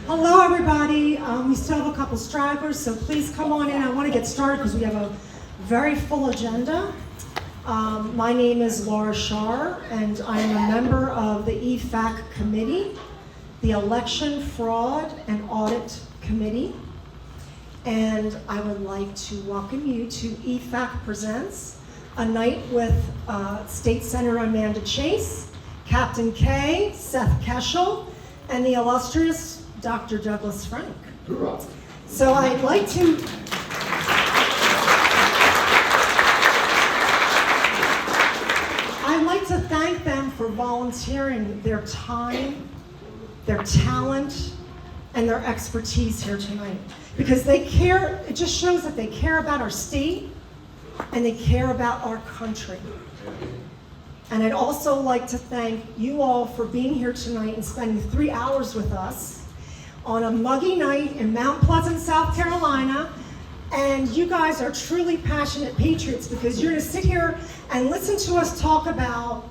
Hello, everybody. We still have a couple stragglers, so please come on in. I want to get started because we have a very full agenda. My name is Laura Shar, and I am a member of the EFAC committee, the Election, Fraud and Audit Committee. And I would like to welcome you to EFAC Presents, a night with State Senator Amanda Chase, Captain K, Seth Keshel, and the illustrious Dr. Douglas Frank. Hoorah. So I'd like to thank them for volunteering their time, their talent, and their expertise here tonight. Because they care, it just shows that they care about our state and they care about our country. And I'd also like to thank you all for being here tonight and spending 3 hours with us on a muggy night in Mount Pleasant, South Carolina. And you guys are truly passionate patriots because you're gonna sit here and listen to us talk about,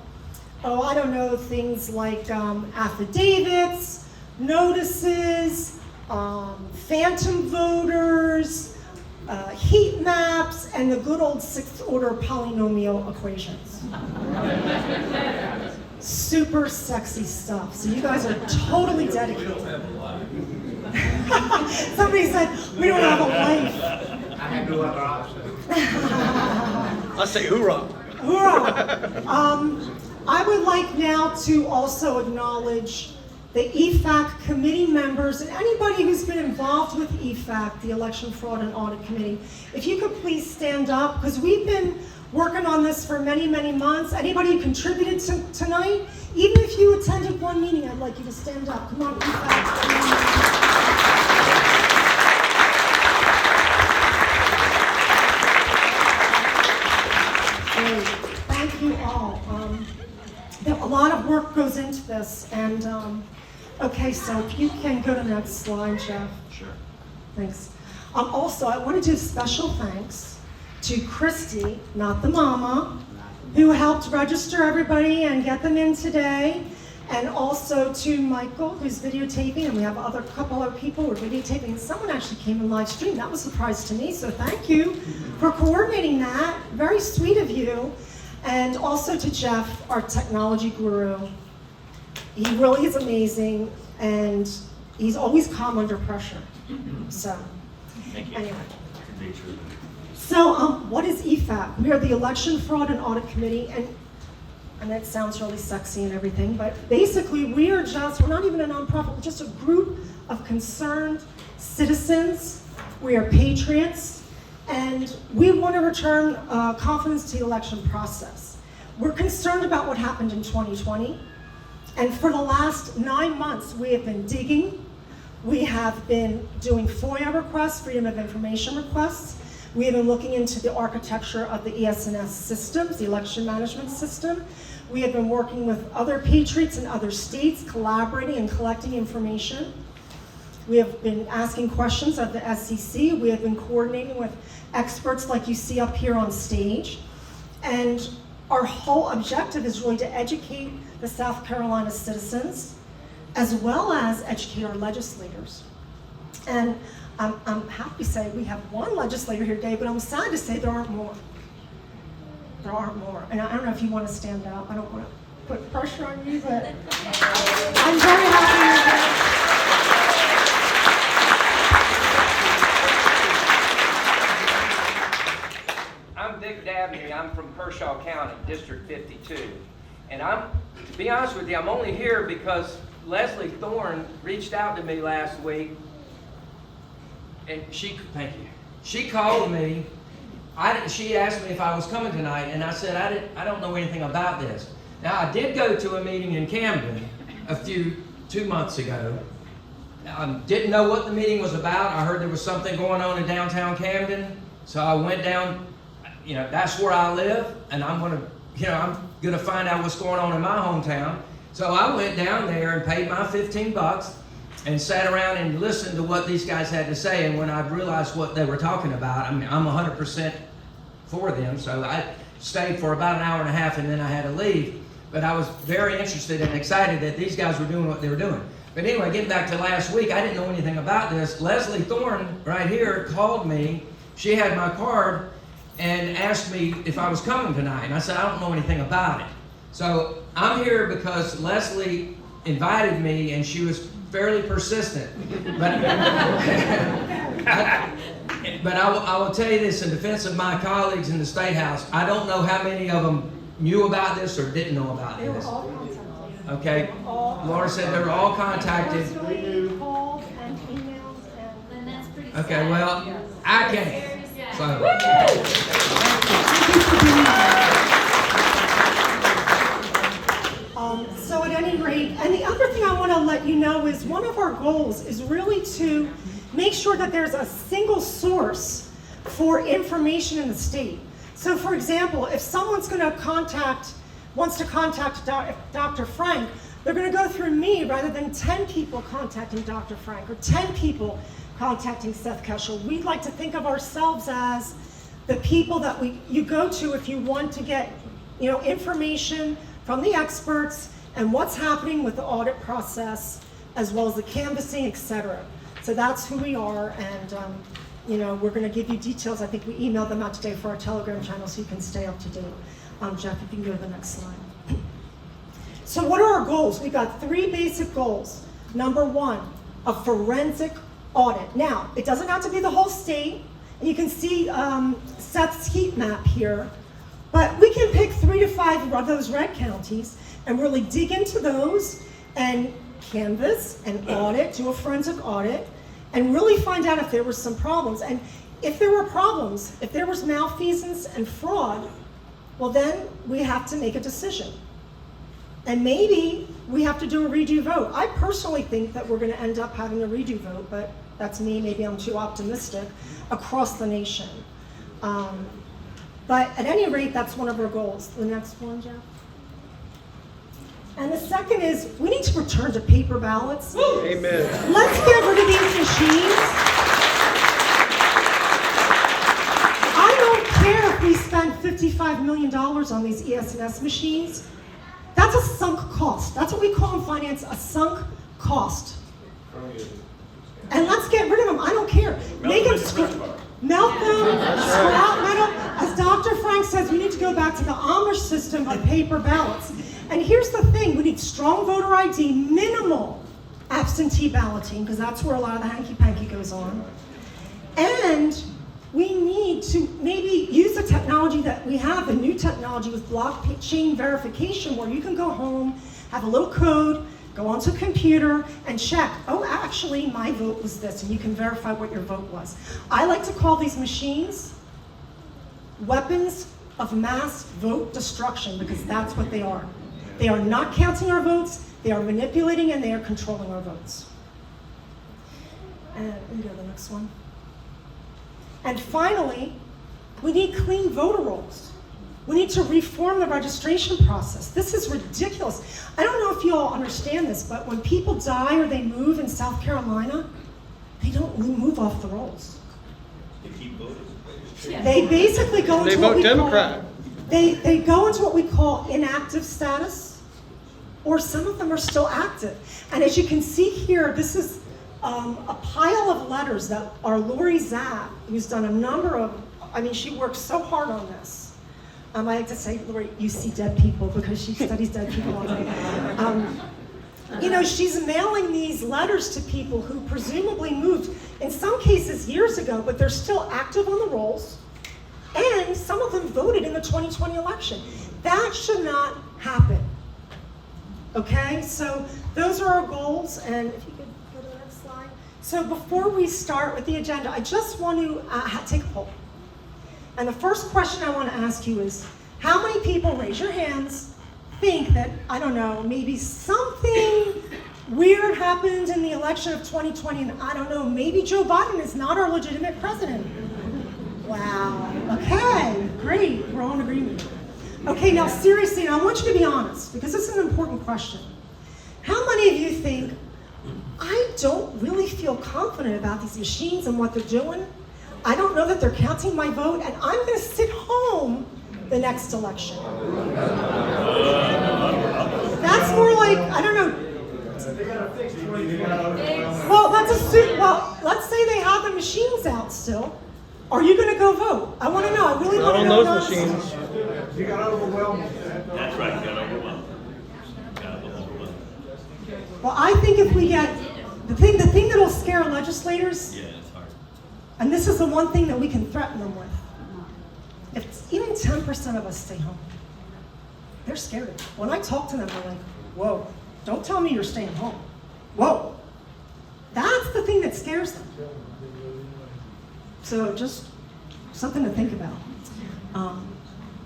I don't know, things like affidavits, notices, phantom voters, heat maps, and the good old sixth order polynomial equations. Super sexy stuff. So you guys are totally dedicated. Somebody said, we don't have a life. I have no other option. I say hoorah. Hoorah. I would like now to also acknowledge the EFAC committee members and anybody who's been involved with EFAC, the Election, Fraud and Audit Committee. If you could please stand up, because we've been working on this for many, many months. Anybody who contributed tonight, even if you attended one meeting, I'd like you to stand up. Come on, EFAC. Great. Thank you all. A lot of work goes into this, and okay, so if you can go to the next slide, Jeff. Sure. Thanks. Also, I want to do special thanks to Christy, not the mama, who helped register everybody and get them in today, and also to Michael, who's videotaping, and we have a couple other people who are videotaping. Someone actually came in live stream. That was a surprise to me, so thank you for coordinating that. Very sweet of you. And also to Jeff, our technology guru. He really is amazing, and he's always calm under pressure. So, Thank you. anyway. So, what is EFAC? We are the Election, Fraud and Audit Committee, and that sounds really sexy and everything, but basically we're not even a nonprofit, we're just a group of concerned citizens. We are patriots, and we want to return confidence to the election process. We're concerned about what happened in 2020, and for the last 9 months we have been digging. We have been doing FOIA requests, Freedom of Information requests. We have been looking into the architecture of the ES&S systems, the election management system. We have been working with other patriots in other states, collaborating and collecting information. We have been asking questions of the SEC. We have been coordinating with experts like you see up here on stage. And our whole objective is really to educate the South Carolina citizens, as well as educate our legislators. And I'm happy to say we have one legislator here today, but I'm sad to say there aren't more. There aren't more. And I don't know if you want to stand up. I don't want to put pressure on you, but I'm very happy I'm Dick Dabney. I'm from Kershaw County, District 52. And to be honest with you, I'm only here because Leslie Thorne reached out to me last week, and she called me. She asked me if I was coming tonight, and I said I don't know anything about this. Now, I did go to a meeting in Camden 2 months ago. Didn't know what the meeting was about. I heard there was something going on in downtown Camden, so I went down. That's where I live, and I'm gonna find out what's going on in my hometown. So I went down there and paid my $15 and sat around and listened to what these guys had to say. And when I realized what they were talking about, I'm 100% for them. So I stayed for about an hour and a half, and then I had to leave. But I was very interested and excited that these guys were doing what they were doing. But anyway, getting back to last week, I didn't know anything about this. Leslie Thorne, right here, called me. She had my card and asked me if I was coming tonight. And I said, I don't know anything about it. So I'm here because Leslie invited me, and she was fairly persistent. But I will tell you this in defense of my colleagues in the State House. I don't know how many of them knew about this or didn't know about They were this. all contacted. Okay, Laura said they were all contacted. Personally, called and emailed and. And that's pretty Okay, sad. well, I can't. So, So at any rate, and the other thing I want to let you know is one of our goals is really to make sure that there's a single source for information in the state. So for example, if someone's going to wants to contact Dr. Frank, they're going to go through me rather than 10 people contacting Dr. Frank or 10 people contacting Seth Keshel. We'd like to think of ourselves as the people that you go to if you want to get information from the experts and what's happening with the audit process, as well as the canvassing, etc. So that's who we are, and we're going to give you details. I think we emailed them out today for our Telegram channel, so you can stay up to date. Jeff, if you can go to the next slide. So what are our goals? We've got 3 basic goals. Number 1, a forensic audit. Now, it doesn't have to be the whole state, and you can see Seth's heat map here, but we can pick 3 to 5 of those red counties and really dig into those and canvass and audit, do a forensic audit, and really find out if there were some problems. And if there were problems, if there was malfeasance and fraud, well then we have to make a decision. And maybe we have to do a redo vote. I personally think that we're going to end up having a redo vote, but that's me, maybe I'm too optimistic, across the nation. But at any rate, that's one of our goals. The next one, Jeff. And the second is, we need to return to paper ballots. Amen. Let's get rid of these machines. I don't care if we spend $55 million on these ES&S machines. That's a sunk cost. That's what we call in finance a sunk cost. And let's get rid of them. I don't care. Make them melt them, scrap metal. As Dr. Frank says, we need to go back to the Amish system of paper ballots. And here's the thing, we need strong voter ID, minimal absentee balloting, because that's where a lot of the hanky-panky goes on. And we need to maybe use the technology that we have, the new technology with blockchain verification, where you can go home, have a little code, go onto a computer and check, oh, actually, my vote was this, and you can verify what your vote was. I like to call these machines weapons of mass vote destruction, because that's what they are. They are not counting our votes, they are manipulating, and they are controlling our votes. And we can go to the next one. And finally, we need clean voter rolls. We need to reform the registration process. This is ridiculous. I don't know if you all understand this, but when people die or they move in South Carolina, they don't move off the rolls. They keep voting. They basically go into They what vote we Democrat. call, they go into what we call inactive status, or some of them are still active. And as you can see here, this is a pile of letters that our Lori Zapp, who's done a number of, she worked so hard on this. I like to say, Lori, you see dead people, because she studies dead people all day. She's mailing these letters to people who presumably moved, in some cases years ago, but they're still active on the rolls, and some of them voted in the 2020 election. That should not happen. Okay, so those are our goals, and if you could go to the next slide. So before we start with the agenda, I just want to take a poll. And the first question I want to ask you is, how many people, raise your hands, think that, I don't know, maybe something weird happened in the election of 2020, and I don't know, maybe Joe Biden is not our legitimate president? Wow, okay, great, we're all in agreement. Okay, now seriously, and I want you to be honest, because this is an important question. How many of you think, I don't really feel confident about these machines and what they're doing? I don't know that they're counting my vote, and I'm going to sit home the next election. That's more like, I don't know, Well, let's say they have the machines out still. Are you going to go vote? I want to know. I really want to know. Not on those machines. You got overwhelmed. That's right, you got overwhelmed. Got overwhelmed. Well, I think if we get the thing that'll scare legislators, Yeah, it's hard. and this is the one thing that we can threaten them with. If even 10% of us stay home, they're scared of it. When I talk to them, they're like, whoa, don't tell me you're staying home. Whoa. That's the thing that scares them. So just something to think about.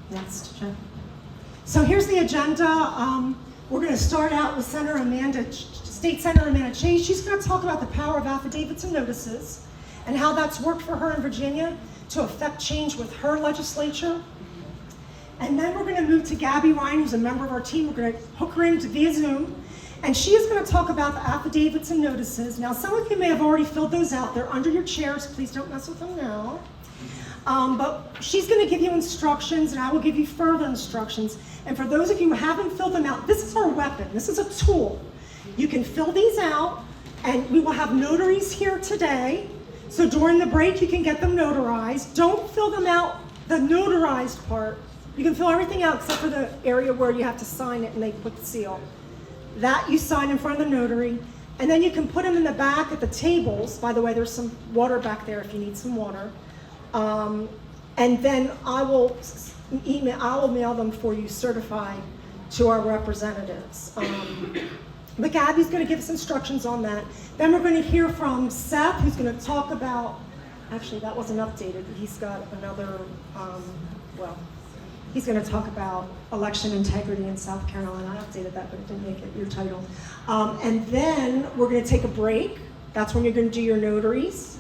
Next, Jeff. So here's the agenda. We're going to start out with State Senator Amanda Chase. She's going to talk about the power of affidavits and notices and how that's worked for her in Virginia to affect change with her legislature. And then we're going to move to Gabby Ryan, who's a member of our team. We're going to hook her in via Zoom. And she is going to talk about the affidavits and notices. Now, some of you may have already filled those out. They're under your chairs. Please don't mess with them now. But she's going to give you instructions, and I will give you further instructions. And for those of you who haven't filled them out, this is our weapon. This is a tool. You can fill these out, and we will have notaries here today. So during the break, you can get them notarized. Don't fill them out, the notarized part. You can fill everything out except for the area where you have to sign it and they put the seal. That you sign in front of the notary. And then you can put them in the back at the tables. By the way, there's some water back there if you need some water. And then I will mail them for you certified to our representatives. But Gabby's going to give us instructions on that. Then we're going to hear from Seth, who's going to talk about, actually that wasn't updated. He's got another, he's going to talk about election integrity in South Carolina. I updated that, but it didn't make it your title. And then we're going to take a break. That's when you're going to do your notaries,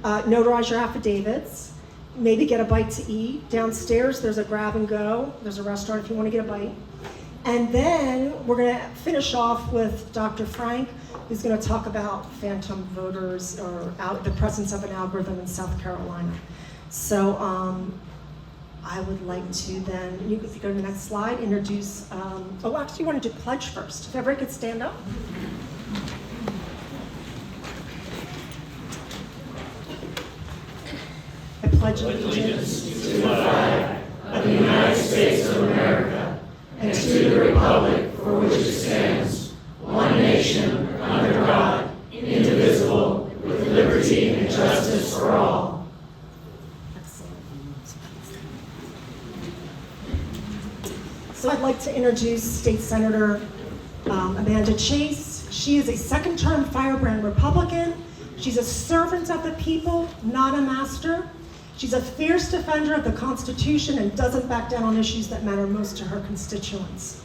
notarize your affidavits, maybe get a bite to eat. Downstairs, there's a grab and go. There's a restaurant if you want to get a bite. And then we're going to finish off with Dr. Frank, who's going to talk about phantom voters or the presence of an algorithm in South Carolina. So I would like to then, if you go to the next slide, introduce, actually you want to do pledge first. If everybody could stand up. I pledge allegiance to the flag of the United States of America and to the republic for which it stands, one nation, under God, indivisible, with liberty and justice for all. Excellent. So I'd like to introduce State Senator Amanda Chase. She is a second-term firebrand Republican. She's a servant of the people, not a master. She's a fierce defender of the Constitution and doesn't back down on issues that matter most to her constituents.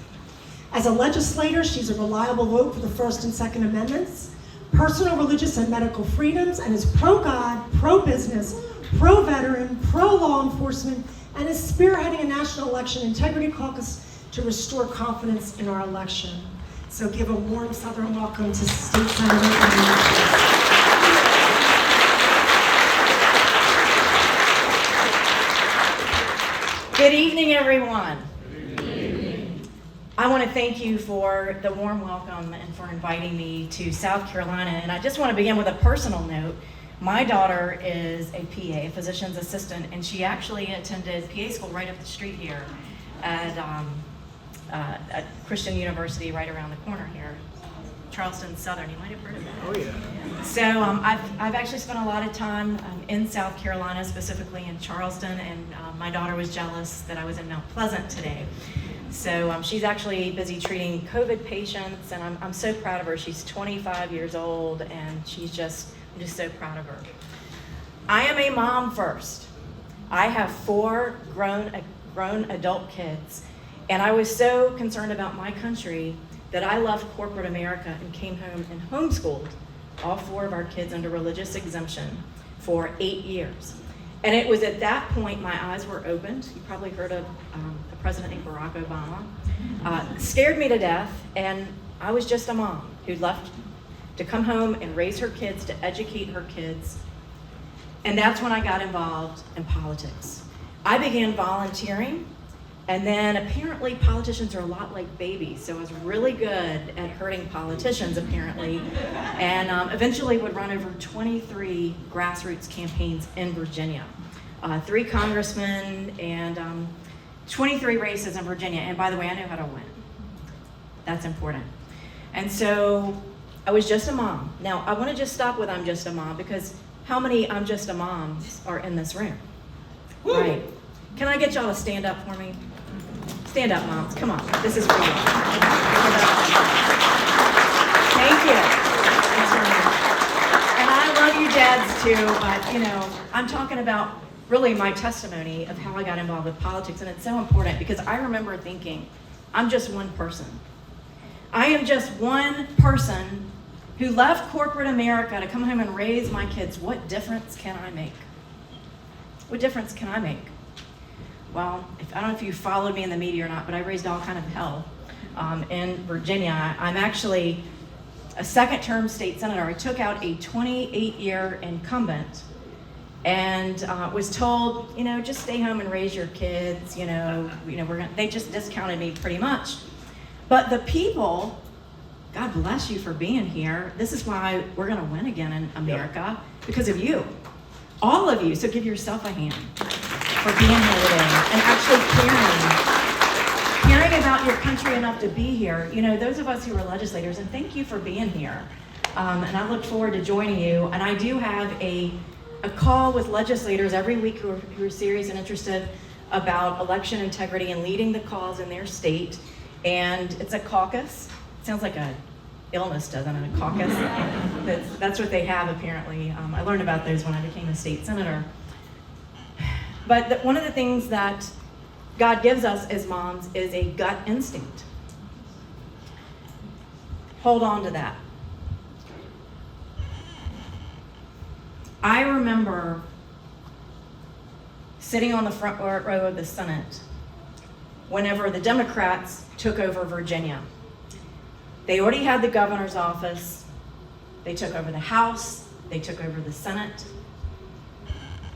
As a legislator, she's a reliable vote for the First and Second Amendments, personal, religious, and medical freedoms, and is pro-God, pro-business, pro-veteran, pro-law enforcement, and is spearheading a national election integrity caucus to restore confidence in our election. So give a warm Southern welcome to State Senator Amanda Chase. Good evening, everyone. Good evening. I want to thank you for the warm welcome and for inviting me to South Carolina. And I just want to begin with a personal note. My daughter is a PA, a physician's assistant, and she actually attended PA school right up the street here at Christian University right around the corner here. Charleston Southern, you might have heard of that. Oh yeah. So I've actually spent a lot of time in South Carolina, specifically in Charleston, and my daughter was jealous that I was in Mount Pleasant today. So she's actually busy treating COVID patients, and I'm so proud of her. She's 25 years old, and I'm just so proud of her. I am a mom first. I have 4 grown adult kids, and I was so concerned about my country that I left corporate America and came home and homeschooled all 4 of our kids under religious exemption for 8 years. And it was at that point my eyes were opened. You probably heard of a president named Barack Obama. Scared me to death, and I was just a mom who left to come home and raise her kids, to educate her kids. And that's when I got involved in politics. I began volunteering And then apparently politicians are a lot like babies, so I was really good at hurting politicians apparently, and eventually would run over 23 grassroots campaigns in Virginia. 3 congressmen and 23 races in Virginia, and by the way, I know how to win. That's important. And so I was just a mom. Now I want to just stop with I'm just a mom, because how many I'm just a moms are in this room? Woo. Right. Can I get y'all to stand up for me? Stand up, moms. Come on. This is for you. Thank you. And I love you dads too, but you know, I'm talking about really my testimony of how I got involved with politics, and it's so important because I remember thinking, I'm just one person. I am just one person who left corporate America to come home and raise my kids. What difference can I make? What difference can I make? Well, I don't know if you followed me in the media or not, but I raised all kind of hell in Virginia. I'm actually a second-term state senator. I took out a 28-year incumbent and was told, you know, just stay home and raise your kids. They just discounted me pretty much. But the people, God bless you for being here. This is why we're going to win again in America, because of you, all of you. So give yourself a hand for being here today and actually caring about your country enough to be here. You know, those of us who are legislators, and thank you for being here. And I look forward to joining you. And I do have a call with legislators every week who are serious and interested about election integrity and leading the cause in their state. And it's a caucus. It sounds like a illness, doesn't it? A caucus. That's what they have apparently. I learned about those when I became a state senator. But one of the things that God gives us as moms is a gut instinct. Hold on to that. I remember sitting on the front row of the Senate whenever the Democrats took over Virginia. They already had the governor's office. They took over the House. They took over the Senate.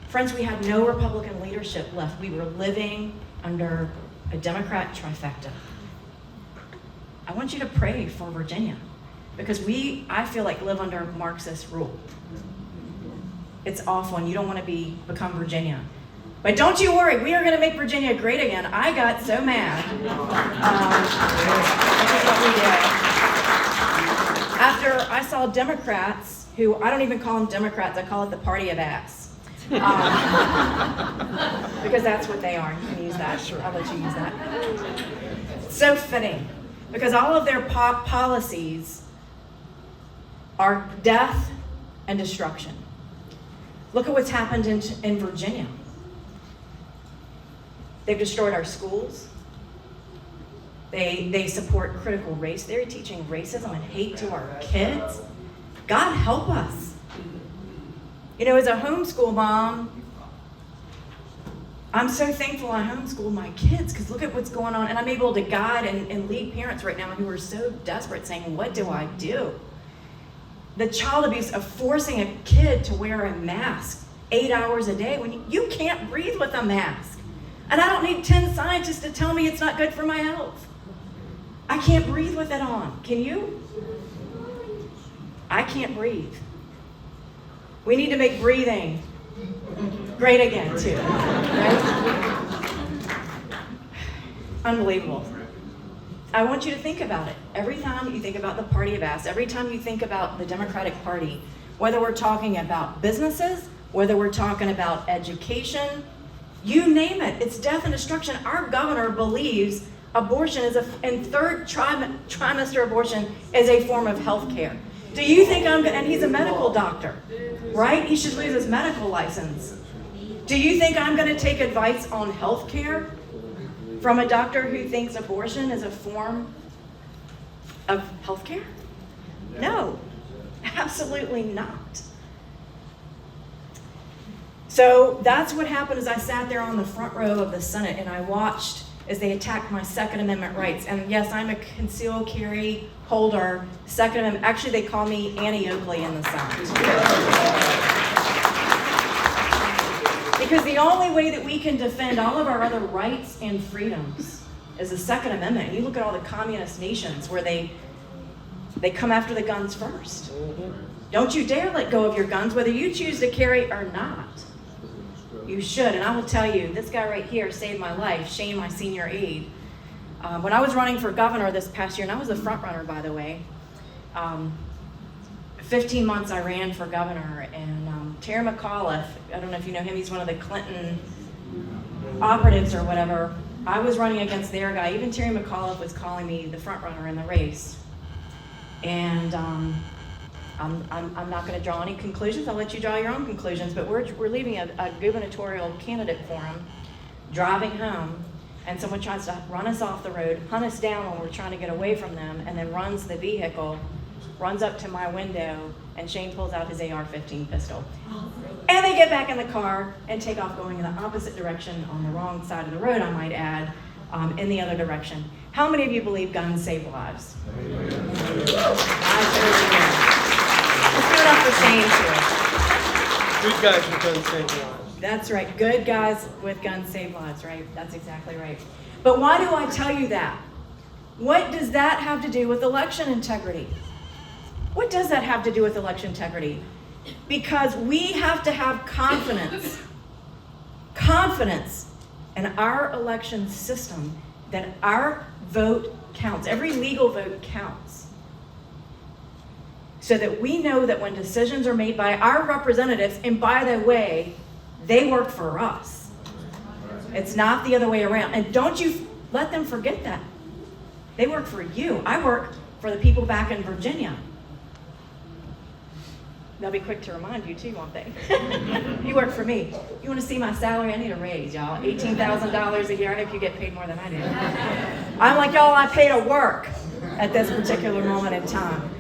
Friends, we had no Republican leadership left. We were living under a Democrat trifecta. I want you to pray for Virginia because I feel like, live under Marxist rule. It's awful, and you don't want to become Virginia. But don't you worry, we are going to make Virginia great again. I got so mad. This is what we did. After I saw Democrats, who I don't even call them Democrats, I call it the party of ass. Because that's what they are. You can use that. I'll let you use that. So fitting, because all of their policies are death and destruction. Look at what's happened in Virginia. They've destroyed our schools. They support critical race theory, teaching racism and hate to our kids. God help us. You know, as a homeschool mom, I'm so thankful I homeschooled my kids because look at what's going on. And I'm able to guide and lead parents right now who are so desperate saying, what do I do? The child abuse of forcing a kid to wear a mask 8 hours a day when you can't breathe with a mask. And I don't need 10 scientists to tell me it's not good for my health. I can't breathe with it on. Can you? I can't breathe. We need to make breathing great again, too. Right? Unbelievable. I want you to think about it. Every time you think about the party of ass, every time you think about the Democratic Party, whether we're talking about businesses, whether we're talking about education, you name it, it's death and destruction. Our governor believes abortion is and third trimester abortion is a form of health care. Do you think and he's a medical doctor, right? He should lose his medical license. Do you think I'm going to take advice on health care from a doctor who thinks abortion is a form of health care? No, absolutely not. So that's what happened as I sat there on the front row of the Senate and I watched as they attacked my Second Amendment rights. And yes, I'm a concealed carry holder. Second Amendment, actually they call me Annie Oakley in the South. Because the only way that we can defend all of our other rights and freedoms is the Second Amendment. You look at all the communist nations where they come after the guns first. Don't you dare let go of your guns, whether you choose to carry or not. You should, and I will tell you, this guy right here saved my life, Shane, my senior aide. When I was running for governor this past year, and I was the front runner, by the way, 15 months I ran for governor, and Terry McAuliffe, I don't know if you know him, he's one of the Clinton operatives or whatever. I was running against their guy. Even Terry McAuliffe was calling me the front runner in the race. And I'm not going to draw any conclusions. I'll let you draw your own conclusions. But we're leaving a gubernatorial candidate forum, driving home, and someone tries to run us off the road, hunt us down when we're trying to get away from them, and then runs the vehicle, runs up to my window, and Shane pulls out his AR-15 pistol. And they get back in the car and take off going in the opposite direction on the wrong side of the road, I might add, in the other direction. How many of you believe guns save lives? I certainly do. Let's give it up for Shane, too. Good guys with guns save lives. That's right. Good guys with guns save lives, right? That's exactly right. But why do I tell you that? What does that have to do with election integrity? What does that have to do with election integrity? Because we have to have confidence in our election system that our vote counts. Every legal vote counts. So that we know that when decisions are made by our representatives, and by the way, they work for us. It's not the other way around. And don't you let them forget that. They work for you. I work for the people back in Virginia. They'll be quick to remind you too, won't they? You work for me. You want to see my salary? I need a raise, y'all. $18,000 a year. I hope you get paid more than I do. I'm like, y'all, I pay to work at this particular moment in time.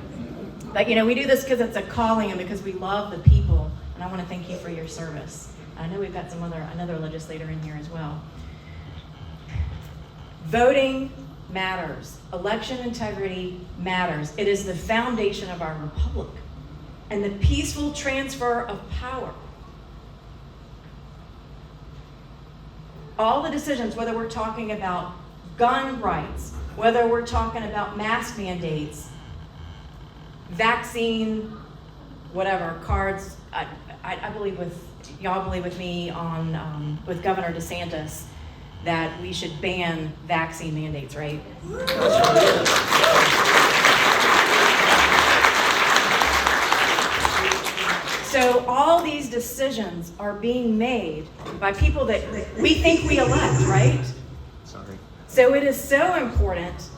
But we do this because it's a calling and because we love the people. And I want to thank you for your service. I know we've got another legislator in here as well. Voting matters. Election integrity matters. It is the foundation of our republic and the peaceful transfer of power. All the decisions, whether we're talking about gun rights, whether we're talking about mask mandates, vaccine, whatever, cards, I believe y'all believe with me on, with Governor DeSantis, that we should ban vaccine mandates, right? So all these decisions are being made by people that we think we elect, right? Sorry. So it is so important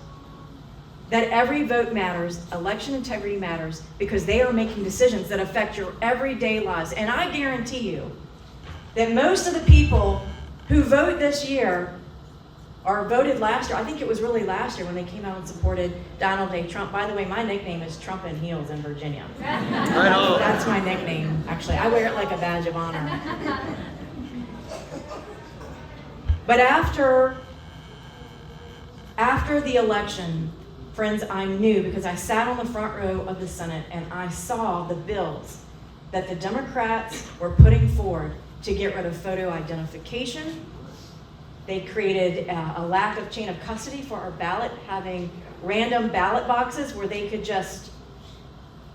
that every vote matters, election integrity matters, because they are making decisions that affect your everyday lives. And I guarantee you that most of the people who vote this year or voted last year, I think it was really last year when they came out and supported Donald J. Trump. By the way, my nickname is Trump in Heels in Virginia. Right on. That's my nickname, actually. I wear it like a badge of honor. But after the election, friends, I knew, because I sat on the front row of the Senate and I saw the bills that the Democrats were putting forward to get rid of photo identification. They created a lack of chain of custody for our ballot, having random ballot boxes where they could just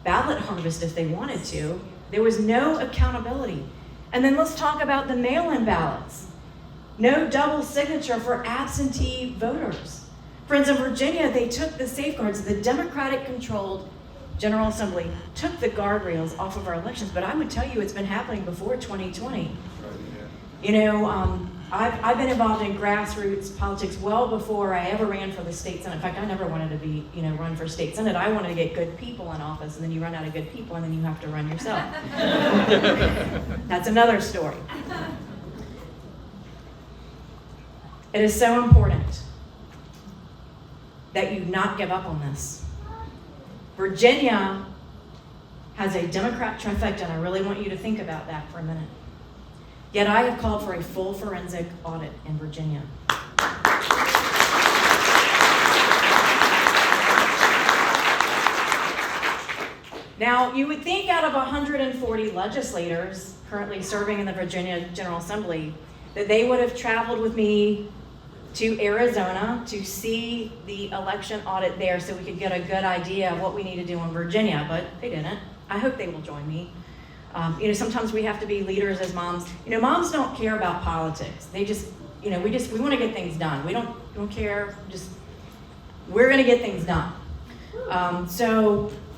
ballot harvest if they wanted to. There was no accountability. And then let's talk about the mail-in ballots. No double signature for absentee voters. Friends, in Virginia, they took the safeguards. The Democratic-controlled General Assembly took the guardrails off of our elections, but I would tell you it's been happening before 2020. I've been involved in grassroots politics well before I ever ran for the state senate. In fact, I never wanted to be, run for state senate. I wanted to get good people in office, and then you run out of good people, and then you have to run yourself. That's another story. It is so important that you not give up on this. Virginia has a Democrat trifecta, and I really want you to think about that for a minute. Yet I have called for a full forensic audit in Virginia. Now, you would think out of 140 legislators currently serving in the Virginia General Assembly that they would have traveled with me to Arizona to see the election audit there so we could get a good idea of what we need to do in Virginia, but they didn't. I hope they will join me. Sometimes we have to be leaders as moms. Moms don't care about politics. They just, we want to get things done. We don't care, we're going to get things done.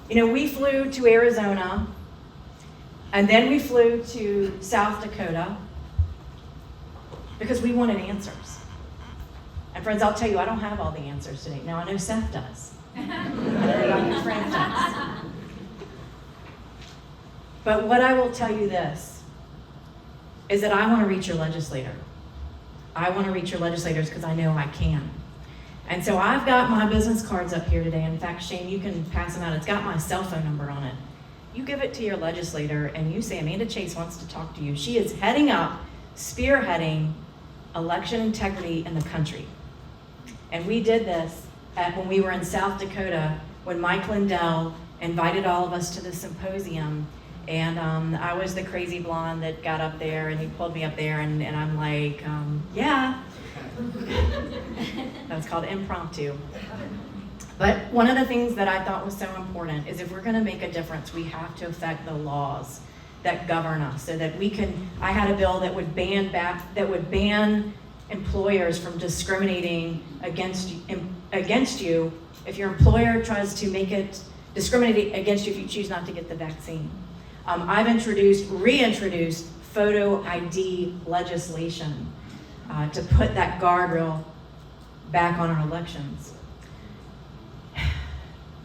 We flew to Arizona, and then we flew to South Dakota because we wanted answers. And friends, I'll tell you, I don't have all the answers today. Now, I know Seth does. Everybody who's friends does. But what I will tell you this is that I want to reach your legislator. I want to reach your legislators because I know I can. And so I've got my business cards up here today. In fact, Shane, you can pass them out. It's got my cell phone number on it. You give it to your legislator and you say, Amanda Chase wants to talk to you. She is heading up, spearheading election integrity in the country. And we did this when we were in South Dakota, when Mike Lindell invited all of us to the symposium. And I was the crazy blonde that got up there, and he pulled me up there, and I'm like, yeah. That's called impromptu. But one of the things that I thought was so important is if we're going to make a difference, we have to affect the laws that govern us, so that we can. I had a bill that would ban employers from discriminating against you if your employer tries to discriminate against you if you choose not to get the vaccine. I've reintroduced photo ID legislation to put that guardrail back on our elections.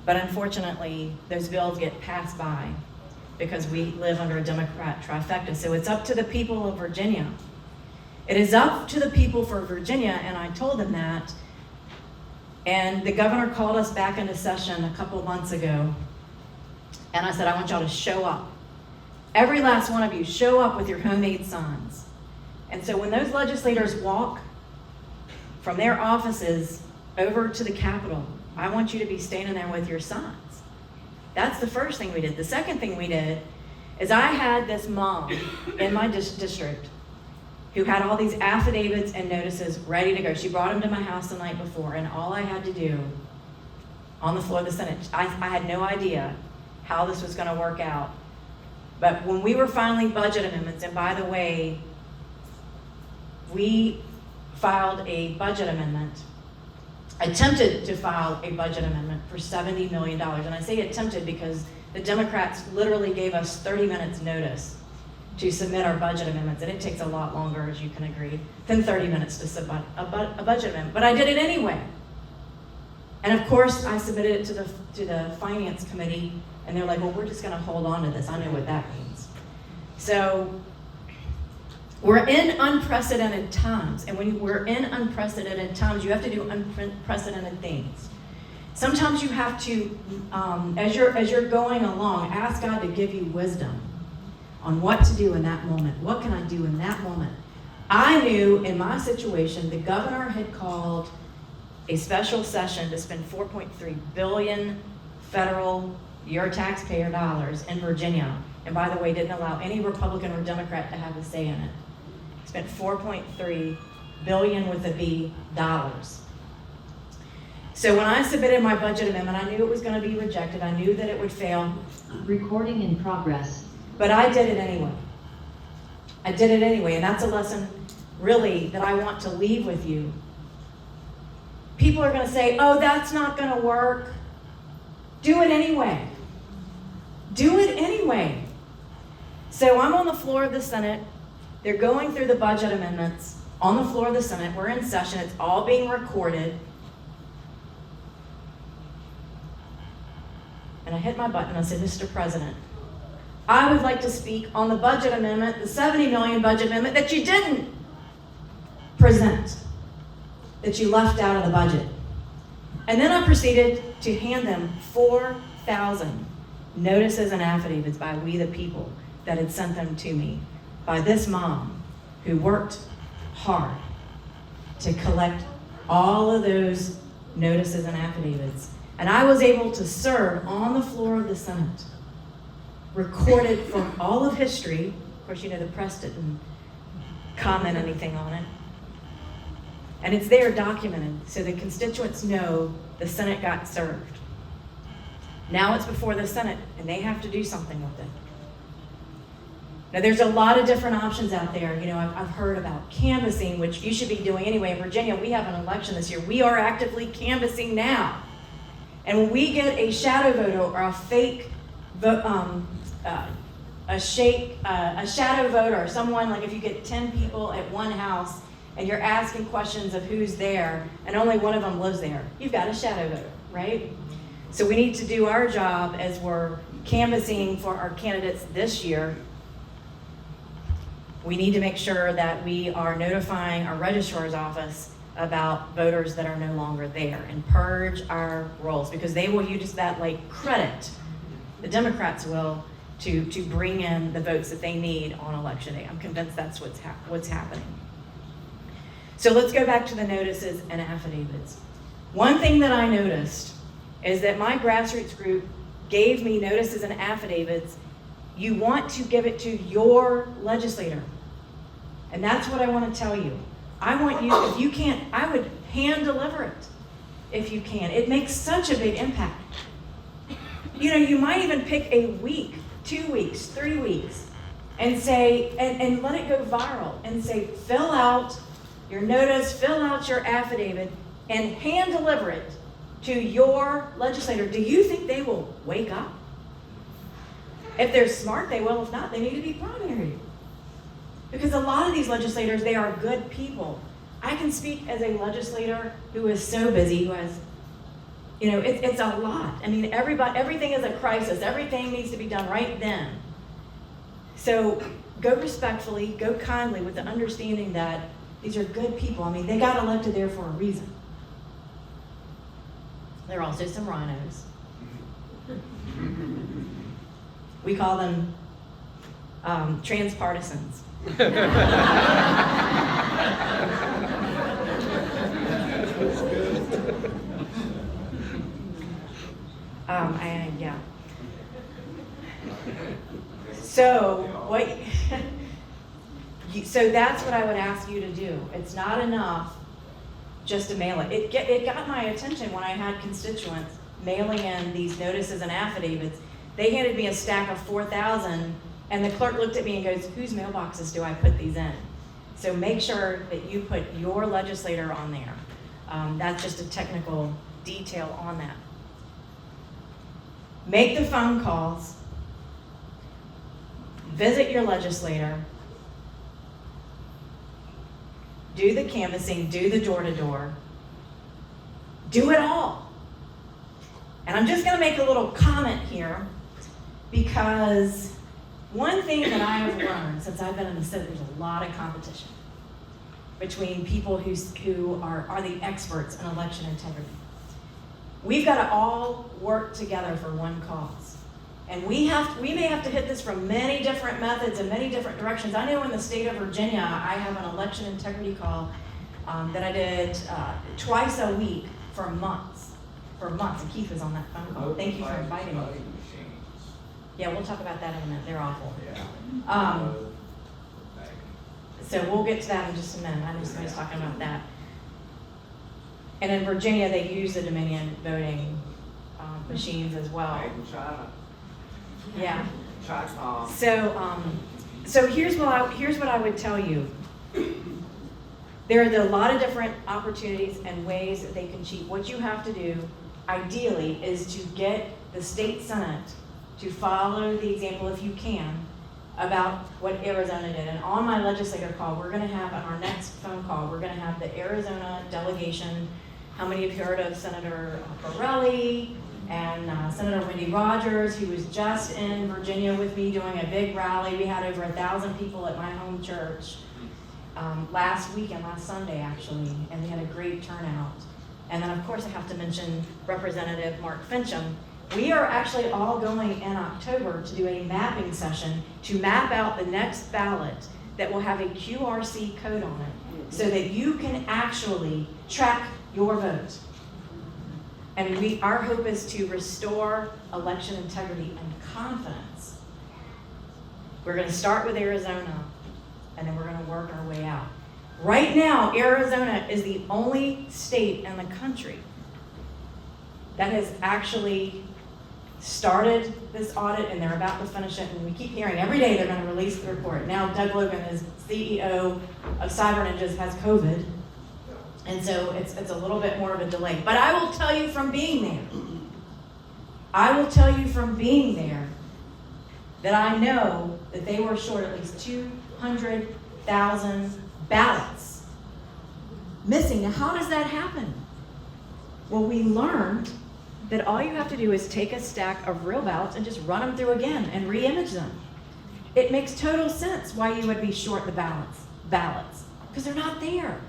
But unfortunately, those bills get passed by because we live under a Democrat trifecta. So it's up to the people of Virginia. It is up to the people for Virginia, and I told them that. And the governor called us back into session a couple months ago, and I said, I want y'all to show up. Every last one of you, show up with your homemade signs. And so when those legislators walk from their offices over to the Capitol, I want you to be standing there with your signs. That's the first thing we did. The second thing we did is I had this mom in my district who had all these affidavits and notices ready to go. She brought them to my house the night before, and all I had to do on the floor of the Senate, I had no idea how this was going to work out. But when we were filing budget amendments, and by the way, we filed a budget amendment, attempted to file a budget amendment for $70 million. And I say attempted because the Democrats literally gave us 30 minutes notice to submit our budget amendments, and it takes a lot longer, as you can agree, than 30 minutes to submit a budget amendment. But I did it anyway. And of course, I submitted it to the Finance Committee, and they're like, well, we're just going to hold on to this. I know what that means. So we're in unprecedented times, and when we're in unprecedented times, you have to do unprecedented things. Sometimes you have to, as you're going along, ask God to give you wisdom on what to do in that moment. What can I do in that moment? I knew in my situation, the governor had called a special session to spend $4.3 billion federal, your taxpayer dollars in Virginia. And by the way, didn't allow any Republican or Democrat to have a say in it. Spent $4.3 billion with a B dollars. So when I submitted my budget amendment, I knew it was going to be rejected. I knew that it would fail. Recording in progress. But I did it anyway. I did it anyway, and that's a lesson, really, that I want to leave with you. People are going to say, oh, that's not going to work. Do it anyway. Do it anyway. So I'm on the floor of the Senate. They're going through the budget amendments on the floor of the Senate. We're in session. It's all being recorded. And I hit my button. I said, Mr. President, I would like to speak on the budget amendment, the $70 million budget amendment that you didn't present, that you left out of the budget. And then I proceeded to hand them 4,000 notices and affidavits by we the people that had sent them to me by this mom who worked hard to collect all of those notices and affidavits. And I was able to serve on the floor of the Senate recorded from all of history. Of course, you know the press didn't comment anything on it. And it's there documented, so the constituents know the Senate got served. Now it's before the Senate, and they have to do something with it. Now, there's a lot of different options out there. You know, I've heard about canvassing, which you should be doing anyway. In Virginia, we have an election this year. We are actively canvassing now. And when we get a shadow voter or a fake vote, a shadow voter, or someone, like if you get 10 people at one house and you're asking questions of who's there and only one of them lives there, you've got a shadow voter, right? So we need to do our job as we're canvassing for our candidates this year. We need to make sure that we are notifying our registrar's office about voters that are no longer there and purge our rolls, because they will use that like credit, the Democrats will, to bring in the votes that they need on election day. I'm convinced that's what's happening. So let's go back to the notices and affidavits. One thing that I noticed is that my grassroots group gave me notices and affidavits. You want to give it to your legislator. And that's what I want to tell you. I want you, if you can't, I would hand deliver it if you can. It makes such a big impact. You know, you might even pick a week, 2 weeks, 3 weeks, and say, and let it go viral and say, fill out your notice, fill out your affidavit, and hand deliver it to your legislator. Do you think they will wake up? If they're smart, they will. If not, they need to be primaried. Because a lot of these legislators, they are good people. I can speak as a legislator who is so busy, who has, you know, it's a lot. I mean, everything is a crisis. Everything needs to be done right then. So go respectfully, go kindly, with the understanding that these are good people. I mean, they got elected there for a reason. There are also some rhinos. We call them transpartisans. Yeah. So what? So that's what I would ask you to do. It's not enough just to mail it. It got my attention when I had constituents mailing in these notices and affidavits. They handed me a stack of 4,000, and the clerk looked at me and goes, whose mailboxes do I put these in? So make sure that you put your legislator on there. That's just a technical detail on that. Make the phone calls. Visit your legislator. Do the canvassing, do the door-to-door. Do it all. And I'm just going to make a little comment here, because one thing that I have learned since I've been in the Senate, there's a lot of competition between people who are the experts in election integrity. We've got to all work together for one cause. And we may have to hit this from many different methods and many different directions. I know in the state of Virginia, I have an election integrity call that I did twice a week for months. And Keith was on that phone call. Thank you for inviting me. Yeah, we'll talk about that in a minute. They're awful. So we'll get to that in just a minute. I know somebody's talking about that. And in Virginia, they use the Dominion voting machines as well. Yeah. So here's what I would tell you. There are a lot of different opportunities and ways that they can cheat. What you have to do, ideally, is to get the state Senate to follow the example, if you can, about what Arizona did. And on my legislator call, we're going to have, on our next phone call, we're going to have the Arizona delegation. How many of you heard of Senator Borelli and Senator Wendy Rogers, who was just in Virginia with me doing a big rally? We had over 1,000 people at my home church last Sunday actually, and we had a great turnout. And then of course I have to mention Representative Mark Fincham. We are actually all going in October to do a mapping session to map out the next ballot that will have a QRC code on it, so that you can actually track your vote. And our hope is to restore election integrity and confidence We're gonna start with Arizona, and then we're gonna work our way out. Right now, Arizona is the only state in the country that has actually started this audit, and they're about to finish it, and we keep hearing every day they're gonna release the report. Now Doug Logan, is CEO of Cyber Ninjas, has COVID, and so it's a little bit more of a delay. But I will tell you from being there, that I know that they were short at least 200,000 ballots missing. Now, how does that happen? Well, we learned that all you have to do is take a stack of real ballots and just run them through again and re-image them. It makes total sense why you would be short the ballots, because they're not there.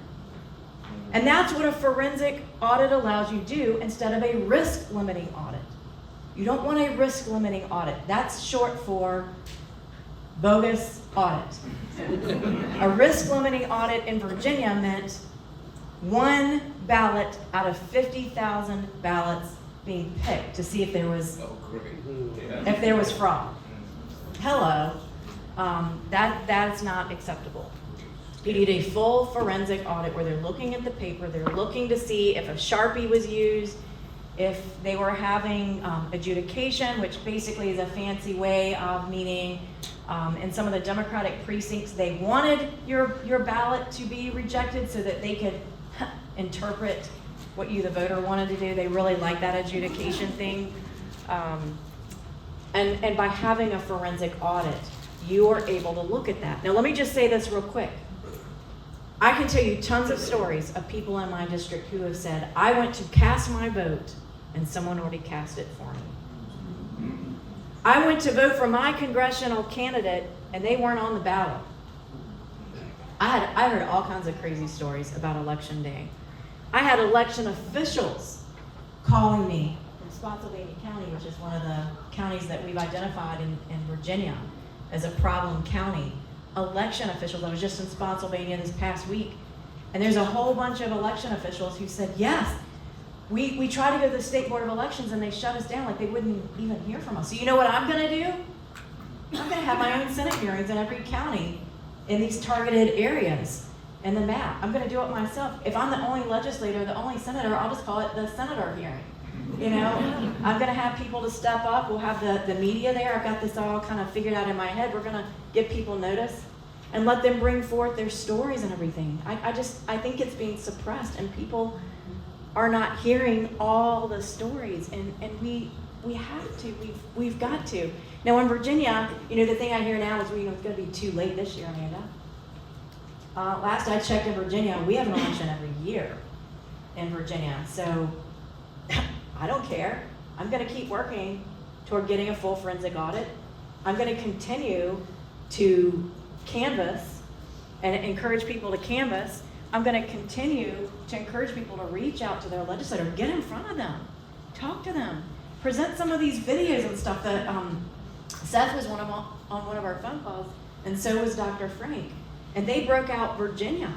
And that's what a forensic audit allows you to do instead of a risk limiting audit. You don't want a risk limiting audit. That's short for bogus audit. A risk limiting audit in Virginia meant one ballot out of 50,000 ballots being picked to see if there was fraud. Hello, that's not acceptable. You need a full forensic audit where they're looking at the paper, they're looking to see if a Sharpie was used, if they were having adjudication, which basically is a fancy way of meaning in some of the Democratic precincts, they wanted your ballot to be rejected so that they could interpret what you, the voter, wanted to do. They really like that adjudication thing. And by having a forensic audit, you are able to look at that. Now, let me just say this real quick. I can tell you tons of stories of people in my district who have said, I went to cast my vote and someone already cast it for me. I went to vote for my congressional candidate and they weren't on the ballot. I heard all kinds of crazy stories about election day. I had election officials calling me from Spotsylvania County, which is one of the counties that we've identified in Virginia as a problem county. Election officials, I was just in Spotsylvania this past week, and there's a whole bunch of election officials who said, yes, we tried to go to the State Board of Elections and they shut us down, like they wouldn't even hear from us. So you know what I'm gonna do? I'm gonna have my own Senate hearings in every county in these targeted areas in the map. I'm gonna do it myself. If I'm the only legislator, the only senator, I'll just call it the senator hearing. You know, I'm gonna have people to step up. We'll have the media there. I've got this all kind of figured out in my head. We're gonna give people notice and let them bring forth their stories and everything. I think it's being suppressed and people are not hearing all the stories, and we have to, we've got to. Now in Virginia, you know, the thing I hear now is, it's gonna be too late this year, Amanda. Last I checked in Virginia, we have an election every year in Virginia, so I don't care. I'm gonna keep working toward getting a full forensic audit. I'm gonna continue to canvass and encourage people to canvass. I'm gonna continue to encourage people to reach out to their legislator, get in front of them, talk to them, present some of these videos and stuff that Seth was on one of our phone calls, and so was Dr. Frank. And they broke out Virginia.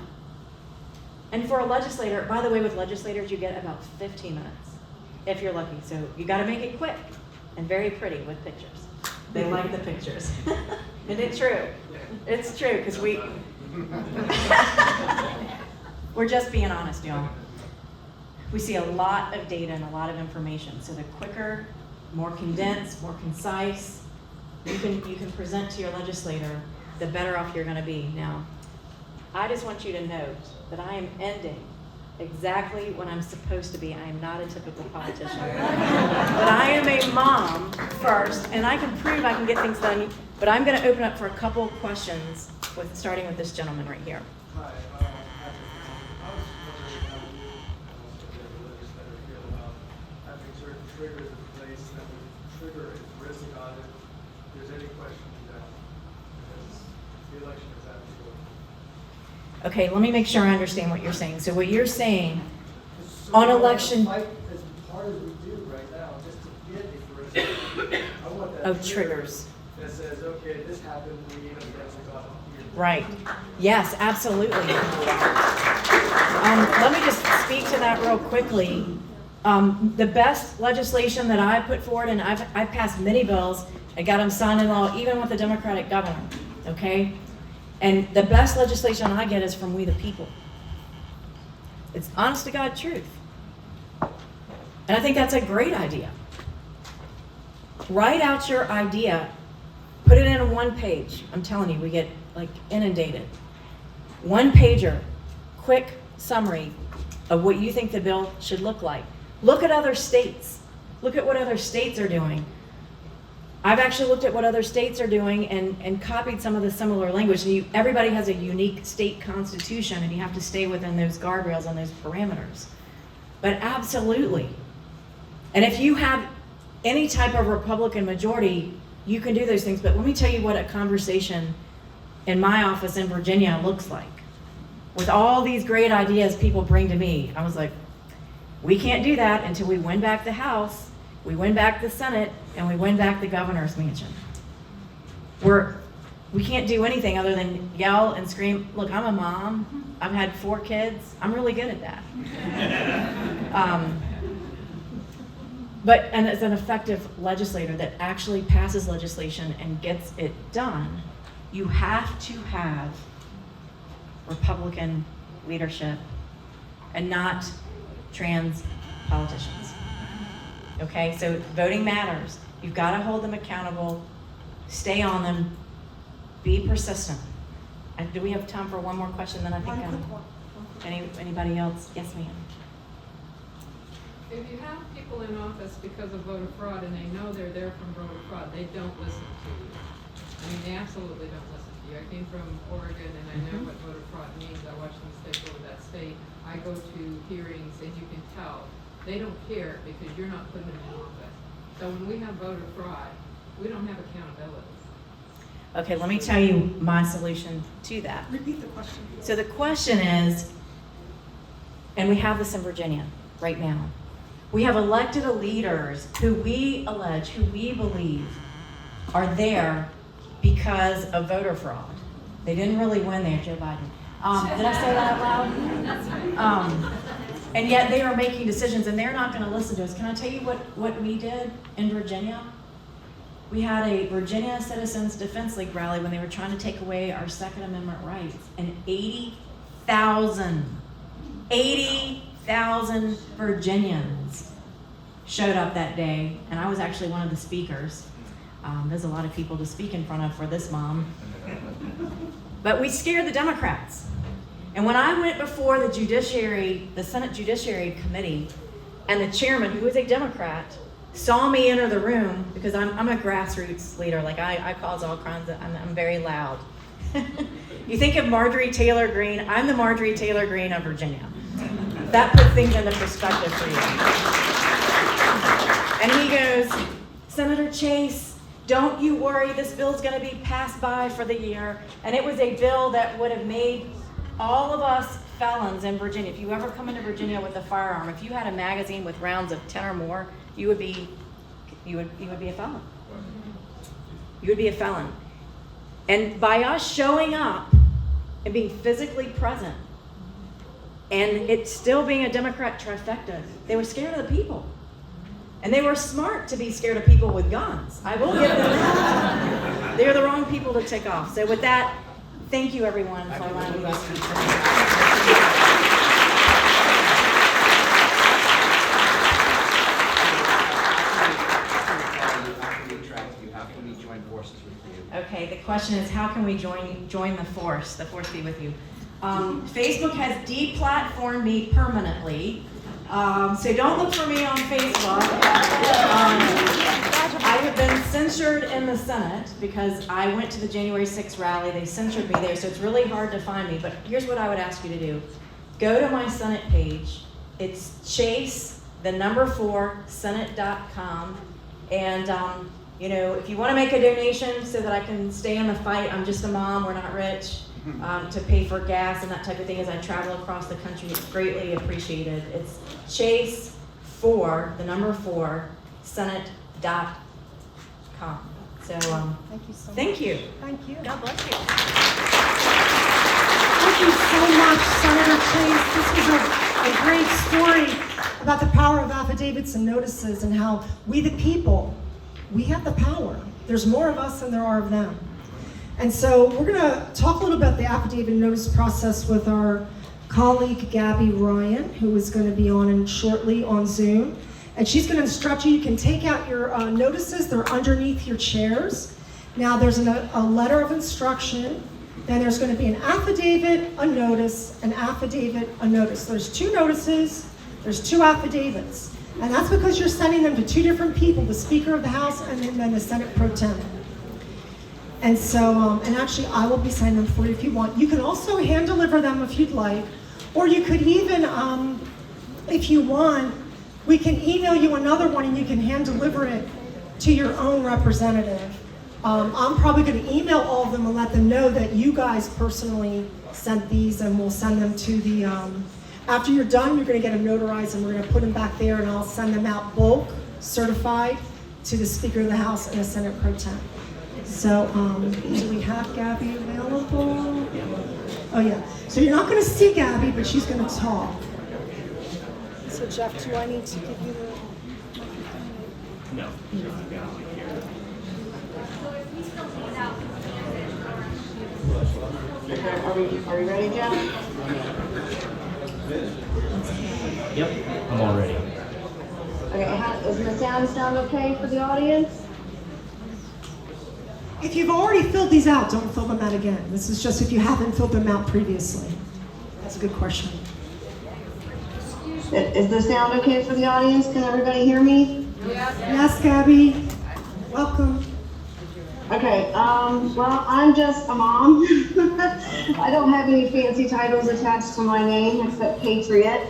And for a legislator, by the way, with legislators, you get about 15 minutes, if you're lucky. So you gotta make it quick and very pretty with pictures. They like the pictures. Isn't it true? It's true, because we're just being honest, y'all. We see a lot of data and a lot of information. So the quicker, more condensed, more concise you can present to your legislator, the better off you're gonna be. Now, I just want you to note that I am ending exactly when I'm supposed to be. I am not a typical politician. But I am a mom first, and I can prove I can get things done. But I'm gonna open up for a couple of questions, starting with this gentleman right here. Hi, I was wondering having certain triggers in place that would trigger a risk audit. If there's any question that because the election is actually. Okay, let me make sure I understand what you're saying. So what you're saying on election. As hard as we do right now, just to get a forensic, I want that. Triggers. That says, okay, this happened, we need a forensic audit here. Right. Yes, absolutely. Let me just speak to that real quickly. The best legislation that I put forward, and I've passed many bills, I got them signed into law even with the Democratic governor, okay? And the best legislation I get is from we the people. It's honest to God truth. And I think that's a great idea. Write out your idea, put it in a one page. I'm telling you, we get like inundated. One pager, quick summary of what you think the bill should look like. Look at other states. Look at what other states are doing. I've actually looked at what other states are doing and copied some of the similar language. Everybody has a unique state constitution, and you have to stay within those guardrails and those parameters. But absolutely. And if you have any type of Republican majority, you can do those things. But let me tell you what a conversation in my office in Virginia looks like. With all these great ideas people bring to me, I was like, we can't do that until we win back the House, we win back the Senate, and we win back the governor's mansion. We can't do anything other than yell and scream. Look, I'm a mom. I've had 4 kids. I'm really good at that. And as an effective legislator that actually passes legislation and gets it done, you have to have Republican leadership and not trans politicians. Okay, so voting matters. You've got to hold them accountable, stay on them, be persistent. And do we have time for one more question? Then I think anybody else? Yes, ma'am. If you have people in office because of voter fraud and they know they're there from voter fraud, they don't listen to you. I mean, they absolutely don't listen to you. I came from Oregon and I know what voter fraud means. I watched them take over that state. I go to hearings and you can tell they don't care because you're not putting them in office. So when we have voter fraud, we don't have accountability. Okay, let me tell you my solution to that. Repeat the question. So the question is, and we have this in Virginia right now, we have elected leaders who we allege, who we believe are there because of voter fraud. They didn't really win there, Joe Biden. Did I say that out loud? And yet they are making decisions and they're not going to listen to us. Can I tell you what we did in Virginia? We had a Virginia Citizens Defense League rally when they were trying to take away our Second Amendment rights. And 80,000 Virginians showed up that day. And I was actually one of the speakers. There's a lot of people to speak in front of for this mom. But we scared the Democrats. And when I went before the Senate Judiciary Committee, and the chairman, who was a Democrat, saw me enter the room, because I'm a grassroots leader, like I cause all kinds of, I'm very loud. You think of Marjorie Taylor Greene, I'm the Marjorie Taylor Greene of Virginia. That puts things into perspective for you. And he goes, Senator Chase, don't you worry, this bill's gonna be passed by for the year. And it was a bill that would have made all of us felons in Virginia, if you ever come into Virginia with a firearm, if you had a magazine with rounds of 10 or more, you would be a felon. You would be a felon. And by us showing up and being physically present, and it still being a Democrat trifecta, they were scared of the people. And they were smart to be scared of people with guns. I will give them that. They're the wrong people to tick off. So with that, thank you everyone for allowing me to speak. Okay, the question is, how can we join the force be with you? Facebook has deplatformed me permanently, so don't look for me on Facebook. I have been censured in the Senate because I went to the January 6th rally. They censored me there, so it's really hard to find me. But here's what I would ask you to do. Go to my Senate page. It's chase4senate.com. And if you want to make a donation so that I can stay in the fight, I'm just a mom, we're not rich, to pay for gas and that type of thing as I travel across the country, it's greatly appreciated. It's chase4senate.com. So, Thank you so much. thank you. Thank you. God bless you. Thank you so much, Senator Chase. This was a great story about the power of affidavits and notices and how we the people, we have the power. There's more of us than there are of them. And so we're gonna talk a little about the affidavit notice process with our colleague Gabby Ryan, who is gonna be on shortly on Zoom. And she's gonna instruct you, you can take out your notices, they're underneath your chairs. Now there's a letter of instruction, then there's gonna be an affidavit, a notice, an affidavit, a notice. There's 2 notices, there's 2 affidavits. And that's because you're sending them to 2 different people, the Speaker of the House and then the Senate Pro Tem. And so, and actually I will be signing them for you if you want. You can also hand deliver them if you'd like, or you could even, if you want, we can email you another one and you can hand deliver it to your own representative. I'm probably gonna email all of them and let them know that you guys personally sent these, and we'll send them to the, after you're done, you're gonna get them notarized and we're gonna put them back there, and I'll send them out bulk, certified, to the Speaker of the House and the Senate Pro Tem. So, do we have Gabby available? Oh yeah, so you're not gonna see Gabby, but she's gonna talk. So Jeff, do I need to give you the microphone? No. Are you ready, Jeff? Yep, I'm all ready. Okay, is the sound okay for the audience? If you've already filled these out, don't fill them out again. This is just if you haven't filled them out previously. That's a good question. Is the sound okay for the audience? Can everybody hear me? Yes, Gabby. Welcome. Okay, well, I'm just a mom. I don't have any fancy titles attached to my name except Patriot.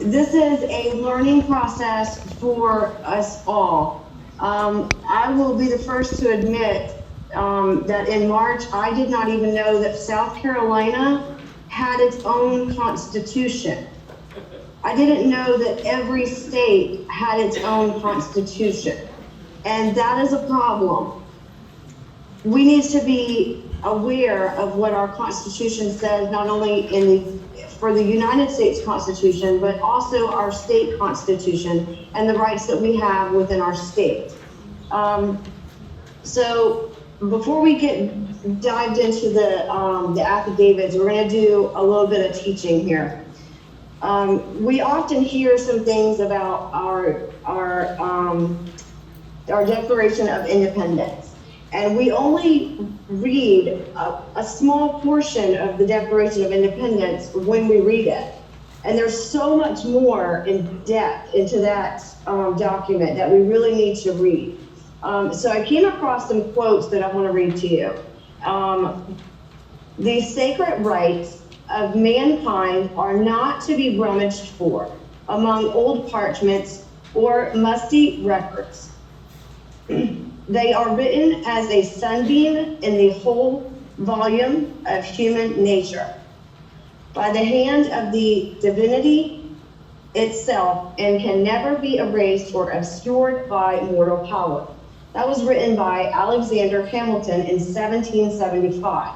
This is a learning process for us all. I will be the first to admit that in March, I did not even know that South Carolina had its own constitution. I didn't know that every state had its own constitution. And that is a problem. We need to be aware of what our Constitution says, not only for the United States Constitution, but also our state constitution and the rights that we have within our state. So before we get dived into the affidavits, we're going to do a little bit of teaching here. We often hear some things about our Declaration of Independence, and we only read a small portion of the Declaration of Independence when we read it. And there's so much more in depth into that document that we really need to read. So I came across some quotes that I want to read to you. The sacred rights of mankind are not to be rummaged for among old parchments or musty records. They are written as a sunbeam in the whole volume of human nature, by the hand of the divinity itself, and can never be erased or obscured by mortal power. That was written by Alexander Hamilton in 1775.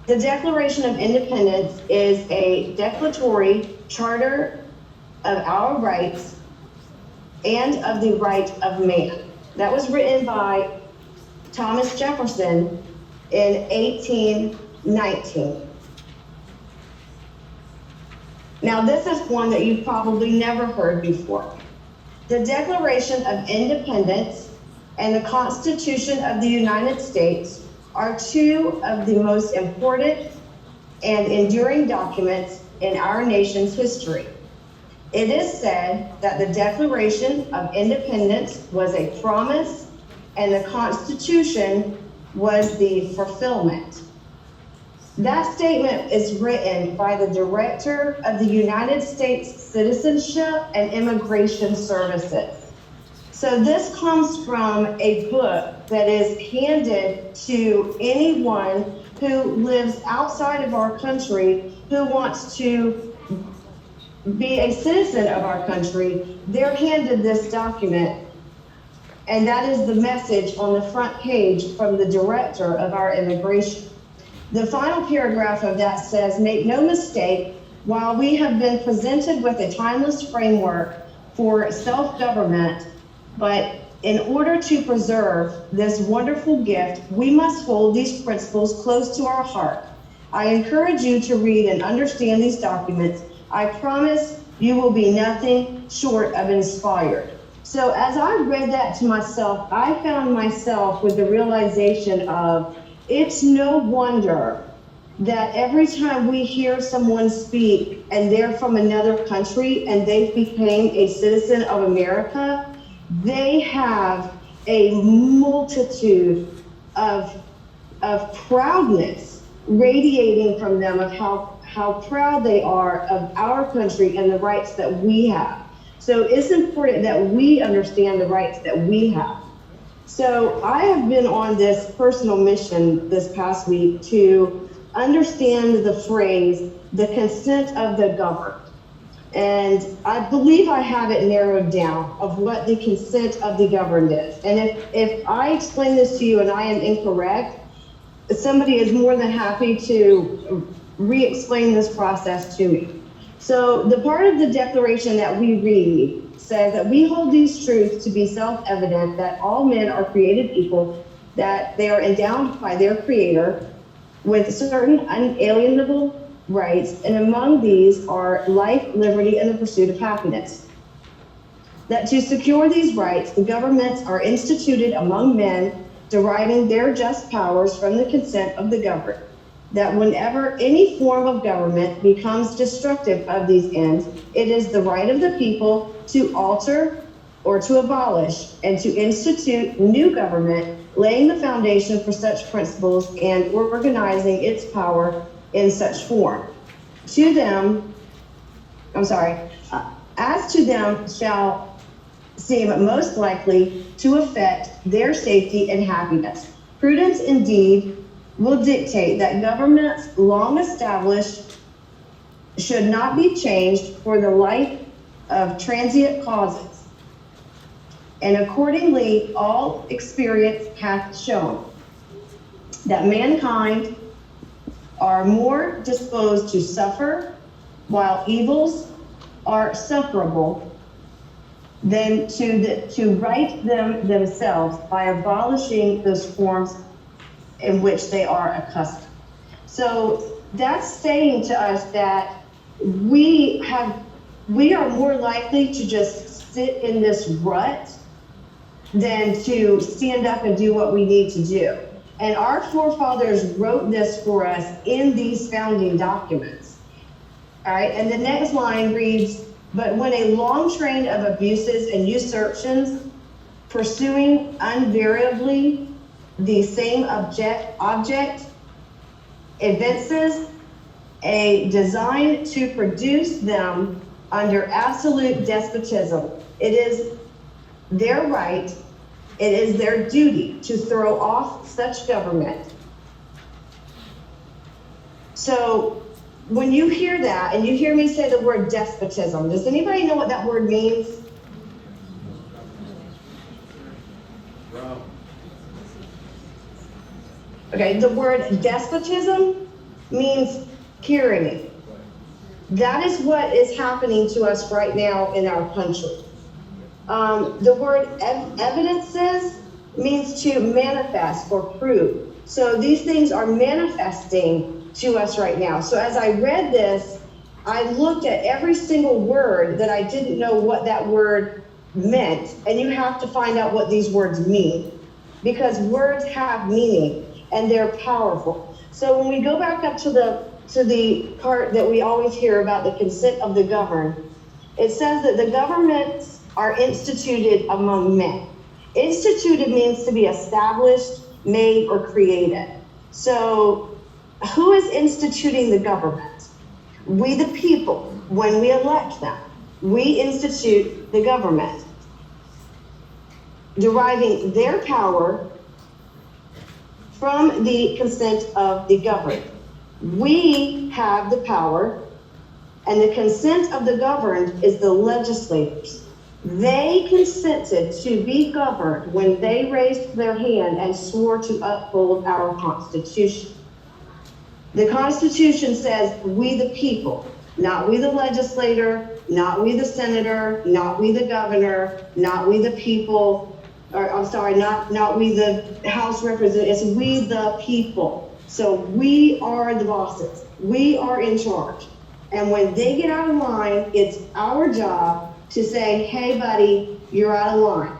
The Declaration of Independence is a declaratory charter of our rights and of the right of man. That was written by Thomas Jefferson in 1819. Now, this is one that you've probably never heard before. The Declaration of Independence and the Constitution of the United States are 2 of the most important and enduring documents in our nation's history. It is said that the Declaration of Independence was a promise and the Constitution was the fulfillment. That statement is written by the Director of the United States Citizenship and Immigration Services. So this comes from a book that is handed to anyone who lives outside of our country who wants to be a citizen of our country. They're handed this document, and that is the message on the front page from the Director of our immigration. The final paragraph of that says, "Make no mistake, while we have been presented with a timeless framework for self-government, but In order to preserve this wonderful gift, we must hold these principles close to our heart. I encourage you to read and understand these documents. I promise you will be nothing short of inspired. So as I read that to myself, I found myself with the realization of, it's no wonder that every time we hear someone speak and they're from another country and they became a citizen of America, they have a multitude of proudness radiating from them of how proud they are of our country and the rights that we have. So it's important that we understand the rights that we have. So I have been on this personal mission this past week to understand the phrase, the consent of the governed. And I believe I have it narrowed down of what the consent of the governed is. And if I explain this to you and I am incorrect, somebody is more than happy to re-explain this process to me. So the part of the declaration that we read says that we hold these truths to be self-evident, that all men are created equal, that they are endowed by their creator with certain unalienable rights, and among these are life, liberty, and the pursuit of happiness. That to secure these rights, the governments are instituted among men, deriving their just powers from the consent of the governed. That whenever any form of government becomes destructive of these ends, it is the right of the people to alter or to abolish and to institute new government, laying the foundation for such principles and organizing its power in such form. As to them shall seem most likely to affect their safety and happiness. Prudence indeed will dictate that governments long established should not be changed for the life of transient causes. And accordingly, all experience hath shown that mankind are more disposed to suffer, while evils are sufferable, than to right them themselves by abolishing those forms in which they are accustomed. So that's saying to us that we are more likely to just sit in this rut than to stand up and do what we need to do. And our forefathers wrote this for us in these founding documents. All right, and the next line reads, but when a long train of abuses and usurpations, pursuing invariably the same object evinces a design to produce them under absolute despotism, it is their right, it is their duty to throw off such government. So when you hear that and you hear me say the word despotism, does anybody know what that word means? Okay, the word despotism means tyranny. That is what is happening to us right now in our country. The word evidences means to manifest or prove. So these things are manifesting to us right now. So as I read this, I looked at every single word that I didn't know what that word meant. And you have to find out what these words mean, because words have meaning and they're powerful. So when we go back up to the part that we always hear about the consent of the governed, it says that the governments are instituted among men. Instituted means to be established, made, or created. So who is instituting the government? We the people, when we elect them. We institute the government, deriving their power from the consent of the governed. We have the power, and the consent of the governed is the legislators. They consented to be governed when they raised their hand and swore to uphold our Constitution. The Constitution says we the people, not we the legislator, not we the senator, not we the governor, not we the people. or I'm sorry, not we the House representatives, it's we the people. So we are the bosses. We are in charge. And when they get out of line, it's our job to say, hey buddy, you're out of line.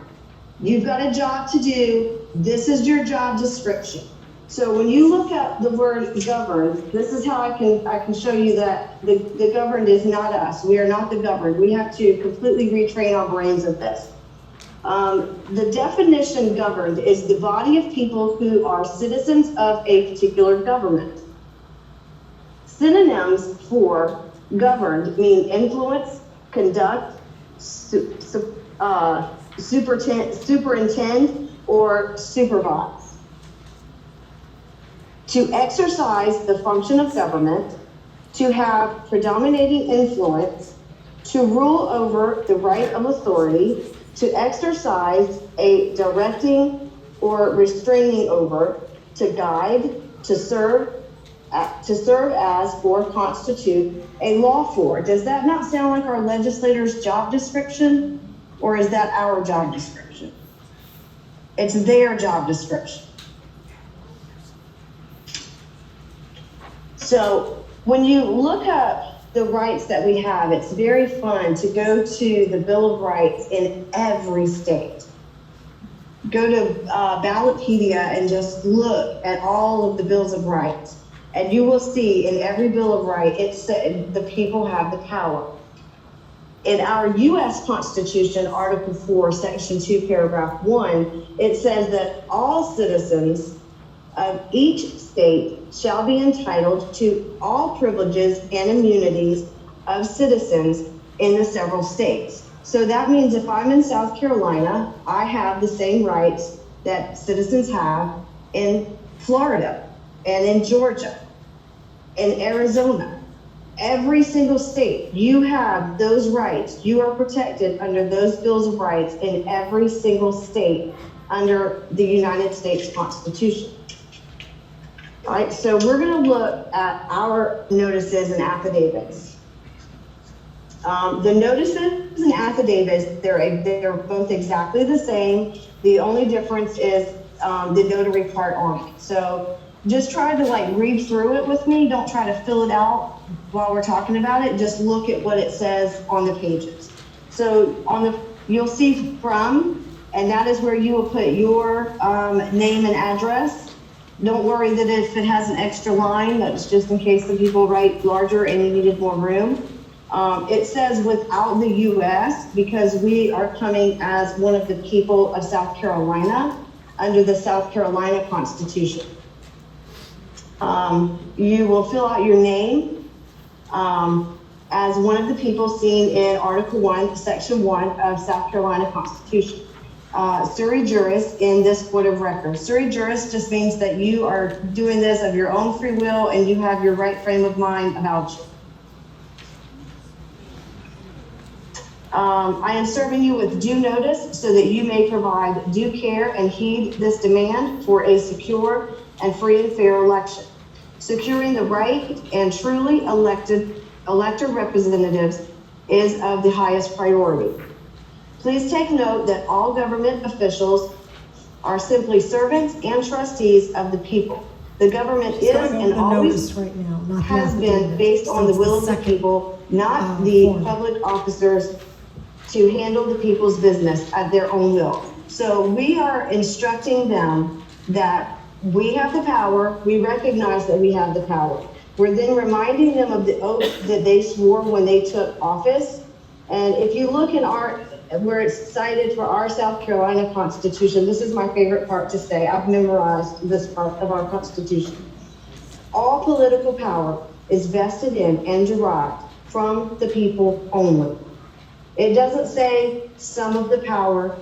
You've got a job to do. This is your job description. So when you look at the word governed, this is how I can show you that the governed is not us. We are not the governed. We have to completely retrain our brains of this. The definition governed is the body of people who are citizens of a particular government. Synonyms for governed mean influence, conduct, superintend, or supervise. To exercise the function of government, to have predominating influence, to rule over the right of authority, to exercise a directing or restraining over, to guide, to serve as or constitute a law for. Does that not sound like our legislators' job description? Or is that our job description? It's their job description. So when you look up the rights that we have, it's very fun to go to the Bill of Rights in every state. Go to Ballotpedia and just look at all of the Bills of Rights. And you will see in every Bill of Rights, it said the people have the power. In our U.S. Constitution, Article 4, Section 2, Paragraph 1, it says that all citizens of each state shall be entitled to all privileges and immunities of citizens in the several states. So that means if I'm in South Carolina, I have the same rights that citizens have in Florida and in Georgia, in Arizona. Every single state, you have those rights. You are protected under those Bills of Rights in every single state under the United States Constitution. All right, so we're going to look at our notices and affidavits. The notices and affidavits, they're both exactly the same. The only difference is the notary part on it. So just try to read through it with me. Don't try to fill it out while we're talking about it. Just look at what it says on the pages. So you'll see from, and that is where you will put your name and address. Don't worry that if it has an extra line, that's just in case some people write larger and you needed more room. It says without the U.S. because we are coming as one of the people of South Carolina under the South Carolina Constitution. You will fill out your name as one of the people seen in Article 1, Section 1 of South Carolina Constitution. Sui juris in this court of record. Sui juris just means that you are doing this of your own free will and you have your right frame of mind about you. I am serving you with due notice so that you may provide due care and heed this demand for a secure and free and fair election. Securing the right and truly elected representatives is of the highest priority. Please take note that all government officials are simply servants and trustees of the people. The government is and always right now, not has the been affidavit. based So on the it's will of the second, people, not the form. public officers to handle the people's business at their own will. So we are instructing them that we have the power, we recognize that we have the power. We're then reminding them of the oath that they swore when they took office. And if you look in where it's cited for our South Carolina Constitution, this is my favorite part to say. I've memorized this part of our Constitution. All political power is vested in and derived from the people only. It doesn't say some of the power.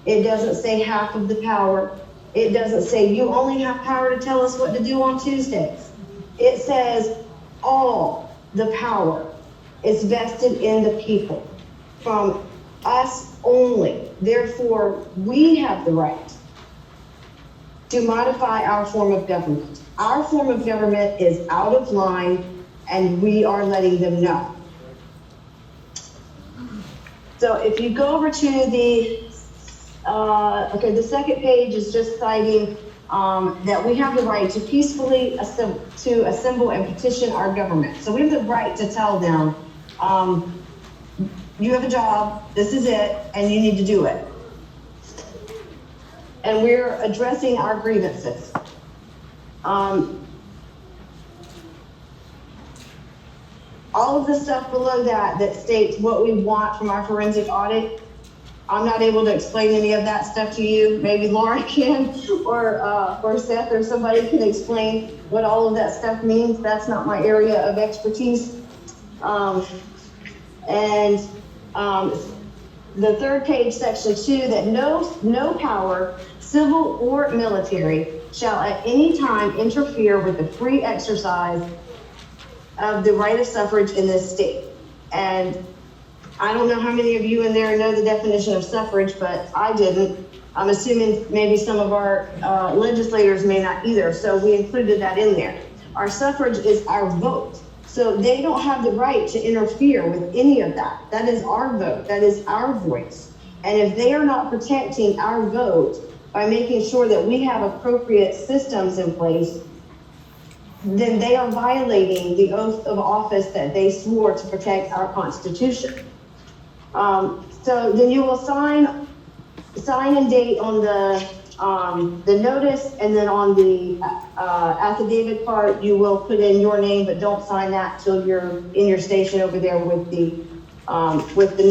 It doesn't say half of the power. It doesn't say you only have power to tell us what to do on Tuesdays. It says all the power is vested in the people from us only. Therefore, we have the right to modify our form of government. Our form of government is out of line and we are letting them know. So if you go over to the Okay, the second page is just citing that we have the right to peacefully assemble and petition our government. So we have the right to tell them, you have a job, this is it, and you need to do it. And we're addressing our grievances. All of the stuff below that states what we want from our forensic audit, I'm not able to explain any of that stuff to you. Maybe Laura can, or Seth, or somebody can explain what all of that stuff means. That's not my area of expertise. The third page, section 2, that no power, civil or military, shall at any time interfere with the free exercise of the right of suffrage in this state. And I don't know how many of you in there know the definition of suffrage, but I didn't. I'm assuming maybe some of our legislators may not either, so we included that in there. Our suffrage is our vote. So they don't have the right to interfere with any of that. That is our vote, that is our voice. And if they are not protecting our vote by making sure that we have appropriate systems in place, then they are violating the oath of office that they swore to protect our Constitution. So then you will sign and date on the notice, and then on the affidavit part, you will put in your name, but don't sign that till you're in your station over there with the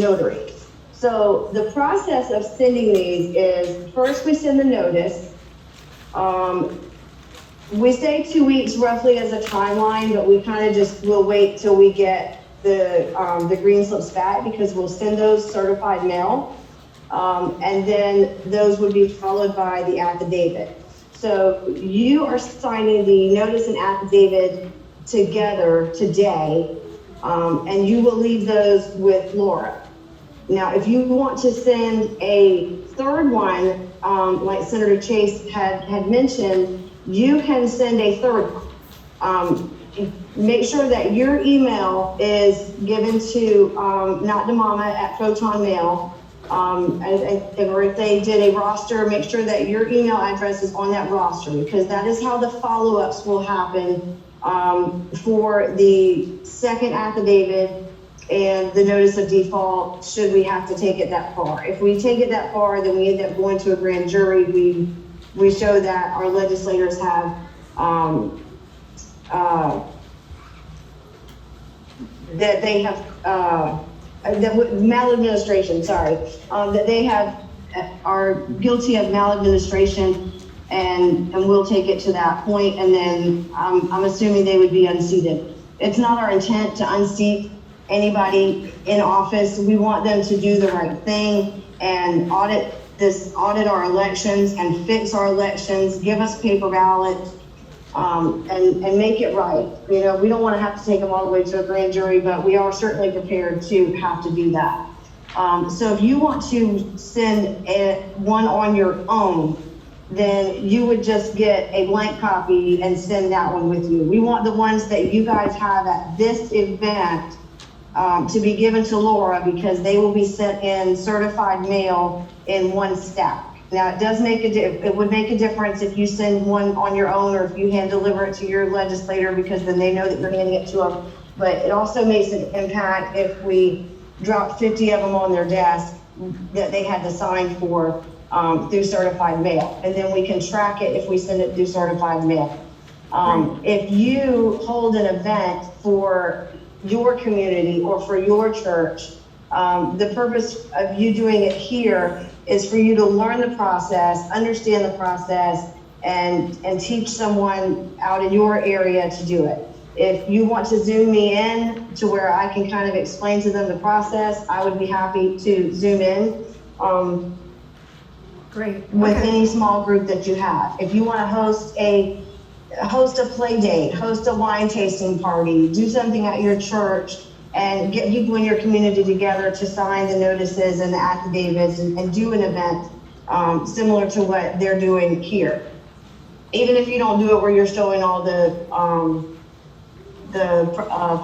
notary. So the process of sending these is, first we send the notice. We say 2 weeks roughly as a timeline, but we kind of just will wait till we get the green slips back, because we'll send those certified mail. And then those would be followed by the affidavit. So you are signing the notice and affidavit together today, and you will leave those with Laura. Now, if you want to send a third one, like Senator Chase had mentioned, you can send a third one. Make sure that your email is given to not the mama at Proton Mail. Or if they did a roster, make sure that your email address is on that roster, because that is how the follow-ups will happen for the second affidavit and the notice of default, should we have to take it that far. If we take it that far, then we end up going to a grand jury. We show that our legislators have that they have maladministration, that they are guilty of maladministration, and we'll take it to that point, and then I'm assuming they would be unseated. It's not our intent to unseat anybody in office. We want them to do the right thing and audit our elections and fix our elections, give us paper ballots, and make it right. You know, we don't want to have to take them all the way to a grand jury, but we are certainly prepared to have to do that. So if you want to send one on your own, then you would just get a blank copy and send that one with you. We want the ones that you guys have at this event to be given to Laura, because they will be sent in certified mail in one stack. Now, it does make it would make a difference if you send one on your own, or if you hand deliver it to your legislator, because then they know that you're handing it to them. But it also makes an impact if we drop 50 of them on their desk that they had to sign for through certified mail. And then we can track it if we send it through certified mail. If you hold an event for your community or for your church, the purpose of you doing it here is for you to learn the process, understand the process, and teach someone out in your area to do it. If you want to Zoom me in to where I can kind of explain to them the process, I would be happy to Zoom in. Great. With Okay. any small group that you have. If you want to host a play date, host a wine tasting party, do something at your church, and get people in your community together to sign the notices and the affidavits, and do an event similar to what they're doing here. Even if you don't do it where you're showing all the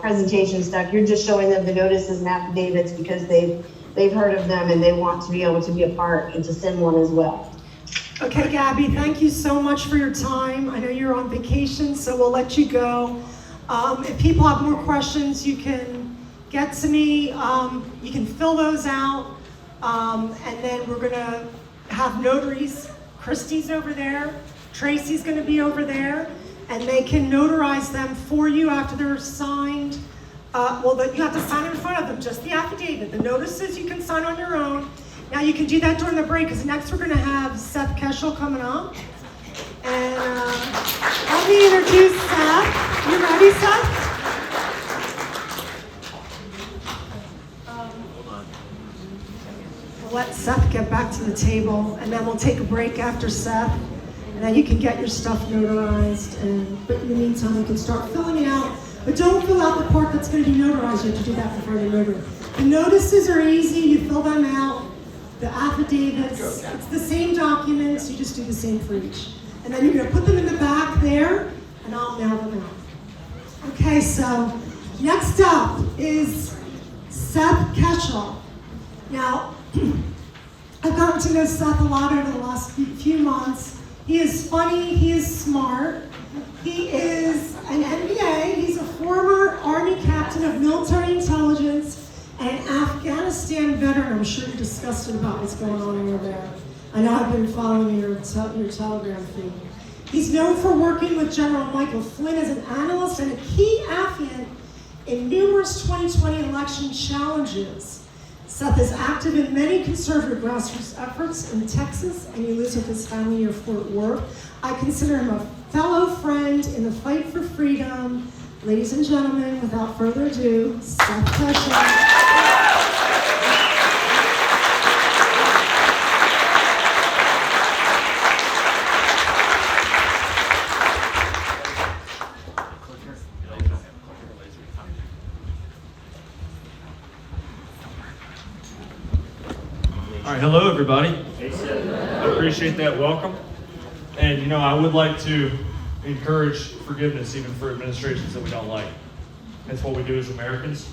presentation stuff, you're just showing them the notices and affidavits because they've they've heard of them and they want to be able to be a part and to send one as well. Okay, Gabby, thank you so much for your time. I know you're on vacation, so we'll let you go. If people have more questions, you can get to me. You can fill those out. And then we're gonna have notaries. Christy's over there. Tracy's gonna be over there. And they can notarize them for you after they're signed. You have to sign in front of them, just the affidavit. The notices you can sign on your own. Now you can do that during the break, because next we're gonna have Seth Keshel coming up. And let me introduce Seth. You ready, Seth? We'll let Seth get back to the table, and then we'll take a break after Seth. And then you can get your stuff notarized, but in the meantime, you can start filling it out. But don't fill out the part that's going to be notarized. You have to do that before the notary. The notices are easy. You fill them out. The affidavits, it's the same documents. You just do the same for each. And then you're going to put them in the back there, and I'll mail them out. Okay, so next up is Seth Keshel. Now, I've gotten to know Seth a lot over the last few months. He is funny. He is smart. He is an MBA. He's a former Army captain of military intelligence and an Afghanistan veteran. I'm sure you're disgusted about what's going on over there. I know I've been following your Telegram feed. He's known for working with General Michael Flynn as an analyst and a key affiant in numerous 2020 election challenges. Seth is active in many conservative grassroots efforts in Texas, and he lives with his family near Fort Worth. I consider him a fellow friend in the fight for freedom. Ladies and gentlemen, without further ado, Seth Keshel. All right, hello everybody. I appreciate that welcome. And I would like to encourage forgiveness even for administrations that we don't like. That's what we do as Americans.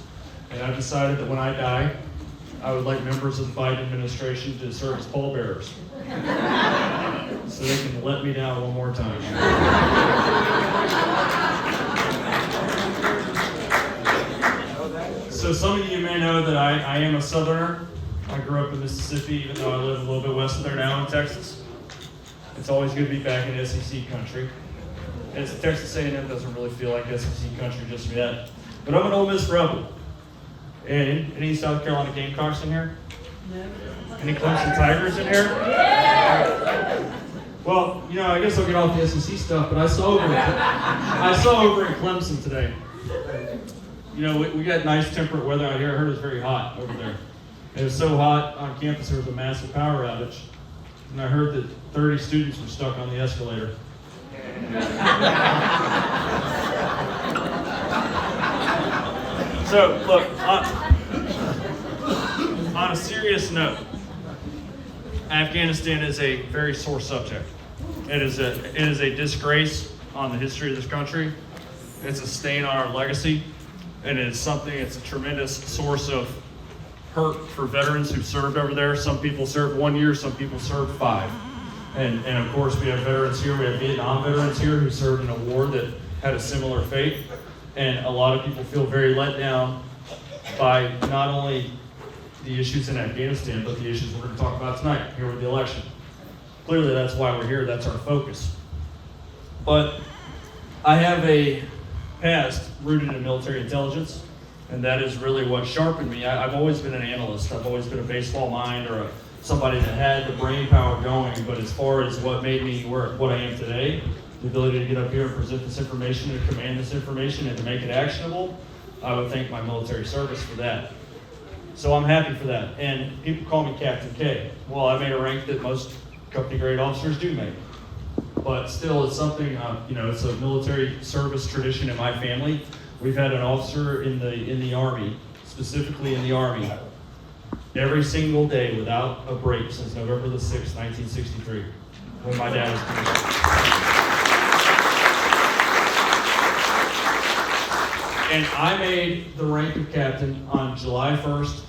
And I've decided that when I die, I would like members of the Biden administration to serve as pallbearers. So they can let me down one more time. So some of you may know that I am a Southerner. I grew up in Mississippi, even though I live a little bit west of there now in Texas. It's always good to be back in SEC country. As Texas A&M doesn't really feel like SEC country just yet. But I'm an Ole Miss Rebel. And any South Carolina Gamecocks in here? No. Any Clemson Tigers in here? Well, I guess I'll get off the SEC stuff, but I saw over in Clemson today. We got nice temperate weather out here. I heard it was very hot over there. It was so hot on campus there was a massive power outage. And I heard that 30 students were stuck on the escalator. So, look, on a serious note, Afghanistan is a very sore subject. It is a disgrace on the history of this country. It's a stain on our legacy. And it's a tremendous source of hurt for veterans who served over there. Some people served 1 year, some people served 5. And of course we have veterans here, we have Vietnam veterans here who served in a war that had a similar fate. And a lot of people feel very let down by not only the issues in Afghanistan, but the issues we're going to talk about tonight here with the election. Clearly that's why we're here, that's our focus. But I have a past rooted in military intelligence. And that is really what sharpened me. I've always been an analyst. I've always been a baseball mind or somebody that had the brain power going. But as far as what made me what I am today, the ability to get up here and present this information and command this information and to make it actionable, I would thank my military service for that. So I'm happy for that. And people call me Captain K. Well, I made a rank that most company grade officers do make. But still, it's something, it's a military service tradition in my family. We've had an officer in the Army, specifically in the Army, every single day without a break since November the 6th, 1963, when my dad was commissioned. And I made the rank of captain on July 1st,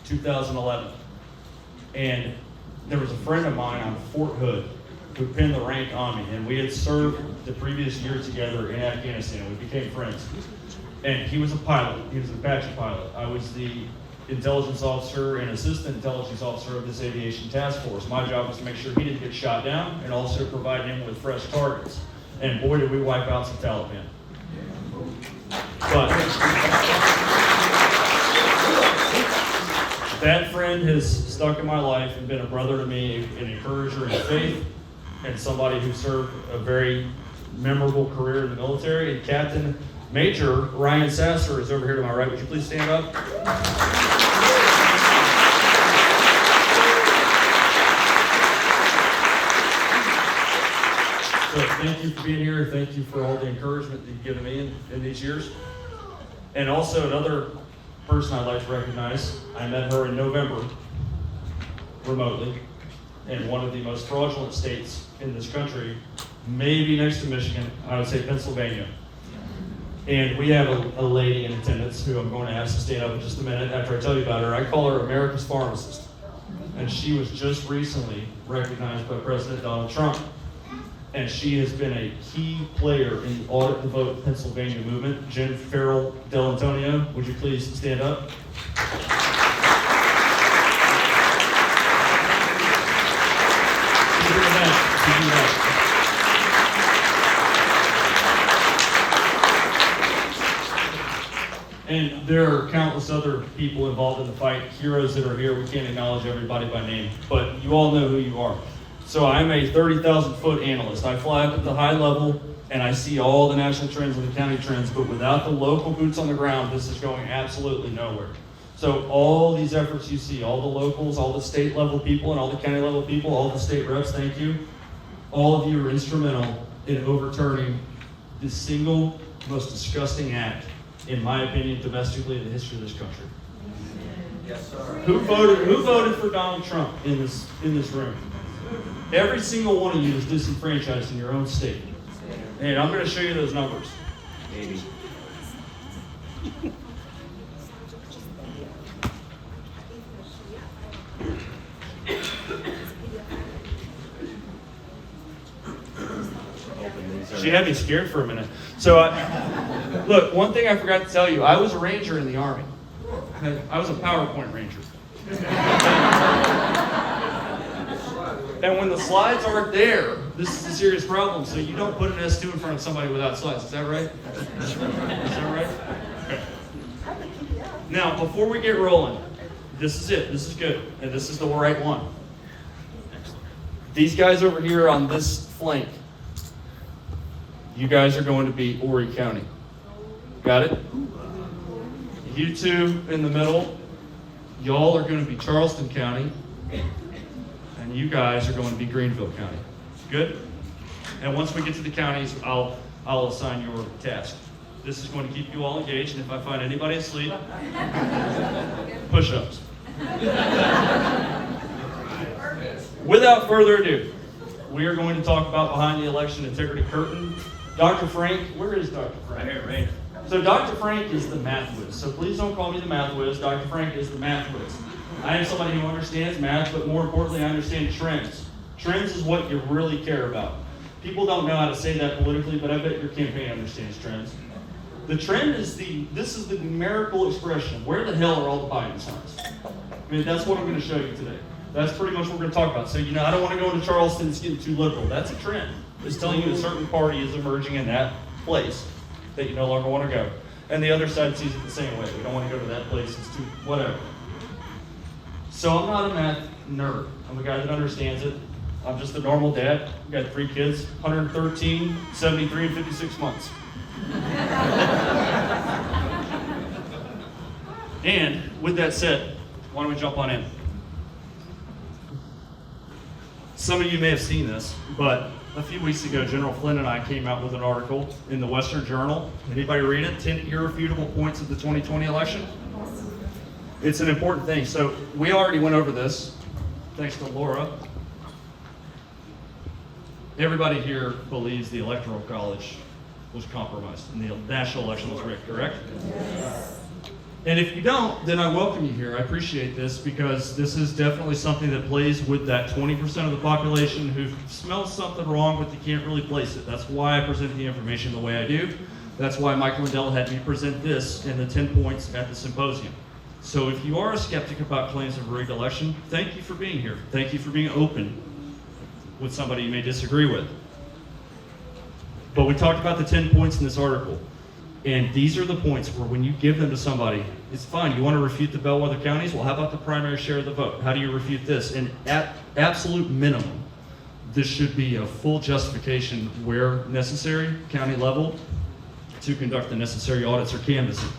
2011. And there was a friend of mine on Fort Hood who pinned the rank on me, and we had served the previous year together in Afghanistan. We became friends. And he was a pilot. He was an Apache pilot. I was the intelligence officer and assistant intelligence officer of this aviation task force. My job was to make sure he didn't get shot down and also provide him with fresh targets. And boy, did we wipe out some Taliban. But that friend has stuck in my life and been a brother to me, an encourager in faith, and somebody who served a very memorable career in the military. And Captain Major Ryan Sasser is over here to my right. Would you please stand up? So thank you for being here. Thank you for all the encouragement that you've given me in these years. And also another person I'd like to recognize. I met her in November, remotely, in one of the most fraudulent states in this country, maybe next to Michigan, I would say Pennsylvania. And we have a lady in attendance who I'm going to ask to stand up in just a minute after I tell you about her. I call her America's Pharmacist. And she was just recently recognized by President Donald Trump. And she has been a key player in the Audit the Vote Pennsylvania movement. Jen Farrell Dell'Antonio, would you please stand up? And there are countless other people involved in the fight, heroes that are here. We can't acknowledge everybody by name, but you all know who you are. So I'm a 30,000-foot analyst. I fly up at the high level and I see all the national trends and the county trends, but without the local boots on the ground, this is going absolutely nowhere. So all these efforts you see, all the locals, all the state level people and all the county level people, all the state reps, thank you. All of you are instrumental in overturning the single most disgusting act, in my opinion, domestically in the history of this country. Yes, sir. Who voted for Donald Trump in this room? Every single one of you is disenfranchised in your own state. And I'm going to show you those numbers. Maybe. She had me scared for a minute. So, look, one thing I forgot to tell you, I was a ranger in the Army. I was a PowerPoint ranger. And when the slides aren't there, this is a serious problem. So you don't put an S2 in front of somebody without slides. Is that right? Is that right? Okay. Now, before we get rolling, this is it. This is good. And this is the right one. These guys over here on this flank, you guys are going to be Horry County. Got it? You two in the middle, y'all are going to be Charleston County. And you guys are going to be Greenville County. Good? And once we get to the counties, I'll assign your task. This is going to keep you all engaged, and if I find anybody asleep, push-ups. Without further ado, we are going to talk about behind the election integrity curtain. Dr. Frank, where is Dr. Frank? Right here. So Dr. Frank is the math whiz. So please don't call me the math whiz. Dr. Frank is the math whiz. I am somebody who understands math, but more importantly, I understand trends. Trends is what you really care about. People don't know how to say that politically, but I bet your campaign understands trends. The trend is this is the numerical expression. Where the hell are all the Biden signs? I mean, that's what I'm going to show you today. That's pretty much what we're going to talk about. So, I don't want to go into Charleston, it's getting too liberal. That's a trend. It's telling you a certain party is emerging in that place that you no longer want to go. And the other side sees it the same way. We don't want to go to that place, it's too, whatever. So I'm not a math nerd. I'm a guy that understands it. I'm just a normal dad. I've got 3 kids, 113, 73, and 56 months. And with that said, why don't we jump on in? Some of you may have seen this, but a few weeks ago, General Flynn and I came out with an article in the Western Journal. Anybody read it? 10 irrefutable points of the 2020 election. It's an important thing. So we already went over this, thanks to Laura. Everybody here believes the Electoral College was compromised and the national election was rigged, correct? Yes. And if you don't, then I welcome you here. I appreciate this because this is definitely something that plays with that 20% of the population who smells something wrong, but they can't really place it. That's why I present the information the way I do. That's why Michael Lindell had me present this in the 10 points at the symposium. So if you are a skeptic about claims of rigged election, thank you for being here. Thank you for being open with somebody you may disagree with. But we talked about the 10 points in this article. And these are the points where when you give them to somebody, it's fine. You want to refute the bellwether counties? Well, how about the primary share of the vote? How do you refute this? And at absolute minimum, this should be a full justification where necessary, county level, to conduct the necessary audits or canvassing.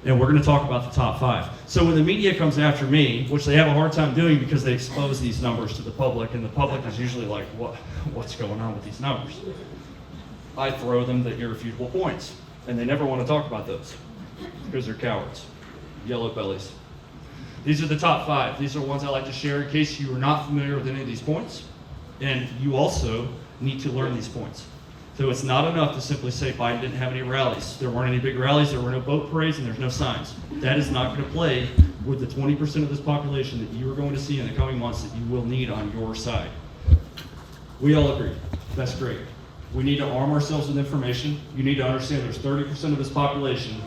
And we're going to talk about the top 5. So when the media comes after me, which they have a hard time doing because they expose these numbers to the public, and the public is usually like, what's going on with these numbers? I throw them the irrefutable points. And they never want to talk about those because they're cowards, yellow bellies. These are the top 5. These are ones I like to share in case you are not familiar with any of these points. And you also need to learn these points. So it's not enough to simply say Biden didn't have any rallies. There weren't any big rallies, there were no boat parades, and there's no signs. That is not going to play with the 20% of this population that you are going to see in the coming months that you will need on your side. We all agree. That's great. We need to arm ourselves with information. You need to understand there's 30% of this population.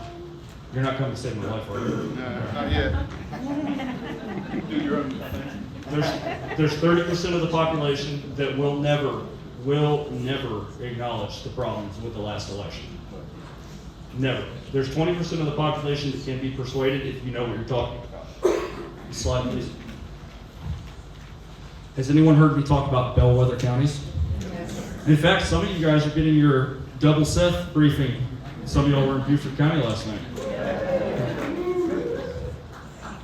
You're not coming to save my life, are you? No, not yet. Do your own thing. There's 30% of the population that will never acknowledge the problems with the last election. Never. There's 20% of the population that can be persuaded if you know what you're talking about. Slide, please. Has anyone heard me talk about bellwether counties? In fact, some of you guys are getting your double Seth briefing. Some of y'all were in Beaufort County last night.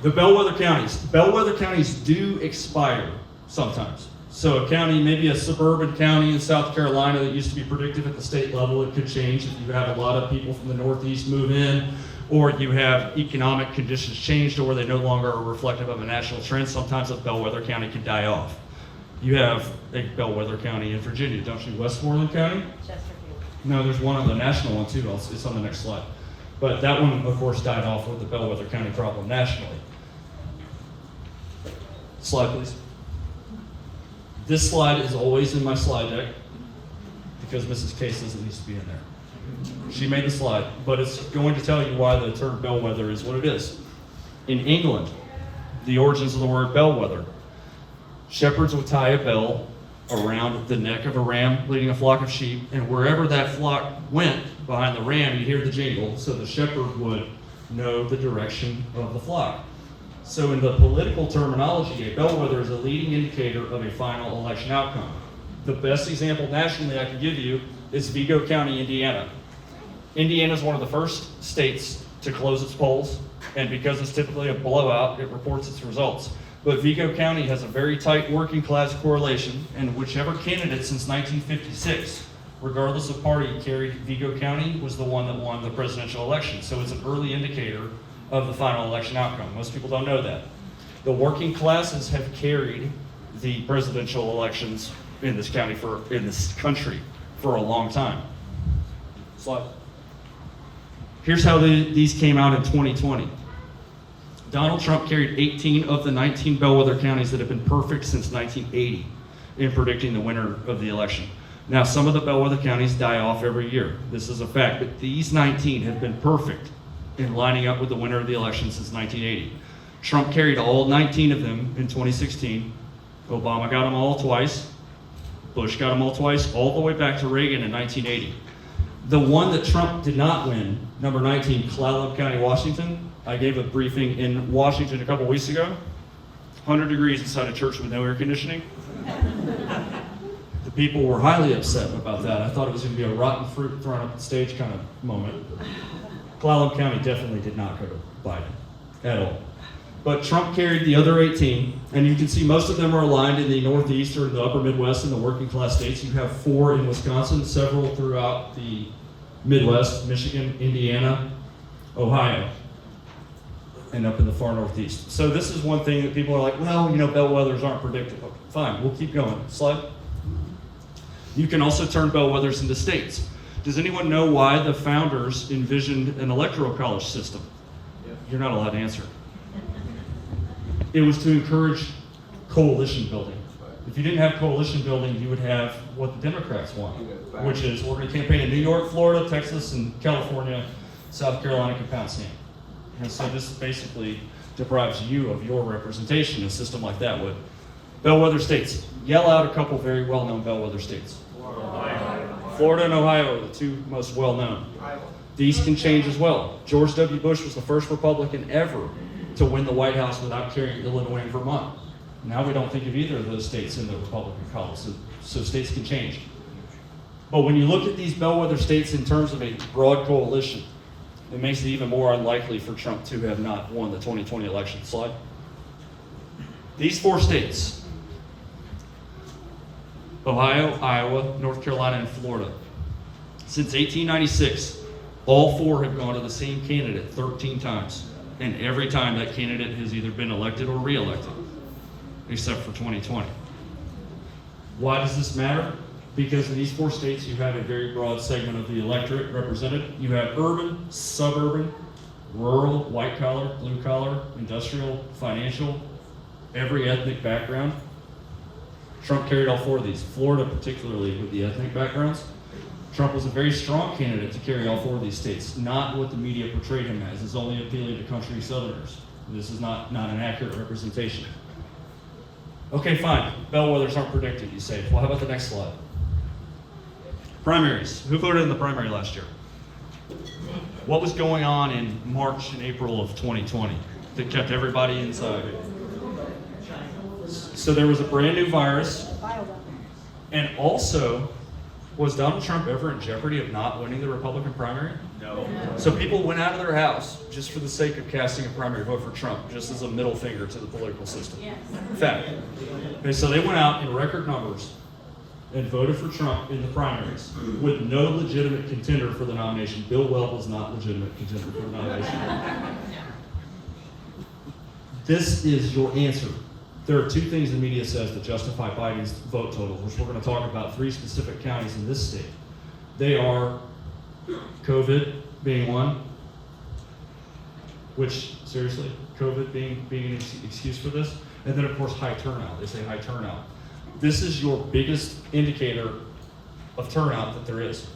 The bellwether counties. Bellwether counties do expire sometimes. So a county, maybe a suburban county in South Carolina that used to be predictive at the state level, it could change if you have a lot of people from the Northeast move in, or you have economic conditions changed, or they no longer are reflective of a national trend. Sometimes a bellwether county can die off. You have a bellwether county in Virginia, don't you? Westmoreland County? Chesterfield. No, there's one other national one too. It's on the next slide. But that one, of course, died off with the bellwether county problem nationally. Slide, please. This slide is always in my slide deck because Mrs. Case says it needs to be in there. She made the slide, but it's going to tell you why the term bellwether is what it is. In England, the origins of the word bellwether. Shepherds would tie a bell around the neck of a ram leading a flock of sheep, and wherever that flock went behind the ram, you'd hear the jingle, so the shepherd would know the direction of the flock. So in the political terminology, a bellwether is a leading indicator of a final election outcome. The best example nationally I can give you is Vigo County, Indiana. Indiana is one of the first states to close its polls, and because it's typically a blowout, it reports its results. But Vigo County has a very tight working class correlation, and whichever candidate since 1956, regardless of party, carried Vigo County was the one that won the presidential election. So it's an early indicator of the final election outcome. Most people don't know that. The working classes have carried the presidential elections in this county in this country for a long time. Slide. Here's how these came out in 2020. Donald Trump carried 18 of the 19 bellwether counties that have been perfect since 1980 in predicting the winner of the election. Now, some of the bellwether counties die off every year. This is a fact, but these 19 have been perfect in lining up with the winner of the election since 1980. Trump carried all 19 of them in 2016. Obama got them all twice. Bush got them all twice, all the way back to Reagan in 1980. The one that Trump did not win, number 19, Clallam County, Washington. I gave a briefing in Washington a couple weeks ago. 100 degrees inside a church with no air conditioning. The people were highly upset about that. I thought it was going to be a rotten fruit thrown up the stage kind of moment. Clallam County definitely did not go to Biden at all. But Trump carried the other 18, and you can see most of them are aligned in the Northeast or the upper Midwest and the working class states. You have 4 in Wisconsin, several throughout the Midwest, Michigan, Indiana, Ohio, and up in the far Northeast. So this is one thing that people are like, well, you know, bellwethers aren't predictive. Okay, fine, we'll keep going. Slide. You can also turn bellwethers into states. Does anyone know why the founders envisioned an electoral college system? you're not allowed to answer. It was to encourage coalition building. If you didn't have coalition building, you would have what the Democrats want, which is we're going to campaign in New York, Florida, Texas, and California. South Carolina can pound sand. And so this basically deprives you of your representation. A system like that would. Bellwether states. Yell out a couple very well-known bellwether states. Florida and Ohio are the two most well-known. These can change as well. George W. Bush was the first Republican ever to win the White House without carrying Illinois and Vermont. Now we don't think of either of those states in the Republican column, so states can change. But when you look at these bellwether states in terms of a broad coalition, it makes it even more unlikely for Trump to have not won the 2020 election. Slide. These 4 states, Ohio, Iowa, North Carolina, and Florida, since 1896, all 4 have gone to the same candidate 13 times. And every time that candidate has either been elected or re-elected, except for 2020. Why does this matter? Because in these 4 states, you have a very broad segment of the electorate represented. You have urban, suburban, rural, white collar, blue collar, industrial, financial, every ethnic background. Trump carried all 4 of these, Florida particularly with the ethnic backgrounds. Trump was a very strong candidate to carry all 4 of these states, not what the media portrayed him as. It's only appealing to country Southerners. This is not an accurate representation. Okay, fine. Bellwethers aren't predicted, you say. Well, how about the next slide? Primaries. Who voted in the primary last year? What was going on in March and April of 2020 that kept everybody inside? So there was a brand new virus, and also, was Donald Trump ever in jeopardy of not winning the Republican primary? No. So people went out of their house just for the sake of casting a primary vote for Trump, just as a middle finger to the political system. Yes. Fact. Okay, so they went out in record numbers and voted for Trump in the primaries with no legitimate contender for the nomination. Bill Weld was not legitimate contender for the nomination. This is your answer. There are 2 things the media says that justify Biden's vote total, which we're going to talk about 3 specific counties in this state. They are COVID being one, which, seriously, COVID being an excuse for this, and then of course high turnout. They say high turnout. This is your biggest indicator of turnout that there is.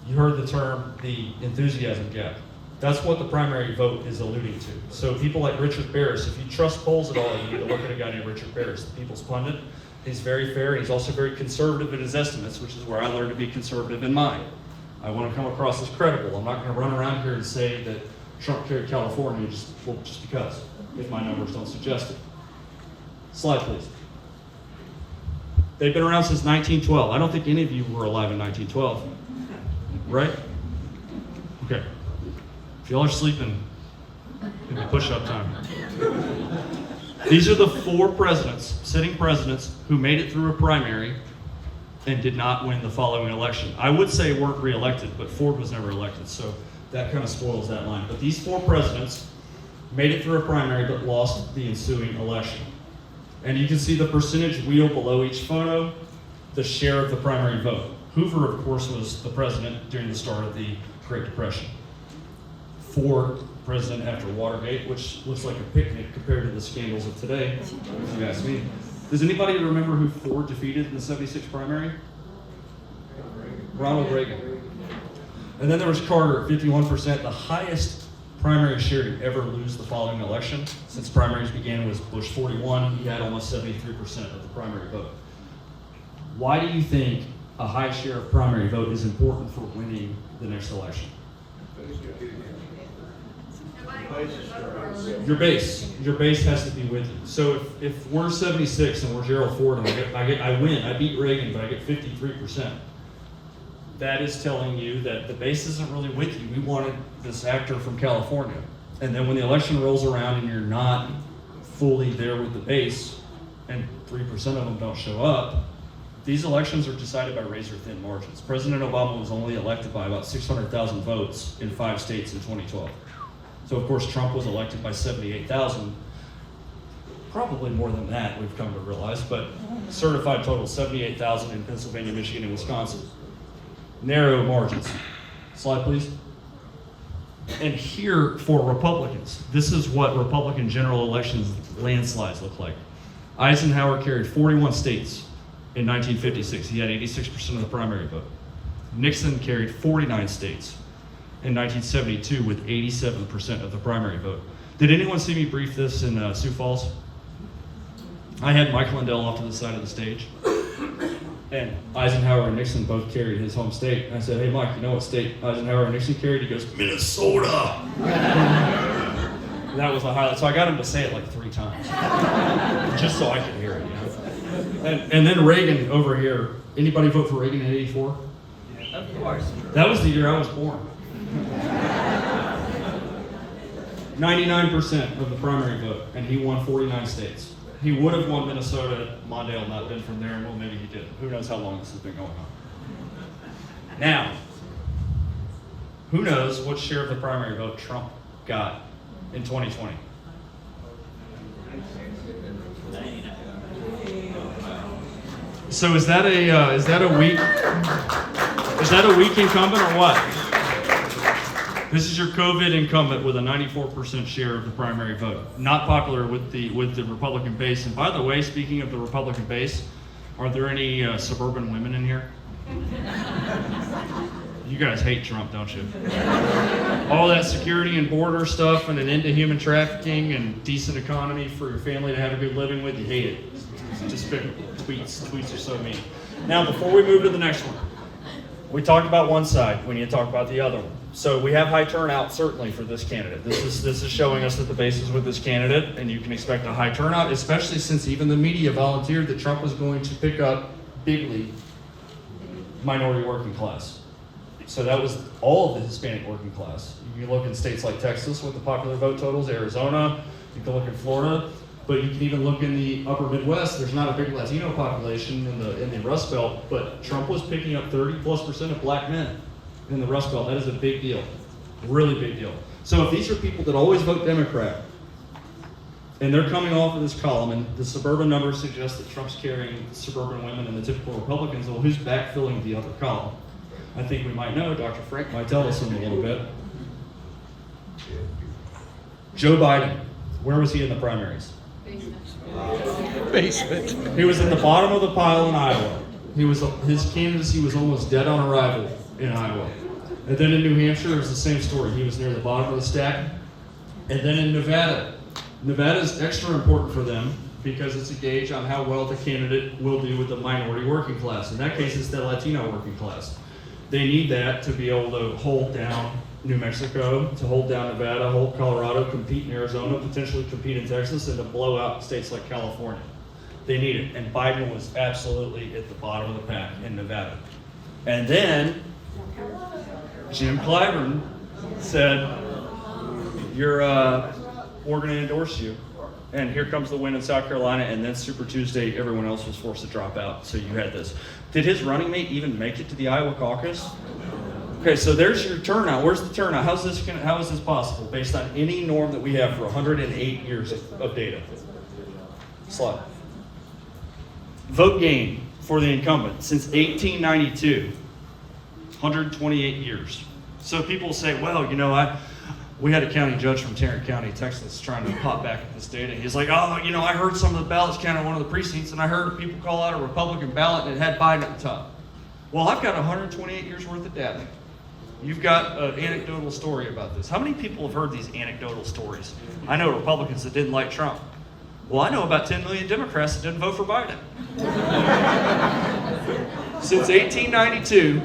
You heard the term, the enthusiasm gap. That's what the primary vote is alluding to. So people like Richard Barris, if you trust polls at all, you need to look at a guy named Richard Barris, the People's Pundit. He's very fair, and he's also very conservative in his estimates, which is where I learned to be conservative in mine. I want to come across as credible. I'm not going to run around here and say that Trump carried California just because, if my numbers don't suggest it. Slide, please. They've been around since 1912. I don't think any of you were alive in 1912, right? Okay. If y'all are sleeping, it'll be push-up time. These are the 4 presidents, sitting presidents, who made it through a primary and did not win the following election. I would say weren't re-elected, but Ford was never elected, so that kind of spoils that line. But these 4 presidents made it through a primary but lost the ensuing election. And you can see the percentage wheel below each photo, the share of the primary vote. Hoover, of course, was the president during the start of the Great Depression. Ford, president after Watergate, which looks like a picnic compared to the scandals of today, if you ask me. Does anybody remember who Ford defeated in the '76 primary? Ronald Reagan. And then there was Carter at 51%, the highest primary share to ever lose the following election. Since primaries began was Bush 41, he had almost 73% of the primary vote. Why do you think a high share of primary vote is important for winning the next election? Your base has to be with you. So if we're 76 and we're Gerald Ford and I win, I beat Reagan, but I get 53%. That is telling you that the base isn't really with you. We wanted this actor from California. And then when the election rolls around and you're not fully there with the base, and 3% of them don't show up, these elections are decided by razor-thin margins. President Obama was only elected by about 600,000 votes in 5 states in 2012. So of course Trump was elected by 78,000, probably more than that we've come to realize, but certified total 78,000 in Pennsylvania, Michigan, and Wisconsin. Narrow margins. Slide, please. And here for Republicans, this is what Republican general elections landslides look like. Eisenhower carried 41 states in 1956. He had 86% of the primary vote. Nixon carried 49 states in 1972 with 87% of the primary vote. Did anyone see me brief this in Sioux Falls? I had Mike Lindell off to the side of the stage, and Eisenhower and Nixon both carried his home state. And I said, hey Mike, you know what state Eisenhower and Nixon carried? He goes, Minnesota. That was the highlight. So I got him to say it like 3 times, just so I could hear it. You know? And then Reagan over here. Anybody vote for Reagan in '84? Yeah, of course. That was the year I was born. 99% of the primary vote, and he won 49 states. He would have won Minnesota had Mondale not been from there, and well, maybe he did. Who knows how long this has been going on. Now, who knows what share of the primary vote Trump got in 2020? So is that a weak incumbent or what? This is your COVID incumbent with a 94% share of the primary vote. Not popular with the Republican base. And by the way, speaking of the Republican base, are there any suburban women in here? You guys hate Trump, don't you? All that security and border stuff and an end to human trafficking and decent economy for your family to have a good living with, you hate it. It's despicable. Tweets are so mean. Now, before we move to the next one, we talked about one side, we need to talk about the other one. So we have high turnout, certainly, for this candidate. This is showing us that the base is with this candidate, and you can expect a high turnout, especially since even the media volunteered that Trump was going to pick up bigly minority working class. So that was all of the Hispanic working class. You can look in states like Texas with the popular vote totals, Arizona, you can look in Florida, but you can even look in the upper Midwest. There's not a big Latino population in the Rust Belt, but Trump was picking up 30+% of black men in the Rust Belt. That is a big deal, really big deal. So if these are people that always vote Democrat, and they're coming off of this column, and the suburban numbers suggest that Trump's carrying suburban women and the typical Republicans, well, who's backfilling the other column? I think we might know. Dr. Frank might tell us in a little bit. Joe Biden, where was he in the primaries? Basement. He was at the bottom of the pile in Iowa. His candidacy was almost dead on arrival in Iowa. And then in New Hampshire, it was the same story. He was near the bottom of the stack. And then in Nevada, Nevada is extra important for them because it's a gauge on how well the candidate will do with the minority working class. In that case, it's the Latino working class. They need that to be able to hold down New Mexico, to hold down Nevada, hold Colorado, compete in Arizona, potentially compete in Texas, and to blow out states like California. They need it. And Biden was absolutely at the bottom of the pack in Nevada. And then Jim Clyburn said, we're going to endorse you. And here comes the win in South Carolina, and then Super Tuesday, everyone else was forced to drop out, so you had this. Did his running mate even make it to the Iowa caucus? Okay, so there's your turnout. Where's the turnout? How is this possible based on any norm that we have for 108 years of data? Slide. Vote gain for the incumbent since 1892, 128 years. So people say, well, you know, we had a county judge from Tarrant County, Texas, trying to pop back at this data. He's like, oh, you know, I heard some of the ballots counted in one of the precincts, and I heard people call out a Republican ballot, and it had Biden at the top. Well, I've got 128 years worth of data. You've got an anecdotal story about this. How many people have heard these anecdotal stories? I know Republicans that didn't like Trump. Well, I know about 10 million Democrats that didn't vote for Biden. Since 1892,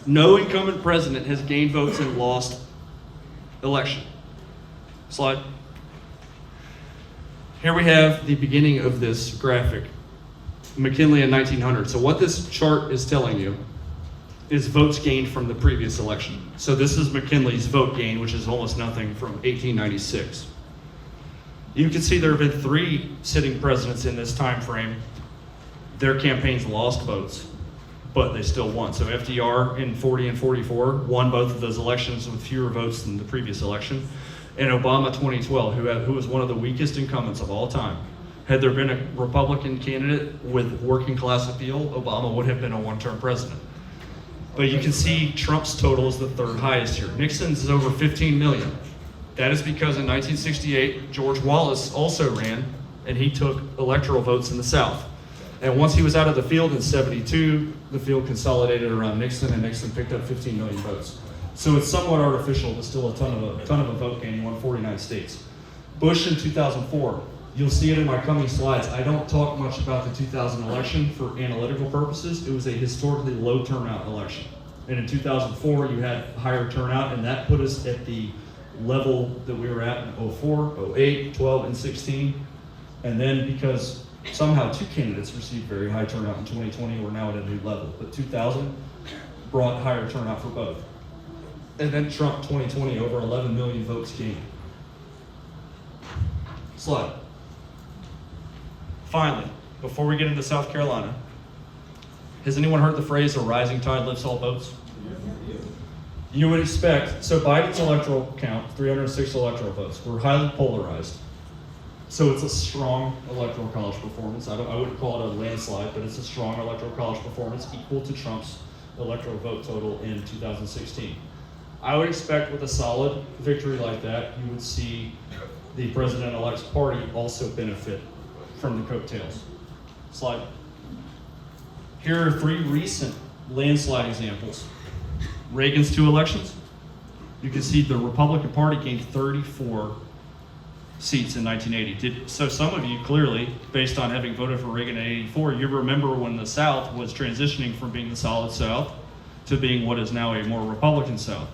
no incumbent president has gained votes and lost election. Slide. Here we have the beginning of this graphic. McKinley in 1900. So what this chart is telling you is votes gained from the previous election. So this is McKinley's vote gain, which is almost nothing, from 1896. You can see there have been 3 sitting presidents in this time frame. Their campaigns lost votes, but they still won. So FDR in 40 and 44 won both of those elections with fewer votes than the previous election. And Obama 2012, who was one of the weakest incumbents of all time. Had there been a Republican candidate with working class appeal, Obama would have been a one-term president. But you can see Trump's total is the third highest here. Nixon's is over 15 million. That is because in 1968, George Wallace also ran, and he took electoral votes in the South. And once he was out of the field in 72, the field consolidated around Nixon, and Nixon picked up 15 million votes. So it's somewhat artificial, but still a ton of a vote gain. He won 49 states. Bush in 2004, you'll see it in my coming slides. I don't talk much about the 2000 election for analytical purposes. It was a historically low turnout election. And in 2004, you had higher turnout, and that put us at the level that we were at in 04, 08, 12, and 16. And then because somehow two candidates received very high turnout in 2020, we're now at a new level. But 2000 brought higher turnout for both. And then Trump 2020, over 11 million votes gained. Slide. Finally, before we get into South Carolina, has anyone heard the phrase, a rising tide lifts all boats? You would expect, so Biden's electoral count, 306 electoral votes, were highly polarized. So it's a strong electoral college performance. I wouldn't call it a landslide, but it's a strong electoral college performance equal to Trump's electoral vote total in 2016. I would expect with a solid victory like that, you would see the president-elect's party also benefit from the coattails. Slide. Here are three recent landslide examples. Reagan's 2 elections. You can see the Republican Party gained 34 seats in 1980. So some of you clearly, based on having voted for Reagan in 84, you remember when the South was transitioning from being the solid South to being what is now a more Republican South.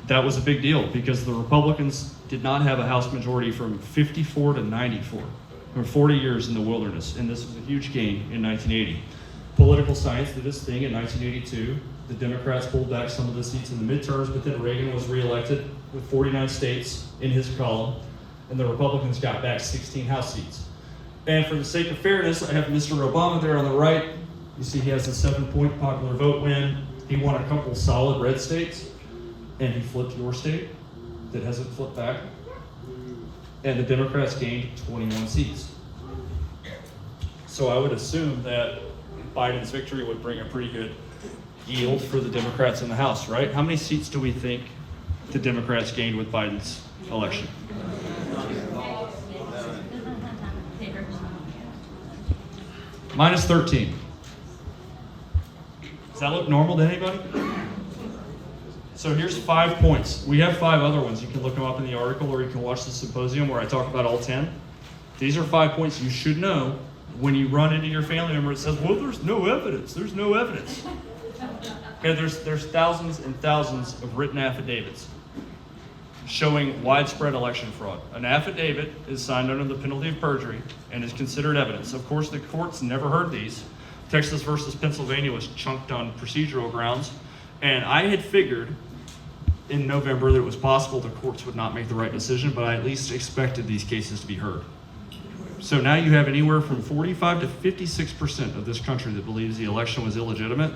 That was a big deal because the Republicans did not have a House majority from 54 to 94, or 40 years in the wilderness, and this was a huge gain in 1980. Political science did its thing in 1982. The Democrats pulled back some of the seats in the midterms, but then Reagan was reelected with 49 states in his column, and the Republicans got back 16 House seats. And for the sake of fairness, I have Mr. Obama there on the right. You see he has a 7-point popular vote win. He won a couple solid red states, and he flipped your state that hasn't flipped back. And the Democrats gained 21 seats. So I would assume that Biden's victory would bring a pretty good yield for the Democrats in the House, right? How many seats do we think the Democrats gained with Biden's election? Minus 13. Does that look normal to anybody? So here's 5 points. We have 5 other ones. You can look them up in the article, or you can watch the symposium where I talk about all 10. These are 5 points you should know when you run into your family member. It says, well, there's no evidence. There's no evidence. Okay, there's thousands and thousands of written affidavits showing widespread election fraud. An affidavit is signed under the penalty of perjury and is considered evidence. Of course, the courts never heard these. Texas versus Pennsylvania was chunked on procedural grounds, and I had figured in November that it was possible the courts would not make the right decision, but I at least expected these cases to be heard. So now you have anywhere from 45 to 56% of this country that believes the election was illegitimate,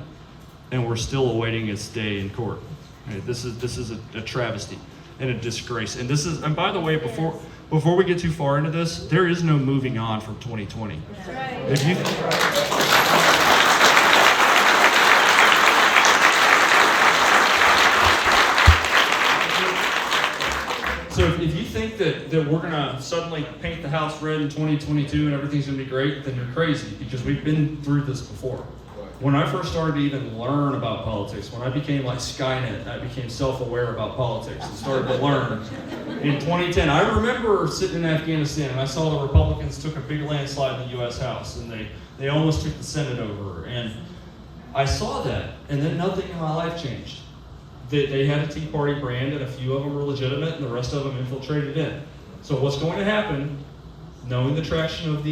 and we're still awaiting its day in court. Okay, this is a travesty and a disgrace. And by the way, before we get too far into this, there is no moving on from 2020. That's right. So if you think that we're going to suddenly paint the house red in 2022 and everything's going to be great, then you're crazy, because we've been through this before. When I first started to even learn about politics, when I became like Skynet, I became self-aware about politics and started to learn. In 2010, I remember sitting in Afghanistan and I saw the Republicans took a big landslide in the U.S. House, and they almost took the Senate over. And I saw that, and then nothing in my life changed. They had a Tea Party brand, and a few of them were legitimate, and the rest of them infiltrated in. So what's going to happen, knowing the traction of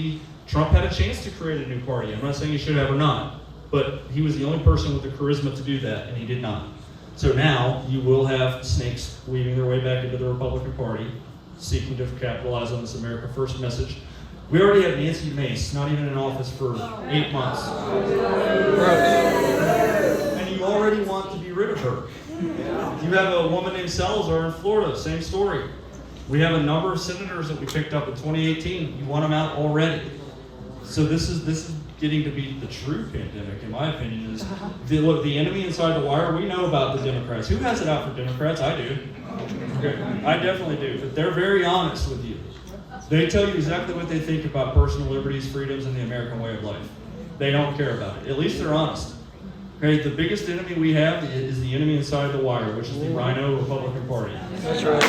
Trump had a chance to create a new party. I'm not saying he should have or not, but he was the only person with the charisma to do that, and he did not. So now you will have snakes weaving their way back into the Republican Party, seeking to capitalize on this America First message. We already have Nancy Mace, not even in office for 8 months. And you already want to be rid of her. You have a woman named Salazar in Florida, same story. We have a number of senators that we picked up in 2018. You want them out already. So this is getting to be the true pandemic, in my opinion, is the enemy inside the wire. We know about the Democrats. Who has it out for Democrats? I do. Okay. I definitely do. But they're very honest with you. They tell you exactly what they think about personal liberties, freedoms, and the American way of life. They don't care about it. At least they're honest. Okay, the biggest enemy we have is the enemy inside the wire, which is the Rhino Republican Party. That's right.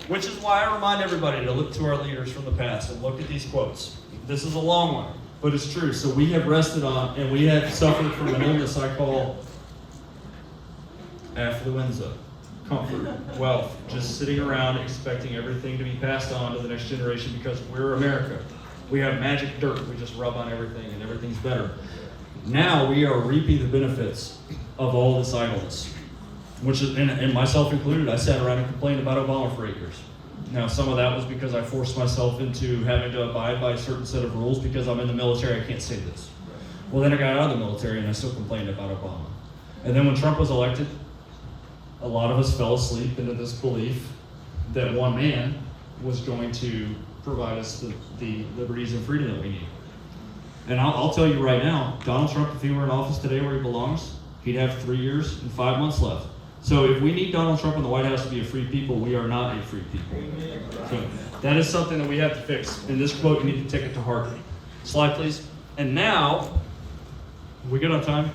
Which is why I remind everybody to look to our leaders from the past and look at these quotes. This is a long one, but it's true. So we have rested on, and we have suffered from an illness I call affluenza, comfort, wealth, just sitting around expecting everything to be passed on to the next generation because we're America. We have magic dirt. We just rub on everything and everything's better. Now we are reaping the benefits of all this idleness. Which is, and myself included, I sat around and complained about Obama for 8 years. Now, some of that was because I forced myself into having to abide by a certain set of rules because I'm in the military, I can't say this. Well, then I got out of the military and I still complained about Obama. And then when Trump was elected, a lot of us fell asleep into this belief that one man was going to provide us the liberties and freedom that we need. And I'll tell you right now, Donald Trump, if he were in office today where he belongs, he'd have 3 years and 5 months left. So if we need Donald Trump in the White House to be a free people, we are not a free people. So that is something that we have to fix. In this quote, you need to take it to heart. Slide, please. And now, we good on time?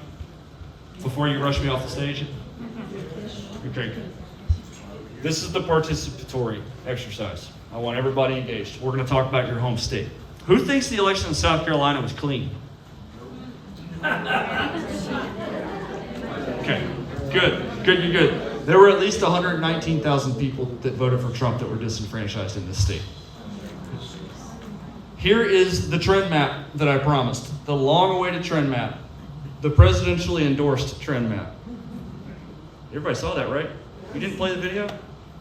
Before you rush me off the stage? Okay, good. This is the participatory exercise. I want everybody engaged. We're going to talk about your home state. Who thinks the election in South Carolina was clean? Okay, good, you're good. There were at least 119,000 people that voted for Trump that were disenfranchised in this state. Here is the trend map that I promised, the long-awaited trend map, the presidentially endorsed trend map. Everybody saw that, right? You didn't play the video?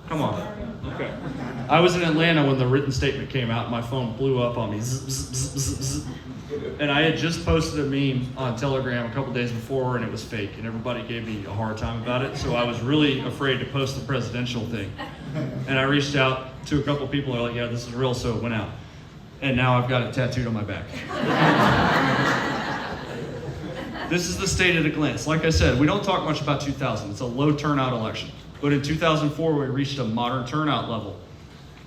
Come on. Okay. I was in Atlanta when the written statement came out. My phone blew up on me. Zzz, zzz, zzz, zzz. And I had just posted a meme on Telegram a couple days before, and it was fake, and everybody gave me a hard time about it. So I was really afraid to post the presidential thing. And I reached out to a couple people, and they're like, yeah, this is real, so it went out. And now I've got it tattooed on my back. This is the state at a glance. Like I said, we don't talk much about 2000. It's a low turnout election. But in 2004, we reached a modern turnout level.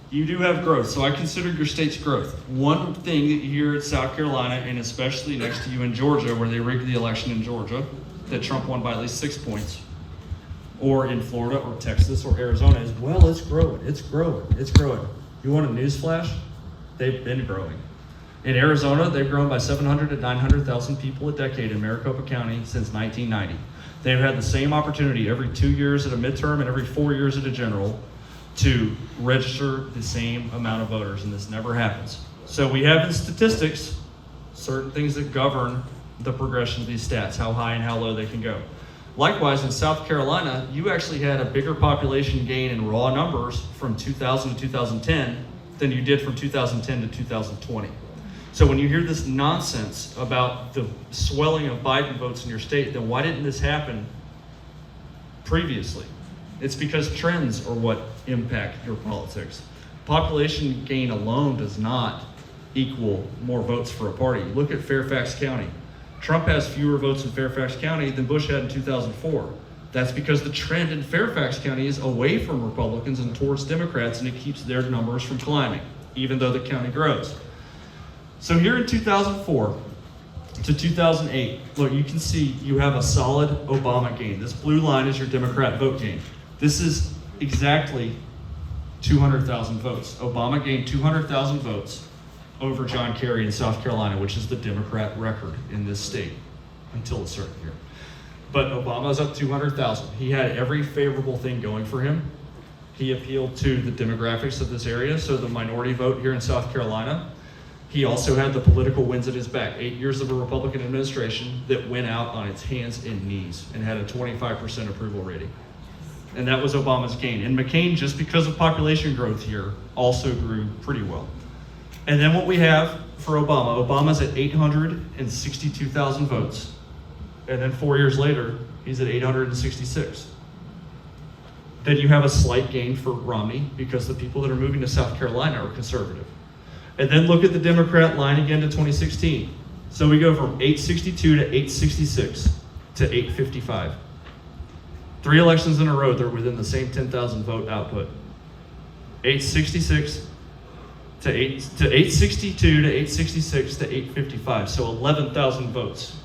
You do have growth, so I consider your state's growth. One thing that you hear at South Carolina, and especially next to you in Georgia, where they rigged the election in Georgia, that Trump won by at least 6 points, or in Florida or Texas or Arizona, is, well, it's growing, it's growing, it's growing. You want a news flash? They've been growing. In Arizona, they've grown by 700 to 900,000 people a decade in Maricopa County since 1990. They've had the same opportunity every 2 years at a midterm and every 4 years at a general to register the same amount of voters, and this never happens. So we have in statistics certain things that govern the progression of these stats, how high and how low they can go. Likewise, in South Carolina, you actually had a bigger population gain in raw numbers from 2000 to 2010 than you did from 2010 to 2020. So when you hear this nonsense about the swelling of Biden votes in your state, then why didn't this happen previously? It's because trends are what impact your politics. Population gain alone does not equal more votes for a party. Look at Fairfax County. Trump has fewer votes in Fairfax County than Bush had in 2004. That's because the trend in Fairfax County is away from Republicans and towards Democrats, and it keeps their numbers from climbing, even though the county grows. So here in 2004 to 2008, look, you can see you have a solid Obama gain. This blue line is your Democrat vote gain. This is exactly 200,000 votes. Obama gained 200,000 votes over John Kerry in South Carolina, which is the Democrat record in this state until a certain year. But Obama's up 200,000. He had every favorable thing going for him. He appealed to the demographics of this area, so the minority vote here in South Carolina. He also had the political winds at his back. 8 years of a Republican administration that went out on its hands and knees and had a 25% approval rating. And that was Obama's gain. And McCain, just because of population growth here, also grew pretty well. And then what we have for Obama, Obama's at 862,000 votes. And then 4 years later, he's at 866. Then you have a slight gain for Romney because the people that are moving to South Carolina are conservative. And then look at the Democrat line again to 2016. So we go from 862 to 866 to 855. 3 elections in a row, they're within the same 10,000 vote output. 866 to 862 to 866 to 855. So 11,000 votes.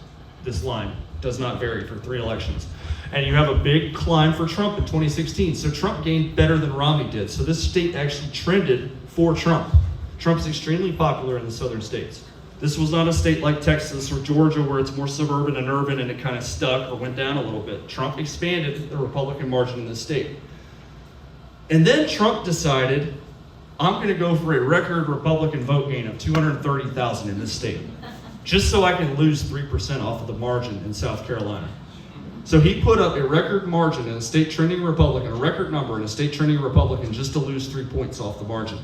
This line does not vary for 3 elections. And you have a big climb for Trump in 2016. So Trump gained better than Romney did. So this state actually trended for Trump. Trump's extremely popular in the southern states. This was not a state like Texas or Georgia where it's more suburban and urban and it kind of stuck or went down a little bit. Trump expanded the Republican margin in this state. And then Trump decided, I'm going to go for a record Republican vote gain of 230,000 in this state, just so I can lose 3% off of the margin in South Carolina. So he put up a record margin in a state trending Republican, a record number in a state trending Republican, just to lose 3 points off the margin.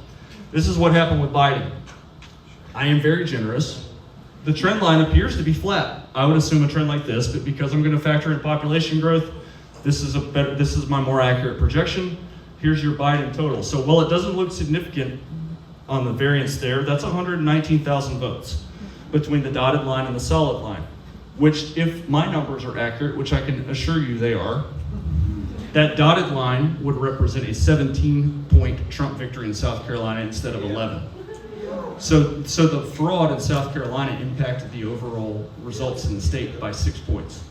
This is what happened with Biden. I am very generous. The trend line appears to be flat. I would assume a trend like this, but because I'm going to factor in population growth, this is my more accurate projection. Here's your Biden total. So while it doesn't look significant on the variance there, that's 119,000 votes between the dotted line and the solid line, which if my numbers are accurate, which I can assure you they are, that dotted line would represent a 17-point Trump victory in South Carolina instead of 11. So the fraud in South Carolina impacted the overall results in the state by 6 points.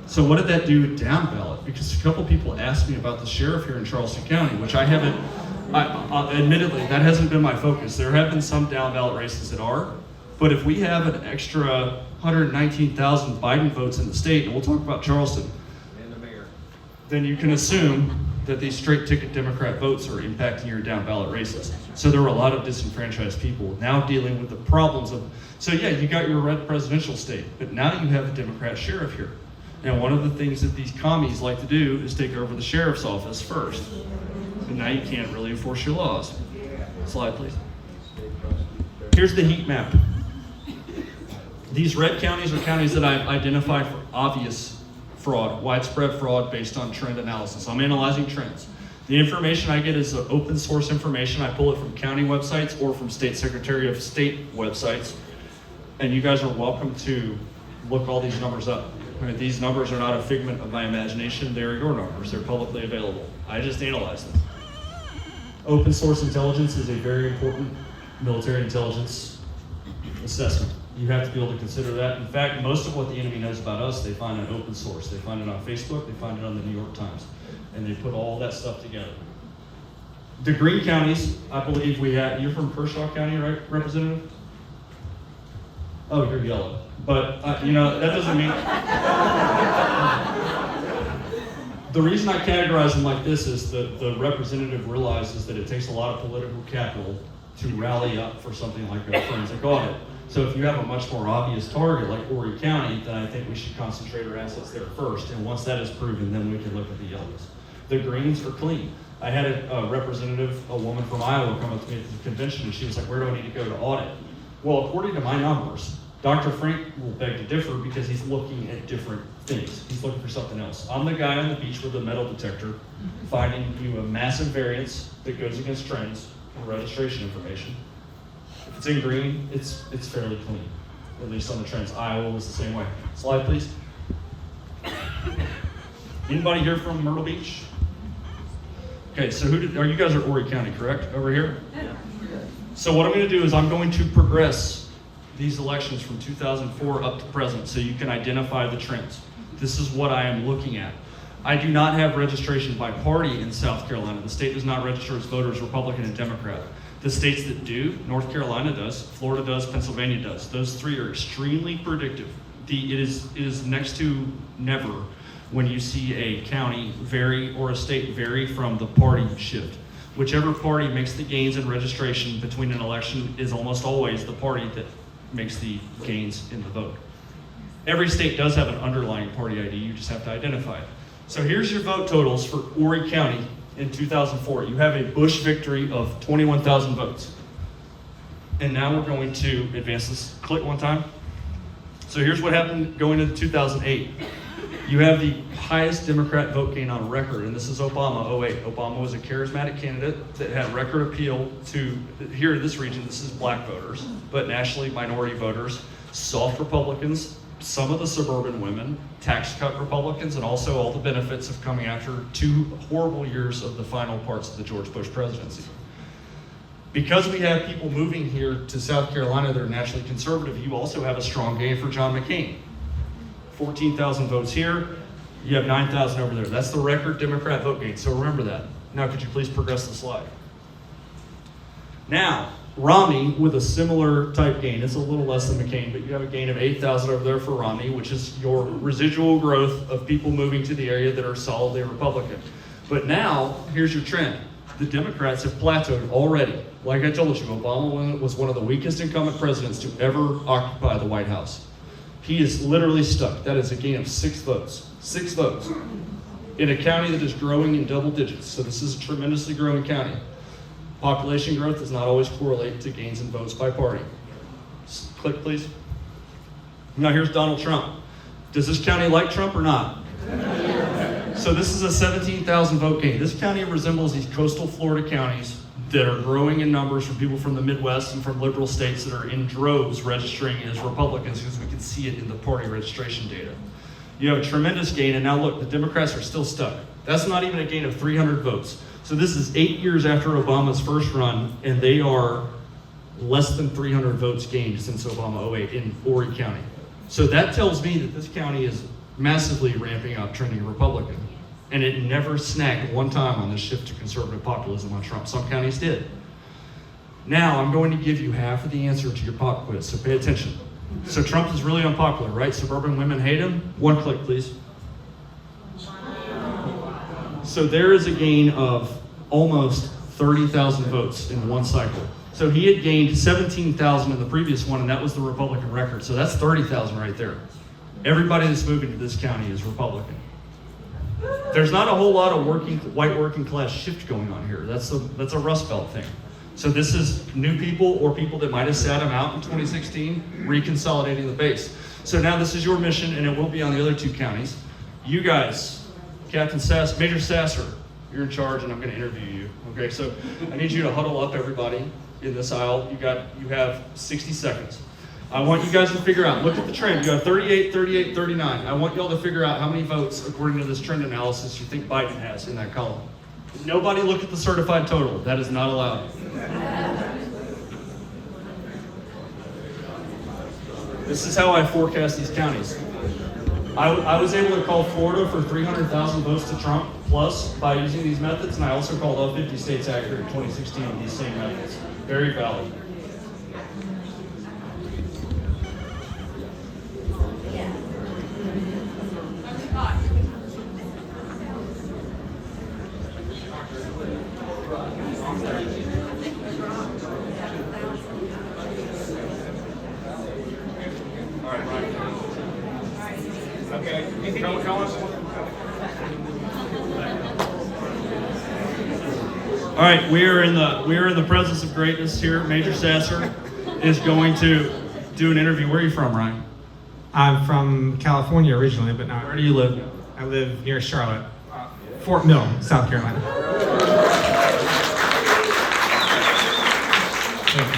So what did that do down ballot? Because a couple people asked me about the sheriff here in Charleston County, which I haven't, admittedly, that hasn't been my focus. There have been some down ballot races that are, but if we have an extra 119,000 Biden votes in the state, and we'll talk about Charleston, And the mayor. then you can assume that these straight ticket Democrat votes are impacting your down ballot races. So there were a lot of disenfranchised people now dealing with the problems of, so yeah, you got your red presidential state, but now you have a Democrat sheriff here. And one of the things that these commies like to do is take over the sheriff's office first. And now you can't really enforce your laws. Slide, please. Here's the heat map. These red counties are counties that I've identified for obvious fraud, widespread fraud based on trend analysis. I'm analyzing trends. The information I get is open source information. I pull it from county websites or from State Secretary of State websites. And you guys are welcome to look all these numbers up. Right, these numbers are not a figment of my imagination. They're your numbers. They're publicly available. I just analyze them. Open source intelligence is a very important military intelligence assessment. You have to be able to consider that. In fact, most of what the enemy knows about us, they find on open source. They find it on Facebook, they find it on the New York Times, and they put all that stuff together. The green counties, I believe we have, you're from Kershaw County, right, Representative? Oh, you're yellow. But, that doesn't mean... The reason I categorize them like this is the representative realizes that it takes a lot of political capital to rally up for something like a forensic audit. So if you have a much more obvious target like Horry County, then I think we should concentrate our assets there first. And once that is proven, then we can look at the yellows. The greens are clean. I had a representative, a woman from Iowa, come up to me at the convention, and she was like, where do I need to go to audit? Well, according to my numbers, Dr. Frank will beg to differ because he's looking at different things. He's looking for something else. I'm the guy on the beach with a metal detector, finding you a massive variance that goes against trends and registration information. If it's in green, it's fairly clean, at least on the trends. Iowa was the same way. Slide, please. Anybody here from Myrtle Beach? Okay, so you guys are Horry County, correct? Over here? Yeah. So what I'm going to do is I'm going to progress these elections from 2004 up to present so you can identify the trends. This is what I am looking at. I do not have registration by party in South Carolina. The state does not register its voters Republican and Democrat. The states that do, North Carolina does, Florida does, Pennsylvania does. Those three are extremely predictive. It is next to never when you see a county vary or a state vary from the party shift. Whichever party makes the gains in registration between an election is almost always the party that makes the gains in the vote. Every state does have an underlying party ID, you just have to identify it. So here's your vote totals for Horry County in 2004. You have a Bush victory of 21,000 votes. And now we're going to advance this. Click one time. So here's what happened going into 2008. You have the highest Democrat vote gain on record, and this is Obama, 08. Obama was a charismatic candidate that had record appeal to, here in this region, this is black voters, but nationally minority voters, soft Republicans, some of the suburban women, tax cut Republicans, and also all the benefits of coming after 2 horrible years of the final parts of the George Bush presidency. Because we have people moving here to South Carolina that are naturally conservative, you also have a strong gain for John McCain. 14,000 votes here, you have 9,000 over there. That's the record Democrat vote gain, so remember that. Now could you please progress the slide? Now, Romney with a similar type gain, it's a little less than McCain, but you have a gain of 8,000 over there for Romney, which is your residual growth of people moving to the area that are solidly Republican. But now, here's your trend. The Democrats have plateaued already. Like I told you, Obama was one of the weakest incumbent presidents to ever occupy the White House. He is literally stuck. That is a gain of 6 votes. 6 votes. In a county that is growing in double digits. So this is a tremendously growing county. Population growth does not always correlate to gains in votes by party. Click, please. Now here's Donald Trump. Does this county like Trump or not? So this is a 17,000 vote gain. This county resembles these coastal Florida counties that are growing in numbers from people from the Midwest and from liberal states that are in droves registering as Republicans, because we can see it in the party registration data. You have a tremendous gain, and now look, the Democrats are still stuck. That's not even a gain of 300 votes. So this is 8 years after Obama's first run, and they are less than 300 votes gained since Obama 08 in Horry County. So that tells me that this county is massively ramping up, trending Republican. And it never snagged one time on this shift to conservative populism on Trump. Some counties did. Now I'm going to give you half of the answer to your pop quiz, so pay attention. So Trump is really unpopular, right? Suburban women hate him. 1 click, please. So there is a gain of almost 30,000 votes in one cycle. So he had gained 17,000 in the previous one, and that was the Republican record. So that's 30,000 right there. Everybody that's moving to this county is Republican. There's not a whole lot of white working class shift going on here. That's a Rust Belt thing. So this is new people or people that might have sat him out in 2016, reconsolidating the base. So now this is your mission, and it will be on the other 2 counties. You guys, Captain Sass, Major Sasser, you're in charge, and I'm going to interview you. Okay, so I need you to huddle up, everybody, in this aisle. You have 60 seconds. I want you guys to figure out, look at the trend. You have 38, 38, 39. I want y'all to figure out how many votes, according to this trend analysis, you think Biden has in that column. Nobody look at the certified total. That is not allowed. This is how I forecast these counties. I was able to call Florida for 300,000 votes to Trump plus by using these methods, and I also called all 50 states accurate in 2016 with these same methods. Very valid. All right, we are in the presence of greatness here. Major Sasser is going to do an interview. Where are you from, Ryan? I'm from California originally, but now Where do you live? I live near Charlotte, Fort Mill, South Carolina.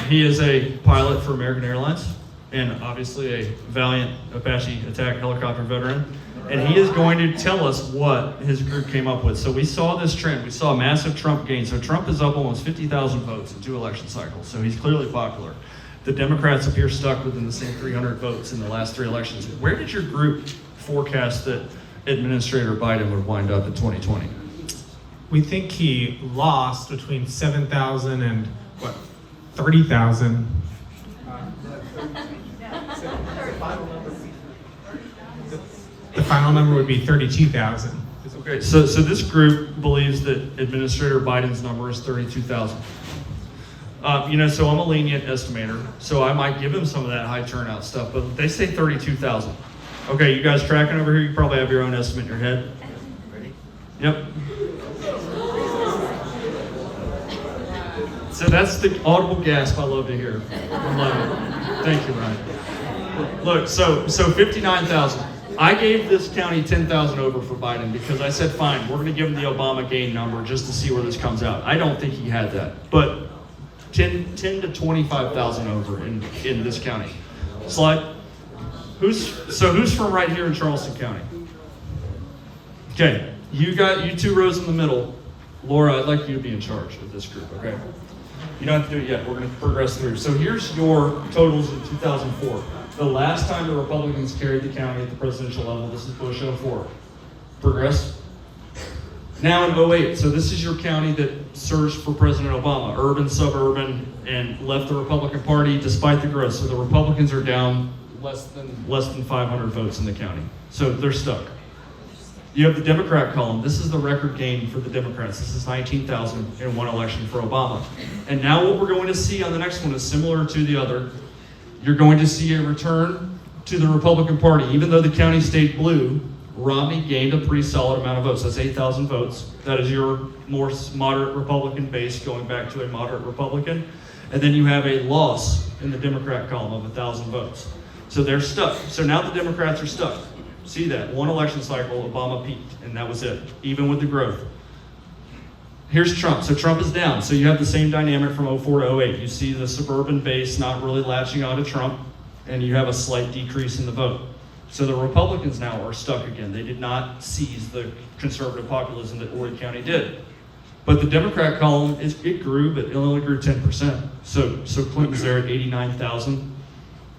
He is a pilot for American Airlines and obviously a valiant Apache attack helicopter veteran. And he is going to tell us what his group came up with. So we saw this trend. We saw a massive Trump gain. So Trump is up almost 50,000 votes in 2 election cycles. So he's clearly popular. The Democrats appear stuck within the same 300 votes in the last 3 elections. Where did your group forecast that Administrator Biden would wind up in 2020? We think he lost between 7,000 and 30,000. The final number would be 32,000. Okay, so this group believes that Administrator Biden's number is 32,000. So I'm a lenient estimator, so I might give him some of that high turnout stuff, but they say 32,000. Okay, you guys tracking over here? You probably have your own estimate in your head. Ready? Yep. So that's the audible gasp I love to hear. I love it. Thank you, Ryan. Look, so 59,000. I gave this county 10,000 over for Biden because I said, fine, we're going to give him the Obama gain number just to see where this comes out. I don't think he had that, but 10 to 25,000 over in this county. Slide. Who's from right here in Charleston County? Okay, you two rows in the middle. Laura, I'd like you to be in charge of this group, okay? You don't have to do it yet. We're going to progress through. So here's your totals in 2004. The last time the Republicans carried the county at the presidential level, this is Bush 04. Progress. Now in 08, so this is your county that surged for President Obama, urban, suburban, and left the Republican Party despite the growth. So the Republicans are down less than 500 votes in the county. So they're stuck. You have the Democrat column. This is the record gain for the Democrats. This is 19,000 in one election for Obama. And now what we're going to see on the next one is similar to the other. You're going to see a return to the Republican Party. Even though the county stayed blue, Romney gained a pretty solid amount of votes. That's 8,000 votes. That is your more moderate Republican base going back to a moderate Republican. And then you have a loss in the Democrat column of 1,000 votes. So they're stuck. So now the Democrats are stuck. See that? One election cycle, Obama peaked, and that was it, even with the growth. Here's Trump. So Trump is down. So you have the same dynamic from 04 to 08. You see the suburban base not really latching on to Trump, and you have a slight decrease in the vote. So the Republicans now are stuck again. They did not seize the conservative populism that Horry County did. But the Democrat column, it grew, but it only grew 10%. So Clinton's there at 89,000.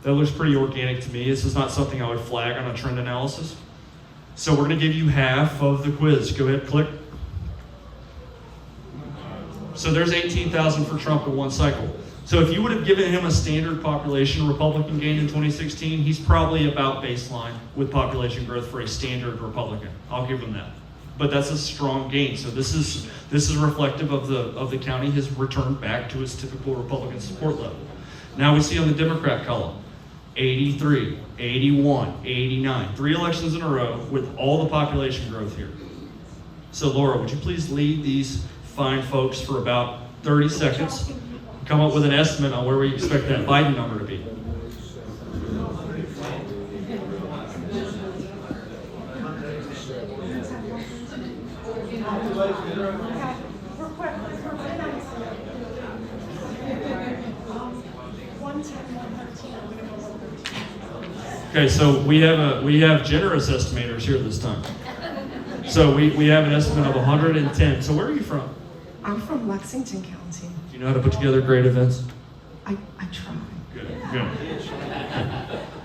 That looks pretty organic to me. This is not something I would flag on a trend analysis. So we're going to give you half of the quiz. Go ahead, click. So there's 18,000 for Trump in one cycle. So if you would have given him a standard population Republican gain in 2016, he's probably about baseline with population growth for a standard Republican. I'll give him that. But that's a strong gain. So this is reflective of the county has returned back to its typical Republican support level. Now we see on the Democrat column, 83, 81, 89, 3 elections in a row with all the population growth here. So Laura, would you please lead these fine folks for about 30 seconds? Come up with an estimate on where we expect that Biden number to be. Okay, so we have generous estimators here this time. So we have an estimate of 110. So where are you from? I'm from Lexington County. Do you know how to put together great events? I try. Good.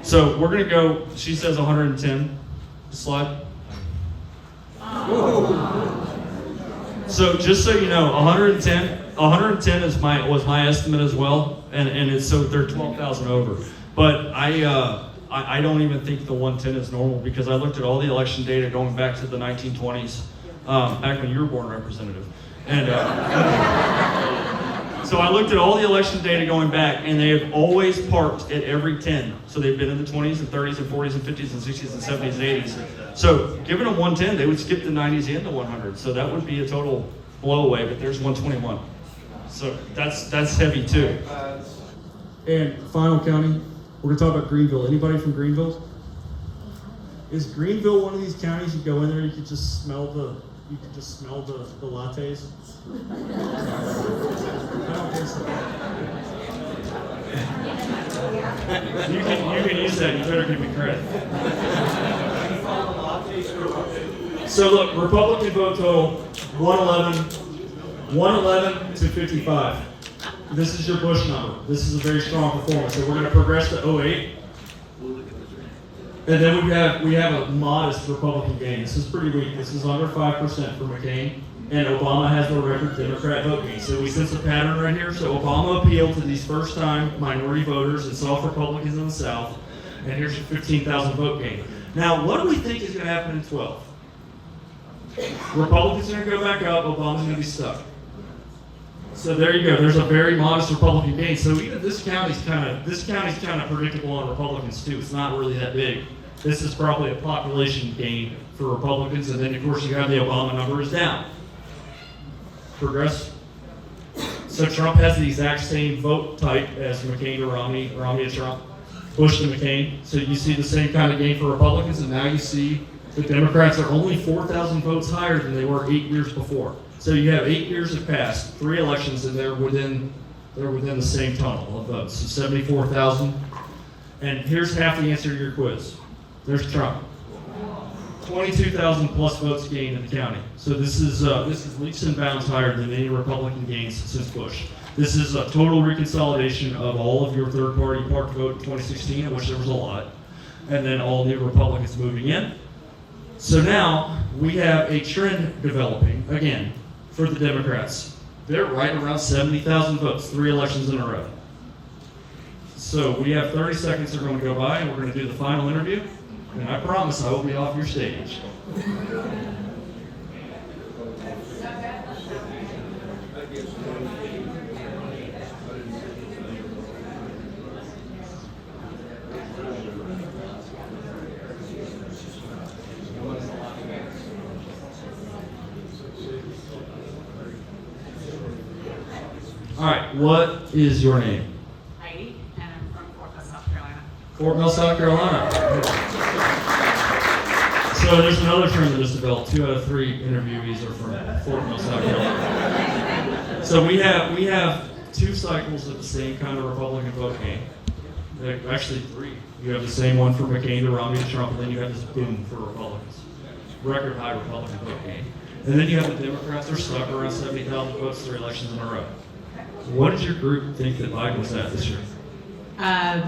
So we're gonna go, she says 110. Slide. So just so you know, 110 was my estimate as well, and it's so they're 12,000 over. But I don't even think the 110 is normal because I looked at all the election data going back to the 1920s, back when you were born, Representative. And so I looked at all the election data going back, and they have always parked at every 10. So they've been in the 20s and 30s and 40s and 50s and 60s and 70s and 80s. So given them 110, they would skip the 90s and the 100. So that would be a total blowaway, but there's 121. So that's heavy too. And final county, we're gonna talk about Greenville. Anybody from Greenville? Is Greenville one of these counties you go in there, you could just smell the lattes? I don't think so. You can use that. You better give me credit. So look, Republican vote total 111 to 55. This is your Bush number. This is a very strong performance. So we're going to progress to 08. And then we have a modest Republican gain. This is pretty weak. This is under 5% for McCain. And Obama has the record Democrat vote gain. So we sense a pattern right here. So Obama appealed to these first-time minority voters and soft Republicans in the South. And here's your 15,000 vote gain. Now, what do we think is going to happen in 12? Republicans are going to go back up. Obama's going to be stuck. So there you go. There's a very modest Republican gain. So even this county's kind of predictable on Republicans too. It's not really that big. This is probably a population gain for Republicans, and then of course you have the Obama number is down. Progress. So Trump has the exact same vote type as McCain to Romney to Trump. Bush to McCain. So you see the same kind of gain for Republicans, and now you see the Democrats are only 4,000 votes higher than they were 8 years before. So you have 8 years have passed, 3 elections, and they're within the same tunnel of votes. So 74,000. And here's half the answer to your quiz. There's Trump. 22,000 plus votes gained in the county. So this is leaps and bounds higher than any Republican gains since Bush. This is a total reconsolidation of all of your third-party parked vote in 2016, of which there was a lot, and then all new Republicans moving in. So now we have a trend developing, again, for the Democrats. They're right around 70,000 votes, 3 elections in a row. So we have 30 seconds that are going to go by, and we're going to do the final interview. And I promise I will be off your stage. All right, what is your name? Heidi, and I'm from Fort Mill, South Carolina. Fort Mill, South Carolina. So there's another trend that has developed. 2 out of 3 interviewees are from Fort Mill, South Carolina. So we have 2 cycles of the same kind of Republican vote gain. Actually 3. You have the same one for McCain to Romney to Trump, and then you have this boom for Republicans. Record high Republican vote gain. And then you have the Democrats are stuck around 70,000 votes 3 elections in a row. What did your group think that Biden was at this year?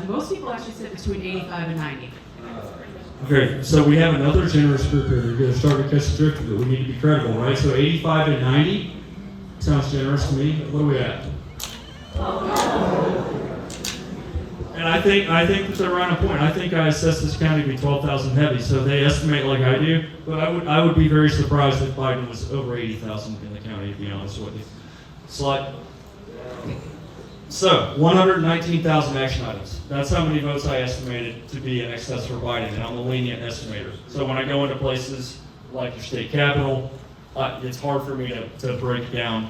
Most people actually said between 85 and 90. Okay, so we have another generous group here. You're going to start to catch the drift of it. We need to be credible, right? So 85 and 90 sounds generous to me. What are we at? And I think that they're right on point. I think I assessed this county to be 12,000 heavy, so they estimate like I do. But I would be very surprised if Biden was over 80,000 in the county, to be honest with you. Slide. So, 119,000 action items. That's how many votes I estimated to be in excess for Biden, and I'm a lenient estimator. So when I go into places like your state capitol, it's hard for me to break down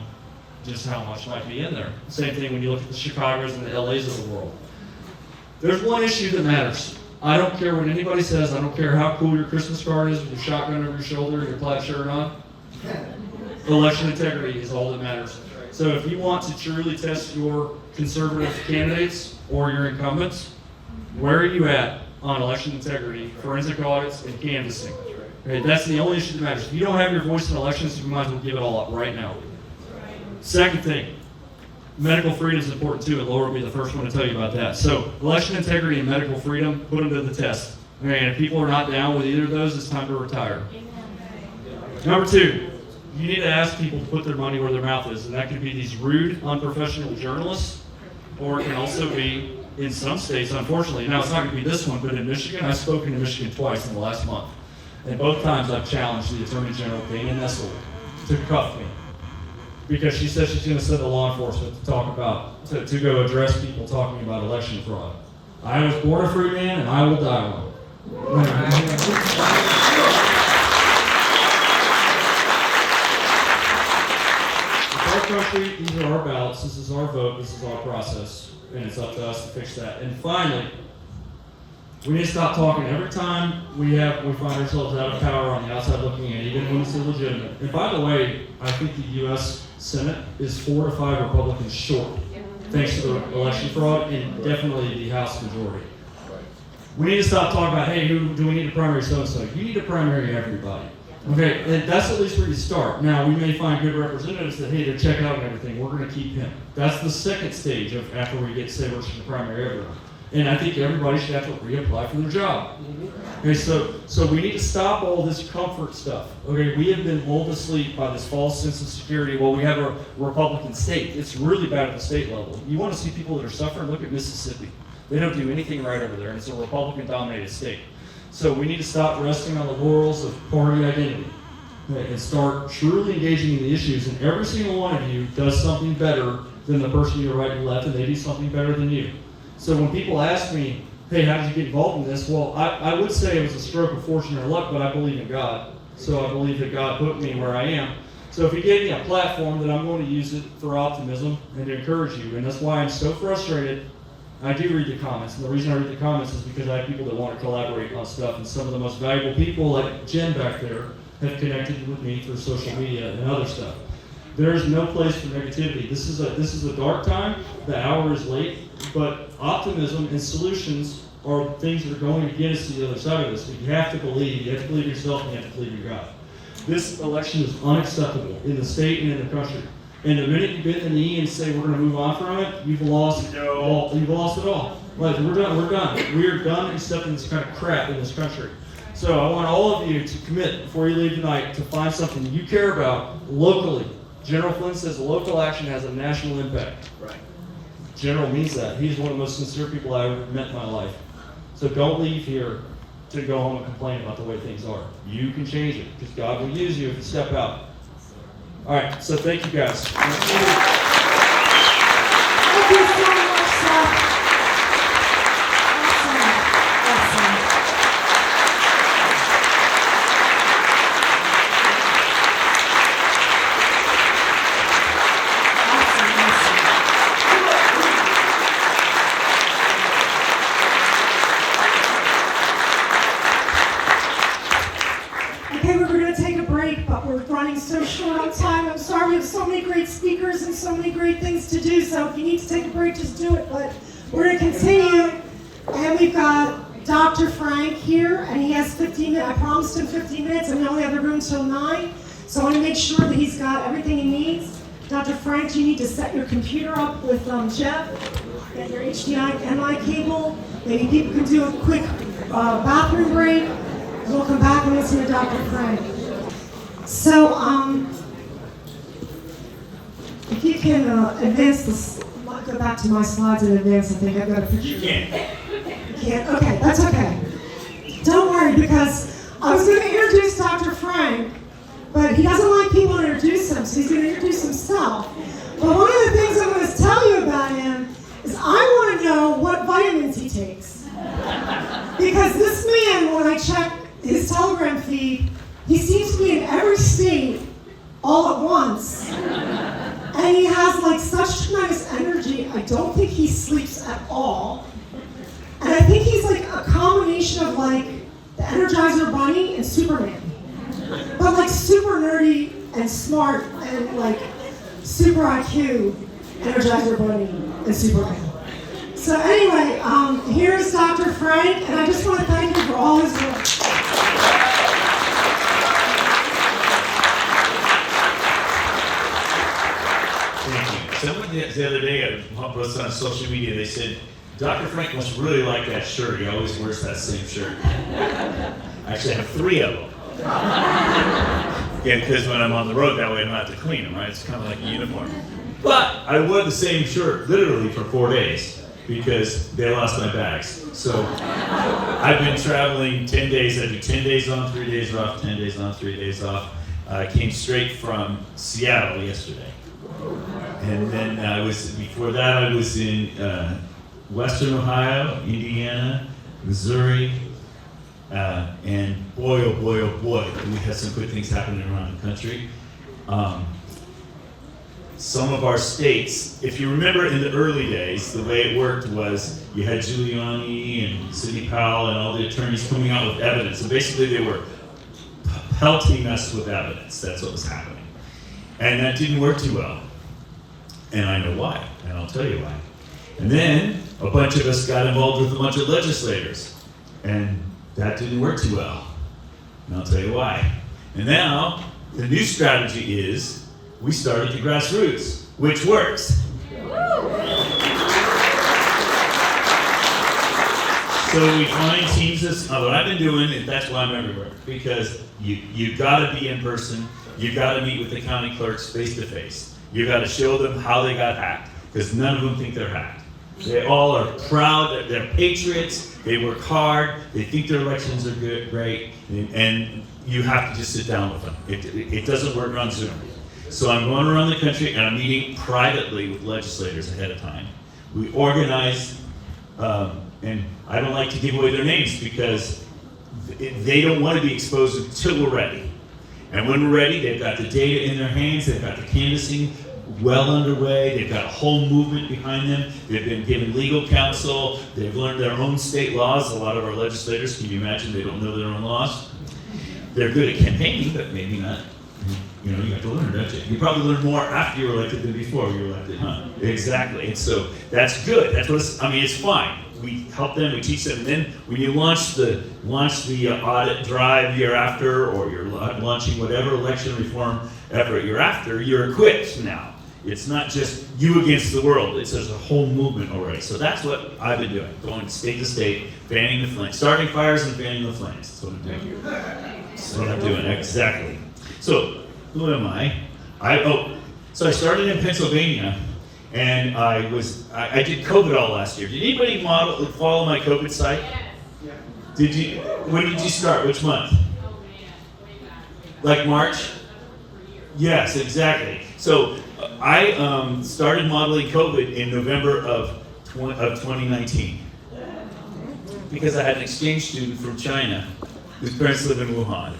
just how much might be in there. Same thing when you look at the Chicagos and the LAs of the world. There's one issue that matters. I don't care what anybody says. I don't care how cool your Christmas card is with your shotgun over your shoulder and your plaid shirt on. Election integrity is all that matters. So if you want to truly test your conservative candidates or your incumbents, where are you at on election integrity, forensic audits, and canvassing? Okay, that's the only issue that matters. If you don't have your voice in elections, you might as well give it all up right now. Second thing, medical freedom is important too, and Laura will be the first one to tell you about that. So election integrity and medical freedom, put them to the test. Okay, and if people are not down with either of those, it's time to retire. Number 2, you need to ask people to put their money where their mouth is, and that could be these rude, unprofessional journalists, or it can also be, in some states, unfortunately, now it's not going to be this one, but in Michigan, I've spoken to Michigan twice in the last month, and both times I've challenged the Attorney General, Dana Nessel, to cuff me, because she says she's going to send the law enforcement to talk about, to go address people talking about election fraud. I was born a free man, and I will die one. Country, these are our ballots, this is our vote, this is our process, and it's up to us to fix that. And finally, we need to stop talking. Every time we find ourselves out of power on the outside looking in, even when it's illegitimate. And by the way, I think the U.S. Senate is 4 to 5 Republicans short, thanks to the election fraud, and definitely the House majority. We need to stop talking about, hey, who do we need to primary so-and-so? You need to primary everybody. Okay, and that's at least where you start. Now, we may find good representatives that, hey, they're checked out and everything. We're going to keep him. That's the second stage of after we get to say we're going to primary everyone. And I think everybody should have to reapply for their job. Okay, so we need to stop all this comfort stuff. Okay, we have been lulled to sleep by this false sense of security. Well, we have a Republican state. It's really bad at the state level. You want to see people that are suffering? Look at Mississippi. They don't do anything right over there, and it's a Republican-dominated state. So we need to stop resting on the laurels of party identity and start truly engaging in the issues. And every single one of you does something better than the person you're right and left, and they do something better than you. So when people ask me, hey, how did you get involved in this? Well, I would say it was a stroke of fortune or luck, but I believe in God. So I believe that God put me where I am. So if He gave me a platform, then I'm going to use it for optimism and to encourage you. And that's why I'm so frustrated I do read the comments, and the reason I read the comments is because I have people that want to collaborate on stuff, and some of the most valuable people, like Jen back there, have connected with me through social media and other stuff. There is no place for negativity. This is a dark time. The hour is late, but optimism and solutions are things that are going to get us to the other side of this. But you have to believe. You have to believe yourself, and you have to believe in God. This election is unacceptable in the state and in the country. And the minute you bend the knee and say we're going to move on from it, you've lost it all. You've lost it all. Like, we're done. We're done. We are done accepting this kind of crap in this country. So I want all of you to commit before you leave tonight to find something you care about locally. General Flynn says local action has a national impact. Right. General means that. He's one of the most sincere people I've ever met in my life. So don't leave here to go home and complain about the way things are. You can change it because God will use you if you step out. All right, so thank you guys. Thank you so much, Seth. Awesome. Okay, we're going to take a break, but we're running so short on time. I'm sorry, we have so many great speakers and so many great things to do, so if you need to take a break, just do it. But we're going to continue, and we've got Dr. Frank here, and he has 15 minutes. I promised him 15 minutes, and we only have the room till 9, so I want to make sure that he's got everything he needs. Dr. Frank, you need to set your computer up with Jeff, get your HDMI cable. Maybe people can do a quick bathroom break. We'll come back and listen to Dr. Frank. So, if you can advance this, I'll go back to my slides in advance. I think I've got a picture. You can't. You can't? Okay, that's okay. Don't worry, because I was going to introduce Dr. Frank, but he doesn't like people to introduce him, so he's going to introduce himself. But one of the things I'm going to tell you about him is I want to know what vitamins he takes. Because this man, when I check his Telegram feed, he seems to be in every state all at once. And he has like such tremendous energy, I don't think he sleeps at all. And I think he's like a combination of like the Energizer Bunny and Superman. But like super nerdy and smart and like super IQ, Energizer Bunny and Superman. So anyway, here's Dr. Frank, and I just want to thank you for all his work. Thank you. Someone the other day, I posted on social media, they said, Dr. Frank must really like that shirt. He always wears that same shirt. I actually have 3 of them. Again, because when I'm on the road that way, I don't have to clean them, right? It's kind of like a uniform. But I wore the same shirt literally for 4 days because they lost my bags. So I've been traveling 10 days. I do 10 days on, 3 days off, 10 days on, 3 days off. I came straight from Seattle yesterday. And then before that, I was in Western Ohio, Indiana, Missouri, and boy, oh boy, oh boy, we had some good things happening around the country. Some of our states, if you remember in the early days, the way it worked was you had Giuliani and Sidney Powell and all the attorneys coming out with evidence. And basically they were pelting us with evidence. That's what was happening. And that didn't work too well. And I know why, and I'll tell you why. And then a bunch of us got involved with a bunch of legislators. And that didn't work too well. And I'll tell you why. And now, the new strategy is we start at the grassroots, which works. So we find teams what I've been doing, and that's why I'm everywhere, because you gotta be in person, you gotta meet with the county clerks face to face. You gotta show them how they got hacked, because none of them think they're hacked. They all are proud, they're patriots, they work hard, they think their elections are good, great, and you have to just sit down with them. It doesn't work on Zoom. So I'm going around the country and I'm meeting privately with legislators ahead of time. We organize, and I don't like to give away their names because they don't want to be exposed until we're ready. And when we're ready, they've got the data in their hands, they've got the canvassing well underway. They've got a whole movement behind them. They've been given legal counsel. They've learned their own state laws. A lot of our legislators, can you imagine, they don't know their own laws? They're good at campaigning, but maybe not. You know, you have to learn, don't you? You probably learn more after you were elected than before you were elected, huh? Exactly. And so that's good. That's what's, I mean, it's fine. We help them, we teach them, and then when you launch the audit drive year after, or you're launching whatever election reform effort you're after, you're equipped now. It's not just you against the world. It's there's a whole movement already. So that's what I've been doing, going state to state, fanning the flames, starting fires and fanning the flames. That's what I'm doing. That's what I'm doing, exactly. So who am I? So I started in Pennsylvania. And I did COVID all last year. Did anybody follow my COVID site? Yeah. Did you? When did you start? Which month? Like March? Yes, exactly. So I started modeling COVID in November of 2019 because I had an exchange student from China whose parents live in Wuhan.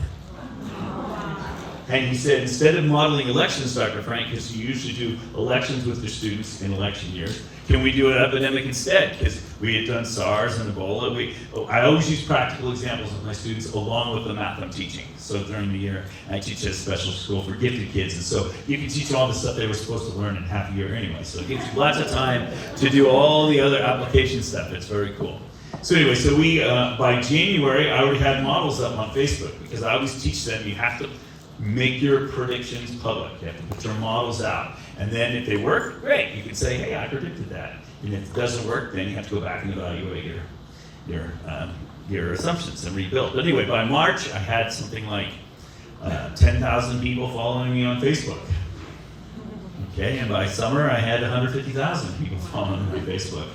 And he said, instead of modeling elections, Dr. Frank, because you usually do elections with your students in election years, can we do an epidemic instead? Because we had done SARS and Ebola. I always use practical examples with my students along with the math I'm teaching. So during the year, I teach at a special school for gifted kids. And so you can teach them all the stuff they were supposed to learn in half a year anyway. So it gives you lots of time to do all the other application stuff. It's very cool. So anyway, so we, by January, I already had models up on Facebook because I always teach them you have to make your predictions public. You have to put your models out. And then if they work, great. You can say, hey, I predicted that. And if it doesn't work, then you have to go back and evaluate your assumptions and rebuild. But anyway, by March, I had something like 10,000 people following me on Facebook. Okay, and by summer, I had 150,000 people following me on Facebook,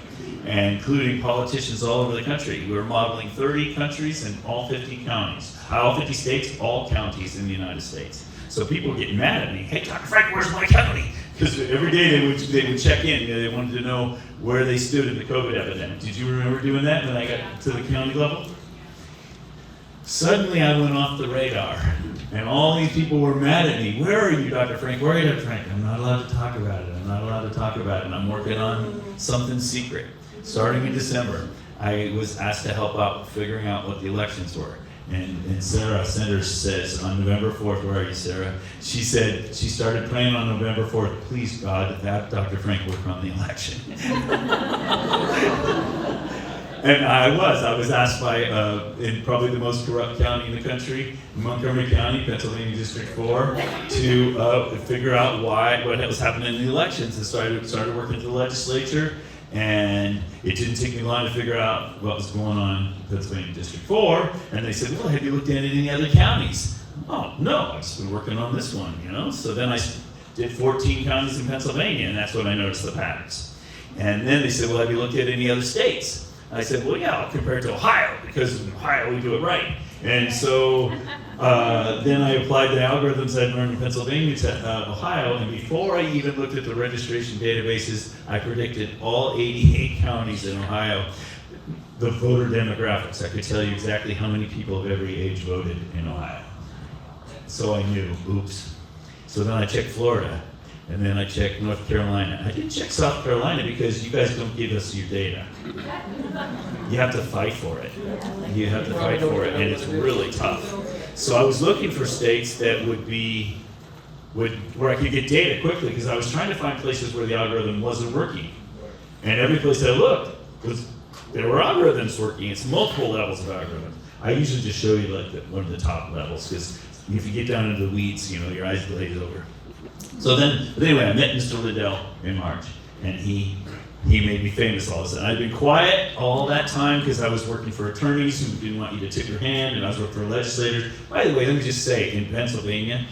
and including politicians all over the country. We were modeling 30 countries and all 50 counties. All 50 states, all counties in the United States. So people were getting mad at me. Hey, Dr. Frank, where's my county? Because every day they would check in. They wanted to know where they stood in the COVID epidemic. Did you remember doing that when I got to the county level? Suddenly I went off the radar, and all these people were mad at me. Where are you, Dr. Frank? Where are you, Dr. Frank? I'm not allowed to talk about it. I'm not allowed to talk about it. And I'm working on something secret. Starting in December, I was asked to help out figuring out what the elections were. And Sarah Sanders says on November 4th, where are you, Sarah? She said she started praying on November 4th, please God, that Dr. Frank work on the election. And I was asked by, in probably the most corrupt county in the country, Montgomery County, Pennsylvania District 4, to figure out what was happening in the elections. And started working with the legislature. And it didn't take me long to figure out what was going on in Pennsylvania District 4. And they said, well, have you looked at any other counties? Oh, no, I've just been working on this one, you know? So then I did 14 counties in Pennsylvania, and that's when I noticed the patterns. And then they said, well, have you looked at any other states? I said, well, yeah, I'll compare it to Ohio, because in Ohio we do it right. And so then I applied the algorithms I'd learned in Pennsylvania to Ohio, and before I even looked at the registration databases, I predicted all 88 counties in Ohio, the voter demographics. I could tell you exactly how many people of every age voted in Ohio. So I knew, oops. So then I checked Florida, and then I checked North Carolina. I didn't check South Carolina because you guys don't give us your data. You have to fight for it. You have to fight for it, and it's really tough. So I was looking for states that where I could get data quickly, because I was trying to find places where the algorithm wasn't working. And every place I looked, there were algorithms working. It's multiple levels of algorithms. I usually just show you like one of the top levels, because if you get down into the weeds, you know, your eyes glaze over. So then, but anyway, I met Mr. Liddell in March, and he made me famous all of a sudden. I'd been quiet all that time because I was working for attorneys who didn't want you to tip your hand, and I was working for legislators. By the way, let me just say, in Pennsylvania,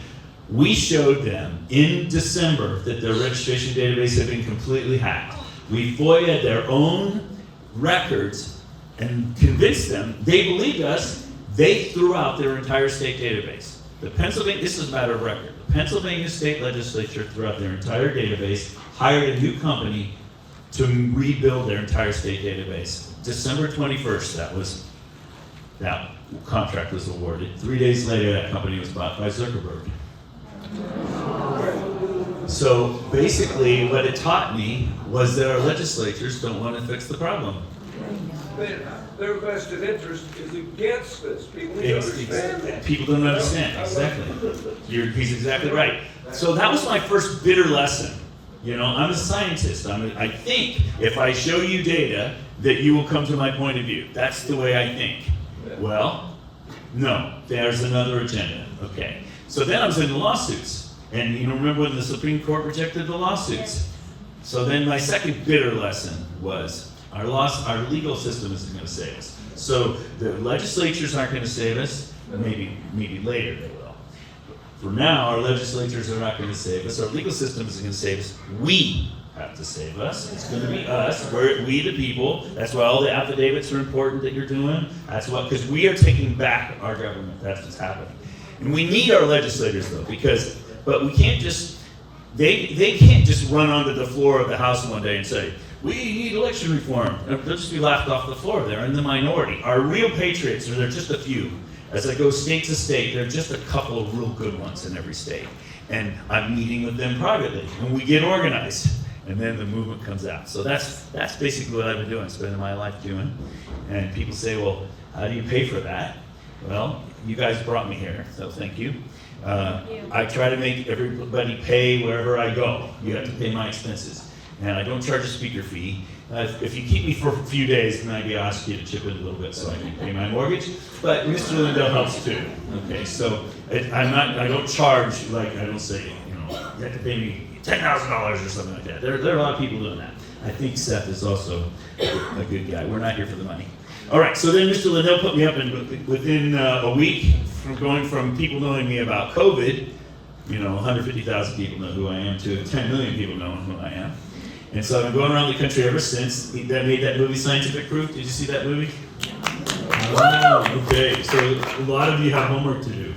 we showed them in December that their registration database had been completely hacked. We FOIA'd their own records and convinced them, they believed us, they threw out their entire state database. This is a matter of record. The Pennsylvania state legislature threw out their entire database, hired a new company to rebuild their entire state database. December 21st, that contract was awarded. 3 days later, that company was bought by Zuckerberg. So basically, what it taught me was that our legislatures don't want to fix the problem. Their vested interest is against this. People need to understand that. People don't understand, exactly. He's exactly right. So that was my first bitter lesson. You know, I'm a scientist. I think if I show you data, that you will come to my point of view. That's the way I think. Well, no, there's another agenda. Okay. So then I was in the lawsuits. And you know, remember when the Supreme Court rejected the lawsuits? So then my second bitter lesson was our legal system isn't going to save us. So the legislatures aren't going to save us. Maybe later they will. For now, our legislatures are not going to save us. Our legal system isn't going to save us. We have to save us. It's going to be us. We the people. That's why all the affidavits are important that you're doing. That's what, because we are taking back our government. That's what's happening. And we need our legislators though, but we can't just, they can't just run onto the floor of the House one day and say, we need election reform. They'll just be laughed off the floor. They're in the minority. Our real patriots, or they're just a few. As I go state to state, there are just a couple of real good ones in every state. And I'm meeting with them privately, and we get organized. And then the movement comes out. So that's basically what I've been doing, spending my life doing. And people say, well, how do you pay for that? Well, you guys brought me here, so thank you. I try to make everybody pay wherever I go. You have to pay my expenses. And I don't charge a speaker fee. If you keep me for a few days, then I'd ask you to chip in a little bit so I can pay my mortgage. But Mr. Lindell helps too. Okay, so I don't charge, like I don't say, you know, you have to pay me $10,000 or something like that. There are a lot of people doing that. I think Seth is also a good guy. We're not here for the money. All right, so then Mr. Lindell put me up within a week from going from people knowing me about COVID, you know, 150,000 people know who I am, to 10 million people know who I am. And so I've been going around the country ever since. That made that movie Scientific Proof. Did you see that movie? Okay, so a lot of you have homework to do.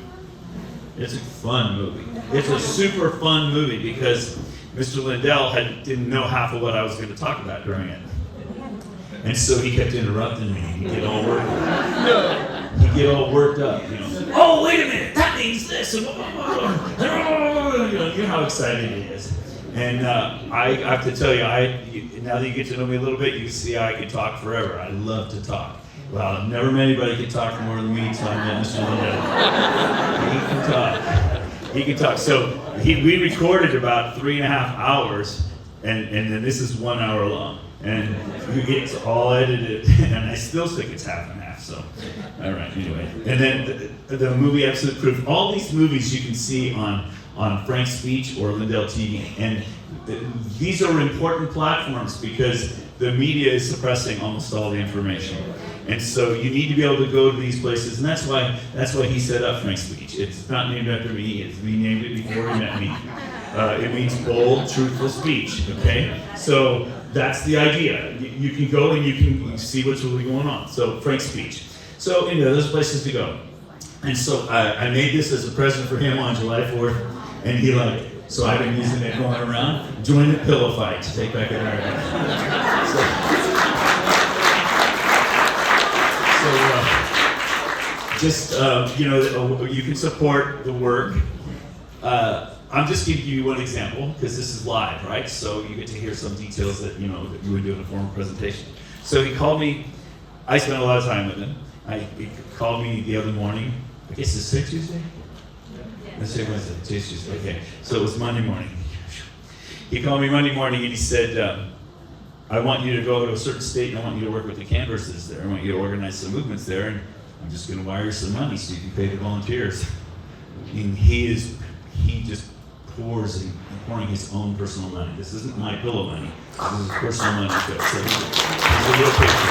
It's a fun movie. It's a super fun movie because Mr. Lindell didn't know half of what I was going to talk about during it. And so he kept interrupting me. He'd get all worked up. You know. Oh, wait a minute, that means this. And you know how excited he is. And I have to tell you, now that you get to know me a little bit, you can see how I can talk forever. I love to talk. Well, I've never met anybody who can talk more than me until I met Mr. Lindell. He can talk. So we recorded about 3.5 hours, and then this is 1 hour long. And we get all edited, and I still think it's half and half, so. All right, anyway. And then the movie Absolute Proof. All these movies you can see on Frank's Speech or Lindell TV. And these are important platforms because the media is suppressing almost all the information. And so you need to be able to go to these places, and that's why he set up Frank's Speech. It's not named after me, he named it before he met me. It means bold, truthful speech, okay? So that's the idea. You can go and you can see what's really going on. So Frank's Speech. So anyway, there's places to go. And so I made this as a present for him on July 4th, and he liked it. So I've been using it going around. Join the pillow fight to take back America. You can support the work. I'm just giving you one example because this is live, right? So you get to hear some details that you would do in a formal presentation. So he called me. I spent a lot of time with him. He called me the other morning. I guess it's Tuesday? Let's say Wednesday. Tuesday. Okay. So it was Monday morning. He called me Monday morning and he said, I want you to go to a certain state and I want you to work with the canvassers there. I want you to organize some movements there, and I'm just going to wire you some money so you can pay the volunteers. And he just pours and pouring his own personal money. This isn't my pillow money. This is personal money. So he's a real patriot.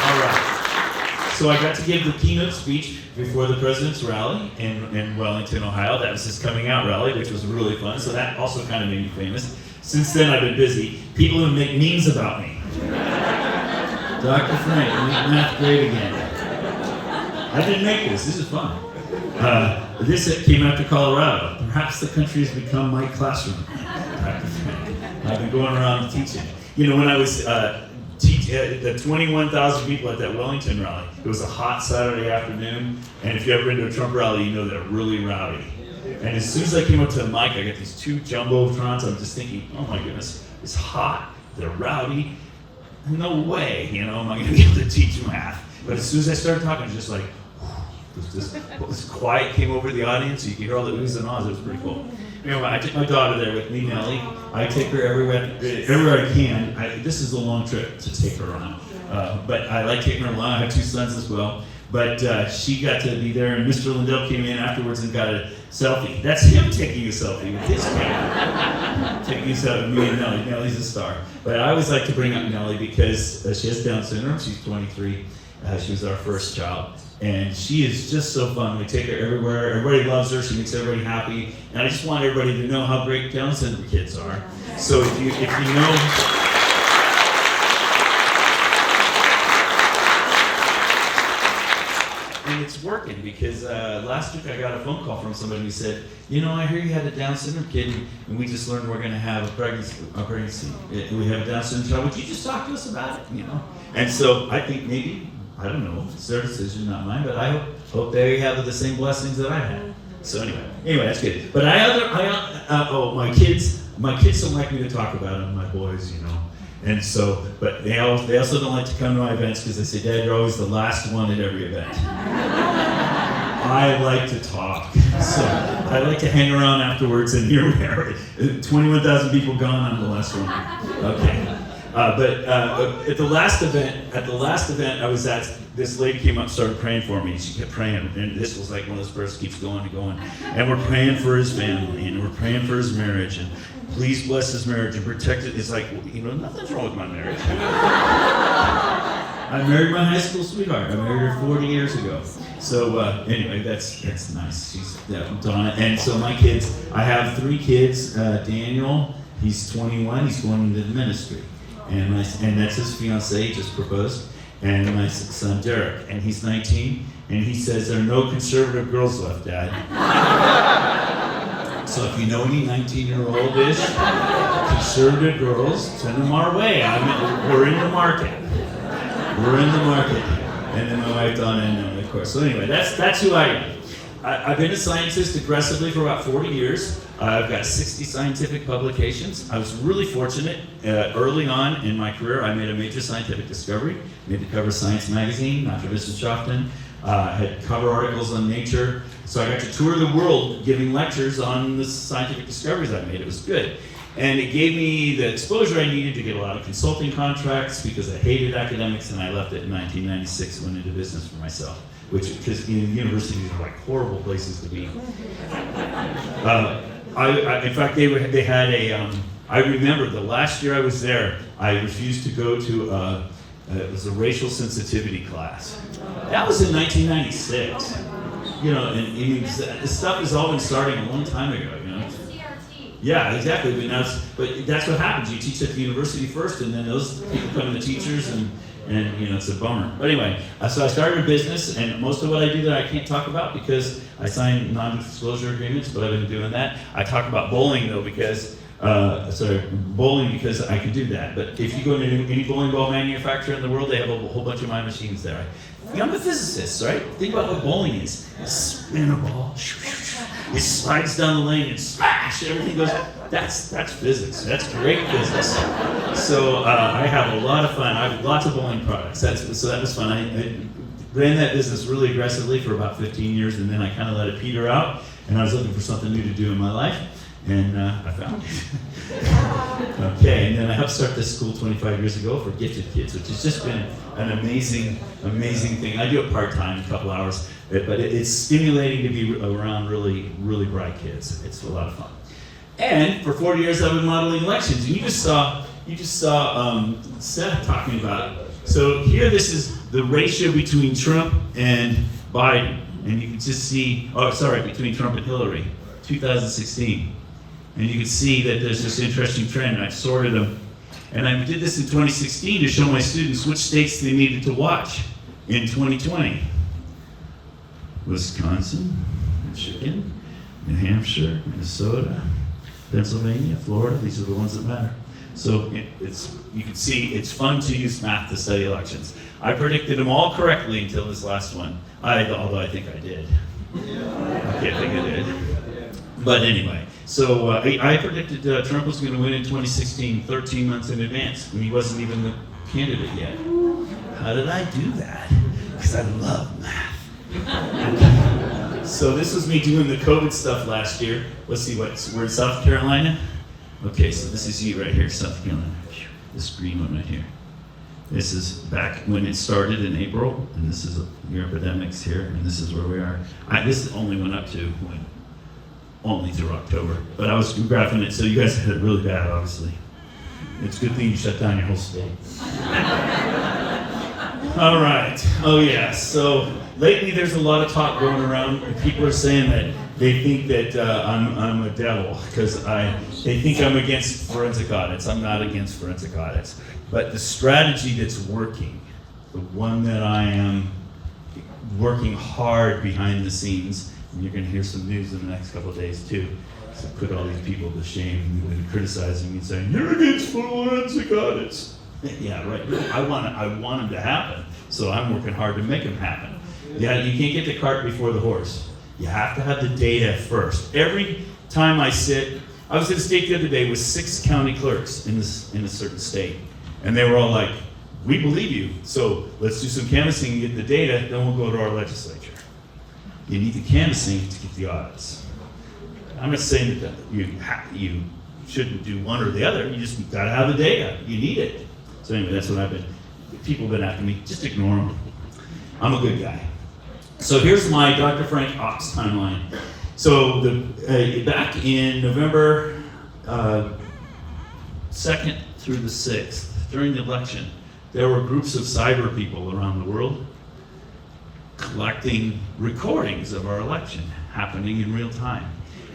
All right. So I got to give the keynote speech before the president's rally in Wellington, Ohio. That was his coming out rally, which was really fun. So that also kind of made me famous. Since then, I've been busy. People who make memes about me. Dr. Frank, make math great again. I didn't make this. This is fun. This came out to Colorado. Perhaps the country has become my classroom. Dr. Frank. I've been going around teaching. When I was the 21,000 people at that Wellington rally, it was a hot Saturday afternoon, and if you've ever been to a Trump rally, you know they're really rowdy. And as soon as I came up to the mic, I got these two jumbotrons. I'm just thinking, oh my goodness, it's hot, they're rowdy. No way, am I going to be able to teach math? But as soon as I started talking, it was just like, this quiet came over the audience. You could hear all the oohs and ahs. It was pretty cool. Anyway, I took my daughter there with me, Nellie. I take her everywhere I can. This is a long trip to take her on. But I like taking her along. I have two sons as well. But she got to be there, and Mr. Lindell came in afterwards and got a selfie. That's him taking a selfie with his camera. Taking a selfie with me and Nellie. Nellie's a star. But I always like to bring up Nellie because she has Down syndrome. She's 23. She was our first child. And she is just so fun. We take her everywhere. Everybody loves her. She makes everybody happy. And I just want everybody to know how great Down syndrome kids are. So if you know... And it's working because last week I got a phone call from somebody who said, I hear you had a Down syndrome kid, and we just learned we're going to have a pregnancy. We have a Down syndrome child. Would you just talk to us about it? And so I think maybe, I don't know, it's their decision, not mine, but I hope they have the same blessings that I had. So anyway, that's good. But my kids don't like me to talk about them, my boys, And so, but they also don't like to come to my events because they say, Dad, you're always the last one at every event. I like to talk. So I like to hang around afterwards and hear 21,000 people gone, I'm the last one. Okay. But at the last event I was at, this lady came up and started praying for me. She kept praying, and this was like one of those prayers keeps going and going. And we're praying for his family, and we're praying for his marriage, and please bless his marriage and protect it. It's like, nothing's wrong with my marriage. I married my high school sweetheart. I married her 40 years ago. So anyway, that's nice. She's Donna. And so my kids, I have 3 kids. Daniel, he's 21. He's going into the ministry. And that's his fiancée, he just proposed. And my son Derek, and he's 19. And he says, there are no conservative girls left, Dad. So if you know any 19-year-old-ish conservative girls, send them our way. We're in the market. We're in the market. And then my wife Donna and of course. So anyway, that's who I am. I've been a scientist aggressively for about 40 years. I've got 60 scientific publications. I was really fortunate. Early on in my career, I made a major scientific discovery. Made the cover of Science magazine, Dr. Wissenschaftler. Had cover articles on Nature. So I got to tour the world giving lectures on the scientific discoveries I made. It was good. And it gave me the exposure I needed to get a lot of consulting contracts because I hated academics, and I left it in 1996, went into business for myself. Because universities are like horrible places to be. In fact, they had I remember the last year I was there, I refused to go to, it was a racial sensitivity class. That was in 1996. And this stuff has all been starting a long time ago, Yeah, exactly. But that's what happens. You teach at the university first, and then those people become the teachers, and it's a bummer. But anyway, so I started a business, and most of what I do that I can't talk about because I signed non-disclosure agreements, but I've been doing that. I talk about bowling though because I can do that. But if you go to any bowling ball manufacturer in the world, they have a whole bunch of my machines there. I'm a physicist, right? Think about what bowling is. You spin a ball, it slides down the lane and smash, everything goes. That's physics. That's great physics. So I have a lot of fun. I have lots of bowling products. So that was fun. I ran that business really aggressively for about 15 years, and then I kind of let it peter out, and I was looking for something new to do in my life, and I found it. Okay, and then I helped start this school 25 years ago for gifted kids, which has just been an amazing thing. I do it part-time, a couple hours, but it's stimulating to be around really, really bright kids. It's a lot of fun. And for 40 years I've been modeling elections, and you just saw Seth talking about it. So here, this is the ratio between Trump and Biden, and you can just see, between Trump and Hillary, 2016. And you can see that there's this interesting trend. I've sorted them. And I did this in 2016 to show my students which states they needed to watch in 2020. Wisconsin, Michigan, New Hampshire, Minnesota, Pennsylvania, Florida. These are the ones that matter. So you can see it's fun to use math to study elections. I predicted them all correctly until this last one, although I think I did. Okay, I think I did. But anyway, so I predicted Trump was going to win in 2016, 13 months in advance, and he wasn't even the candidate yet. How did I do that? Because I love math. So this was me doing the COVID stuff last year. Let's see, we're in South Carolina? Okay, so this is you right here, South Carolina. This green one right here. This is back when it started in April, and this is your epidemics here, and this is where we are. This only went up to only through October, but I was graphing it, so you guys had it really bad, obviously. It's a good thing you shut down your whole state. All right. Oh yeah. So lately, there's a lot of talk going around. And people are saying that they think that I'm a devil because they think I'm against forensic audits. I'm not against forensic audits, but the strategy that's working, the one that I am working hard behind the scenes, and you're going to hear some news in the next couple of days too. So put all these people to shame who've been criticizing me, saying you're against forensic audits. Yeah, right. I want them to happen, so I'm working hard to make them happen. Yeah, you can't get the cart before the horse. You have to have the data first. Every time I was in a state the other day with 6 county clerks in a certain state, and they were all like, "We believe you, so let's do some canvassing and get the data, then we'll go to our legislature." You need the canvassing to get the audits. I'm not saying that you shouldn't do one or the other. You just got to have the data. You need it. So anyway, that's what people have been after me. Just ignore them. I'm a good guy. So here's my Dr. Frank Ops timeline. So back in November 2nd through the 6th, during the election, there were groups of cyber people around the world collecting recordings of our election happening in real time.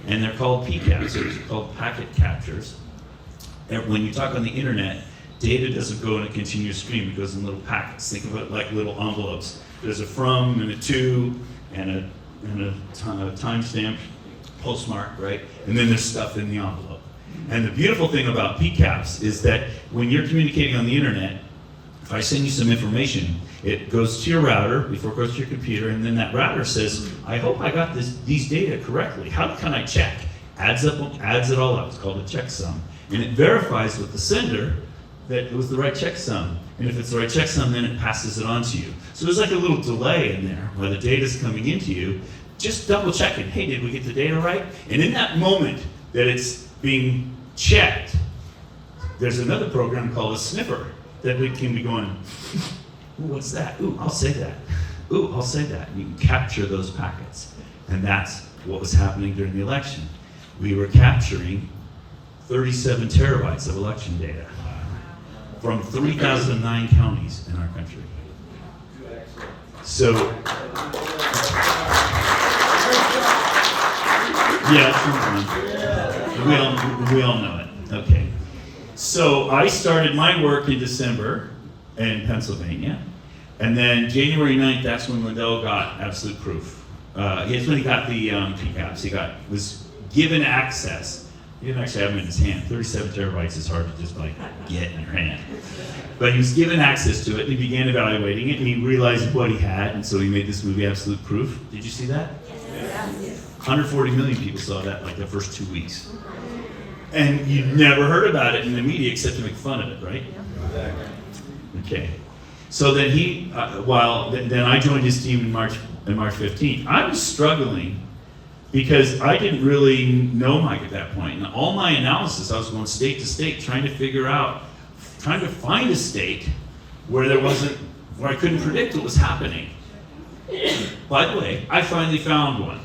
And they're called PCAPs, they're called packet captures. And when you talk on the internet, data doesn't go in a continuous stream, it goes in little packets. Think of it like little envelopes. There's a from and a to and a timestamp, postmark, right? And then there's stuff in the envelope. And the beautiful thing about PCAPs is that when you're communicating on the internet, if I send you some information, it goes to your router before it goes to your computer, and then that router says, I hope I got these data correctly. How can I check? Adds it all up. It's called a checksum. And it verifies with the sender that it was the right checksum. And if it's the right checksum, then it passes it on to you. So there's like a little delay in there while the data's coming into you. Just double checking, hey, did we get the data right? And in that moment that it's being checked, there's another program called a sniffer that we can be going, ooh, what's that? Ooh, I'll say that. Ooh, I'll say that. And you can capture those packets. And that's what was happening during the election. We were capturing 37 terabytes of election data from 3,009 counties in our country. So, yeah, we all know it. Okay. So I started my work in December in Pennsylvania, and then January 9th, that's when Liddell got absolute proof. Here's when he got the PCAPs. He was given access. He didn't actually have them in his hand. 37 terabytes is hard to just get in your hand. But he was given access to it, and he began evaluating it, and he realized what he had, and so he made this movie, Absolute Proof. Did you see that? Yes. 140 million people saw that the first 2 weeks. And you never heard about it in the media except to make fun of it, right? Okay. So then then I joined his team in March 15th. I was struggling because I didn't really know Mike at that point. And all my analysis, I was going state to state, trying to find a state where I couldn't predict what was happening. By the way, I finally found one.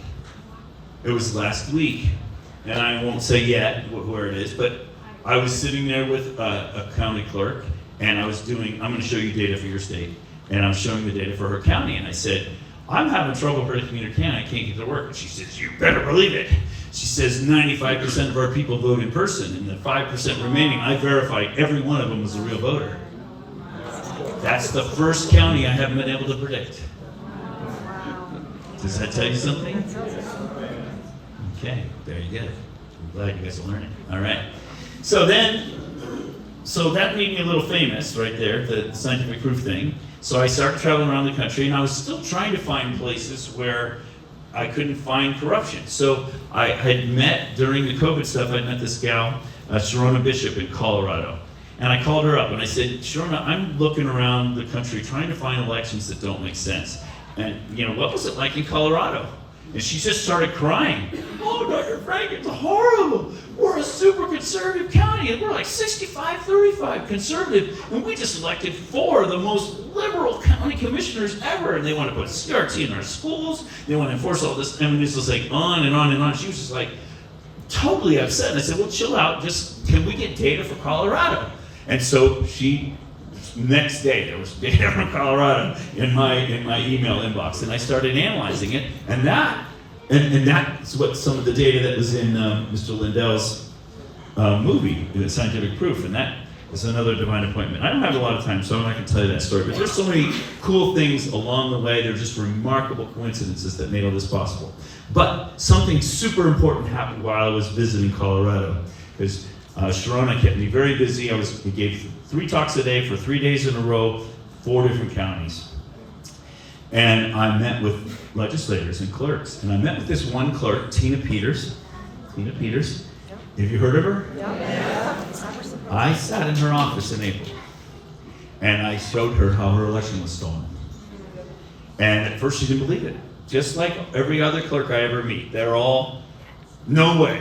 It was last week. And I won't say yet where it is, but I was sitting there with a county clerk, and I'm going to show you data for your state, and I'm showing the data for her county, and I said, I'm having trouble predicting your county, I can't get to work. And she says, you better believe it. She says 95% of our people vote in person, and the 5% remaining, I verified every one of them was a real voter. That's the first county I haven't been able to predict. Does that tell you something? Okay, there you go. I'm glad you guys are learning. All right. So that made me a little famous right there, the scientific proof thing. So I started traveling around the country, and I was still trying to find places where I couldn't find corruption. So I had met, during the COVID stuff, I met this gal, Sharona Bishop in Colorado. And I called her up and I said, Sharona, I'm looking around the country trying to find elections that don't make sense. And, what was it like in Colorado? And she just started crying. Oh, Dr. Frank, it's horrible. We're a super conservative county, and we're like 65-35 conservative, and we just elected 4 of the most liberal county commissioners ever, and they want to put CRT in our schools, they want to enforce all this, and this was like on and on and on. She was just like totally upset, and I said, well, chill out, just can we get data for Colorado? And so next day, there was data from Colorado in my email inbox, and I started analyzing it, and that's what some of the data that was in Mr. Lindell's movie, The Scientific Proof, and that is another divine appointment. I don't have a lot of time, so I'm not going to tell you that story, but there's so many cool things along the way. They're just remarkable coincidences that made all this possible. But something super important happened while I was visiting Colorado, because Sharona kept me very busy. We gave 3 talks a day for 3 days in a row, 4 different counties. And I met with legislators and clerks. And I met with this one clerk, Tina Peters. Tina Peters. Have you heard of her? Yeah. I sat in her office in April. And I showed her how her election was stolen. And at first she didn't believe it. Just like every other clerk I ever meet. They're all, no way.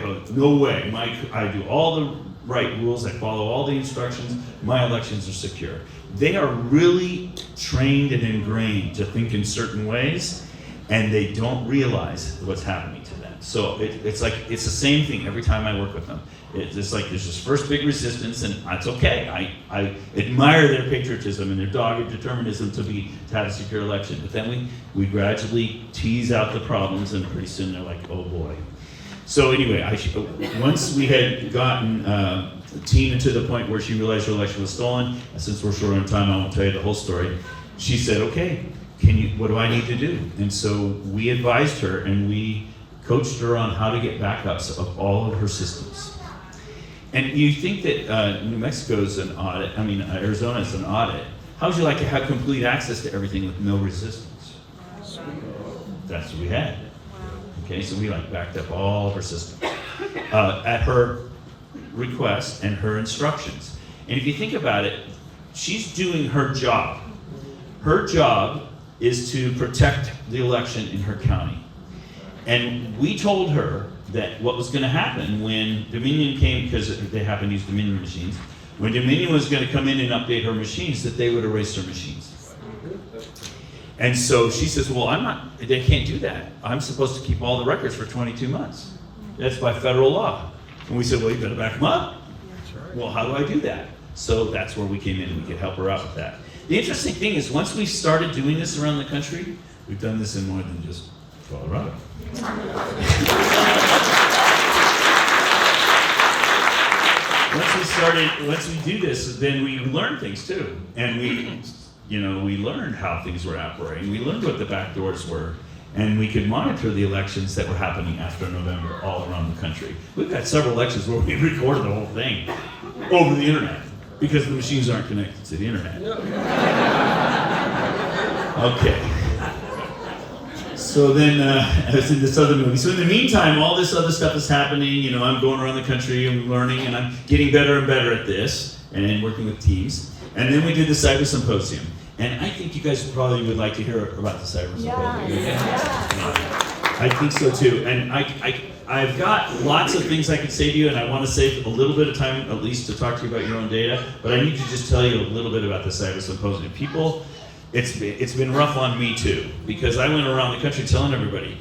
I do all the right rules, I follow all the instructions, my elections are secure. They are really trained and ingrained to think in certain ways, and they don't realize what's happening to them. So it's the same thing every time I work with them. It's like there's this first big resistance, and that's okay. I admire their patriotism and their dogged determinism to have a secure election. But then we gradually tease out the problems, and pretty soon they're like, oh boy. So anyway, once we had gotten Tina to the point where she realized her election was stolen, and since we're short on time, I won't tell you the whole story. She said, okay, what do I need to do? And so we advised her and we coached her on how to get backups of all of her systems. And you think that New Mexico is an audit, Arizona is an audit. How would you like to have complete access to everything with no resistance? That's what we had. Okay, so we backed up all of her systems at her request and her instructions. And if you think about it, she's doing her job. Her job is to protect the election in her county. And we told her that what was going to happen when Dominion came, because they happen to use Dominion machines, when Dominion was going to come in and update her machines, that they would erase her machines. And so she says, well, they can't do that. I'm supposed to keep all the records for 22 months. That's by federal law. And we said, well, you better back them up. Well, how do I do that? So that's where we came in and we could help her out with that. The interesting thing is once we started doing this around the country, we've done this in more than just Colorado. Once we do this, then we learn things too. And we learned how things were operating. We learned what the back doors were. And we could monitor the elections that were happening after November all around the country. We've got several elections where we recorded the whole thing over the internet because the machines aren't connected to the internet. Okay. So then I was in this other movie. So in the meantime, all this other stuff is happening. I'm going around the country and learning, and I'm getting better and better at this and working with teams. And then we did the Cyber Symposium. And I think you guys probably would like to hear about the Cyber Symposium. Yeah. I think so too. And I've got lots of things I could say to you, and I want to save a little bit of time at least to talk to you about your own data, but I need to just tell you a little bit about the Cyber Symposium. People, it's been rough on me too, because I went around the country telling everybody,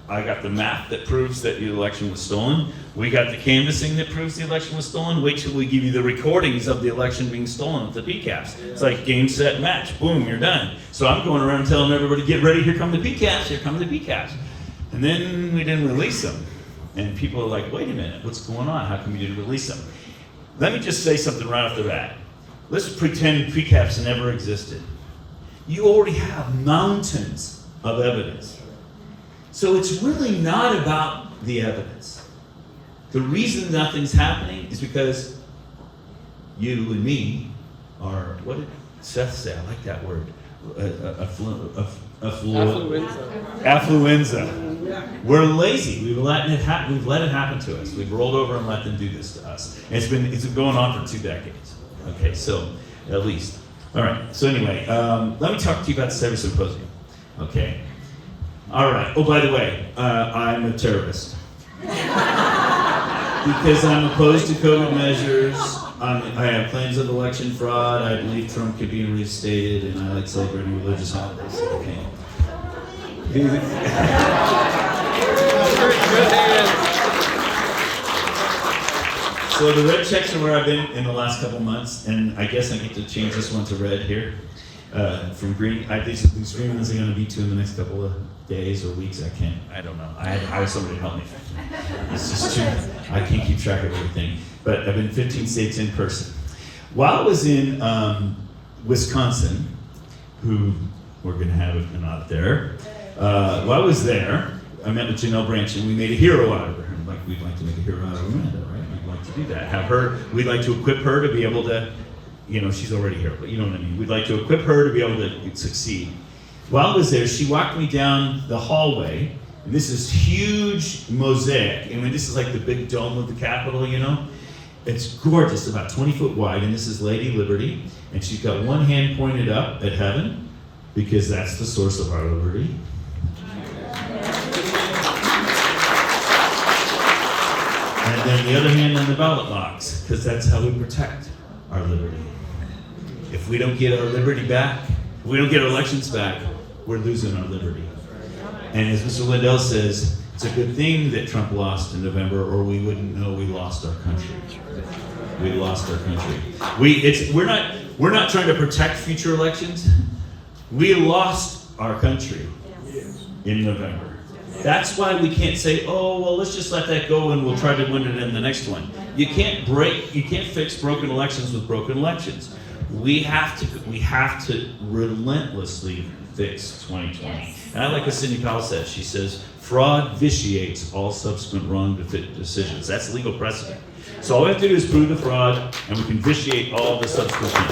I got the map that proves that the election was stolen. We got the canvassing that proves the election was stolen. Wait till we give you the recordings of the election being stolen with the PCAPs. It's like game, set, match. Boom, you're done. So I'm going around telling everybody, get ready, here come the PCAPs, here come the PCAPs. And then we didn't release them. And people are like, wait a minute, what's going on? How come you didn't release them? Let me just say something right off the bat. Let's pretend PCAPs never existed. You already have mountains of evidence. So it's really not about the evidence. The reason nothing's happening is because you and me are, what did Seth say? I like that word. affluenza. We're lazy. We've let it happen to us. We've rolled over and let them do this to us. It's been going on for 2 decades. Okay, so at least. All right. So anyway, let me talk to you about the Cyber Symposium. Okay. All right. Oh, by the way, I'm a terrorist because I'm opposed to COVID measures. I have claims of election fraud. I believe Trump could be reinstated, and I like celebrating religious holidays. Okay. So the red checks are where I've been in the last couple months, and I guess I need to change this one to red here from green. These green ones are going to be two in the next couple of days or weeks. I don't know. I hired somebody to help me. It's just too, I can't keep track of everything. But I've been in 15 states in person. While I was in Wisconsin, who we're going to have an audit there, while I was there, I met with Janelle Branch, and we made a hero out of her. We'd like to make a hero out of Amanda, right? We'd like to do that. We'd like to equip her to be able to, she's already here, but you know what I mean. We'd like to equip her to be able to succeed. While I was there, she walked me down the hallway, and this is huge mosaic. This is like the big dome of the Capitol, It's gorgeous, about 20 foot wide, and this is Lady Liberty, and she's got one hand pointed up at heaven, because that's the source of our liberty. And then the other hand on the ballot box, because that's how we protect our liberty. If we don't get our liberty back, if we don't get our elections back, we're losing our liberty. And as Mr. Lindell says, it's a good thing that Trump lost in November, or we wouldn't know we lost our country. We lost our country. We're not trying to protect future elections. We lost our country in November. That's why we can't say, oh, well, let's just let that go and we'll try to win it in the next one. You can't fix broken elections with broken elections. We have to relentlessly fix 2020. Yes. And I like what Sidney Powell says. She says, fraud vitiates all subsequent wrong decisions. That's legal precedent. So all we have to do is prove the fraud, and we can vitiate all the subsequent things.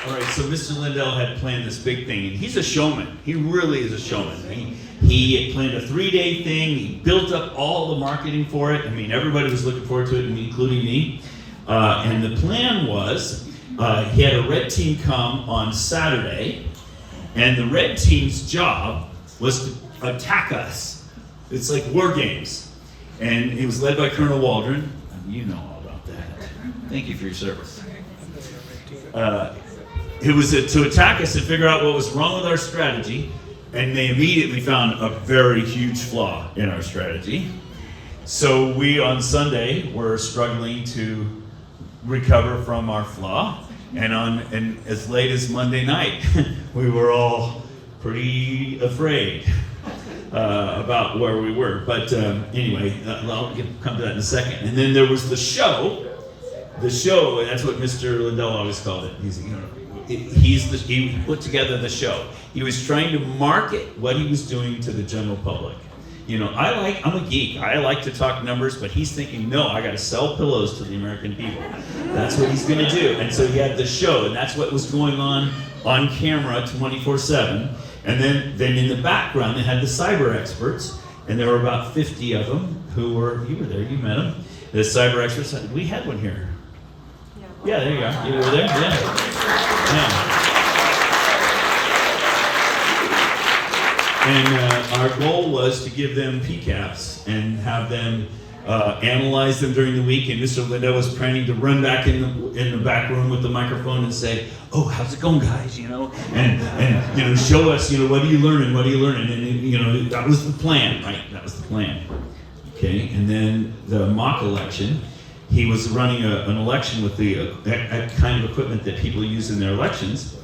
All right, so Mr. Lindell had planned this big thing, and he's a showman. He really is a showman. He had planned a 3-day thing. He built up all the marketing for it. Everybody was looking forward to it, including me. And the plan was, he had a red team come on Saturday, and the red team's job was to attack us. It's like war games. And it was led by Colonel Waldron. You know all about that. Thank you for your service. It was to attack us and figure out what was wrong with our strategy, and they immediately found a very huge flaw in our strategy. So we, on Sunday, were struggling to recover from our flaw, and as late as Monday night, we were all pretty afraid about where we were. But anyway, I'll come to that in a second. And then there was the show. The show, that's what Mr. Lindell always called it. He put together the show. He was trying to market what he was doing to the general public. I'm a geek. I like to talk numbers, but he's thinking, no, I got to sell pillows to the American people. That's what he's going to do. And so he had the show, and that's what was going on camera 24/7. And then in the background, they had the cyber experts, and there were about 50 of them you were there, you met them. The cyber experts, we had one here. Yeah, there you are. You were there? Yeah. And our goal was to give them PCAPs and have them analyze them during the week. And Mr. Lindell was planning to run back in the back room with the microphone and say, "Oh, how's it going, guys?" And show us, what are you learning? What are you learning? And that was the plan, right? That was the plan. Okay, and then the mock election. He was running an election with that kind of equipment that people use in their elections.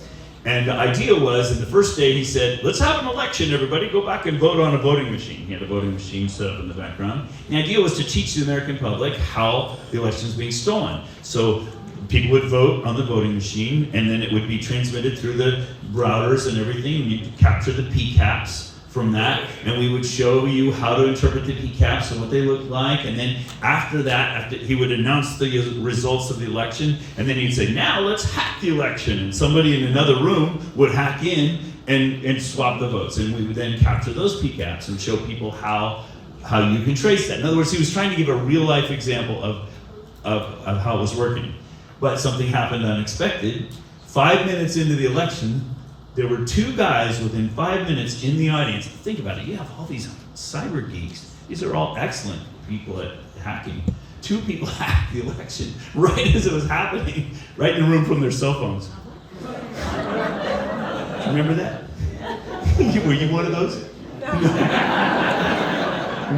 And the idea was, in the first day, he said, let's have an election, everybody. Go back and vote on a voting machine. He had a voting machine set up in the background. And the idea was to teach the American public how the election is being stolen. So people would vote on the voting machine, and then it would be transmitted through the routers and everything, and you'd capture the PCAPs from that, and we would show you how to interpret the PCAPs and what they look like, and then after that, he would announce the results of the election, and then he'd say, now let's hack the election, and somebody in another room would hack in and swap the votes, and we would then capture those PCAPs and show people how you can trace that. In other words, he was trying to give a real life example of how it was working, but something happened unexpected. 5 minutes into the election, there were 2 guys within 5 minutes in the audience. Think about it, you have all these cyber geeks. These are all excellent people at hacking. 2 people hacked the election right as it was happening, right in the room from their cell phones. Remember that? Were you one of those?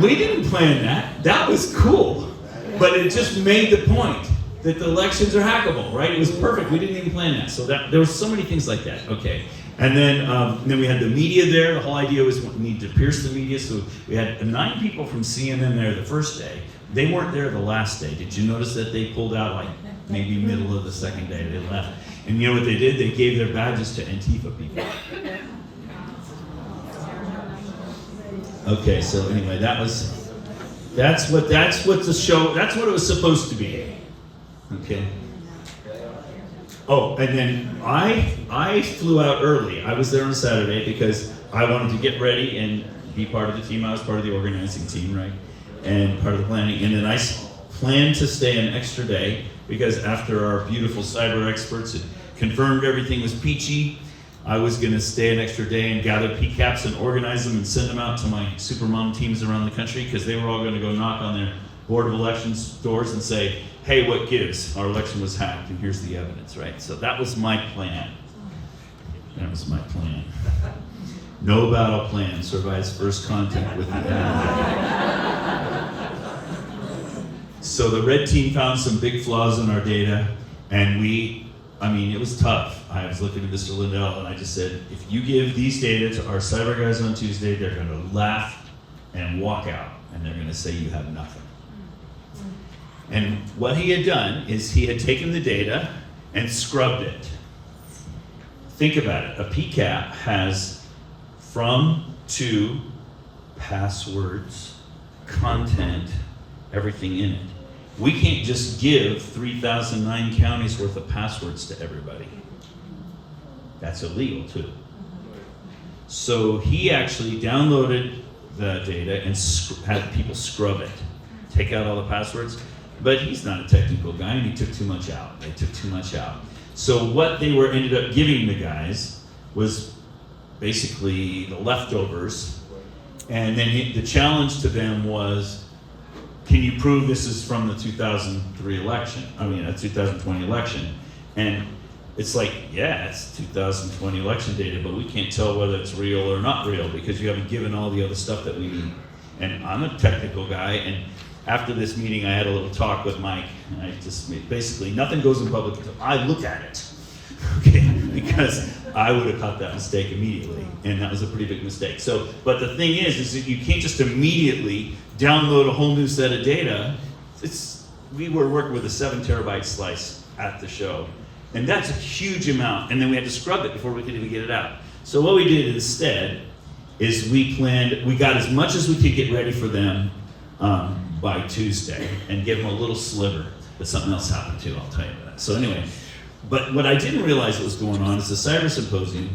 We didn't plan that. That was cool. But it just made the point that the elections are hackable, right? It was perfect. We didn't even plan that. So there were so many things like that. Okay. And then we had the media there. The whole idea was we need to pierce the media. So we had 9 people from CNN there the first day. They weren't there the last day. Did you notice that they pulled out like maybe middle of the second day? They left. And you know what they did? They gave their badges to Antifa people. Okay, so anyway, that's what the show, that's what it was supposed to be. Okay. Oh, and then I flew out early. I was there on Saturday because I wanted to get ready and be part of the team. I was part of the organizing team, right? And part of the planning. And then I planned to stay an extra day because after our beautiful cyber experts had confirmed everything was peachy, I was going to stay an extra day and gather PCAPs and organize them and send them out to my supermom teams around the country because they were all going to go knock on their Board of Elections doors and say, hey, what gives? Our election was hacked and here's the evidence, right? So that was my plan. That was my plan. No battle plan survives first contact with the enemy. So the red team found some big flaws in our data, and it was tough. I was looking at Mr. Lindell, and I just said, if you give these data to our cyber guys on Tuesday, they're going to laugh and walk out, and they're going to say you have nothing. And what he had done is he had taken the data and scrubbed it. Think about it. A PCAP has from, to, passwords, content, everything in it. We can't just give 3,009 counties worth of passwords to everybody. That's illegal too. So he actually downloaded the data and had people scrub it, take out all the passwords. But he's not a technical guy, and he took too much out. They took too much out. So what they ended up giving the guys was basically the leftovers. And then the challenge to them was, can you prove this is from the 2020 election? And it's like, yeah, it's 2020 election data, but we can't tell whether it's real or not real because you haven't given all the other stuff that we need. And I'm a technical guy, and after this meeting, I had a little talk with Mike, and I just basically nothing goes in public until I look at it, okay? Because I would have caught that mistake immediately, and that was a pretty big mistake. So, but the thing is that you can't just immediately download a whole new set of data. We were working with a 7 terabyte slice at the show, and that's a huge amount. And then we had to scrub it before we could even get it out. So what we did instead is we got as much as we could get ready for them. By Tuesday and give them a little sliver, but something else happened too, I'll tell you about that. So anyway, but what I didn't realize what was going on is the cyber symposium.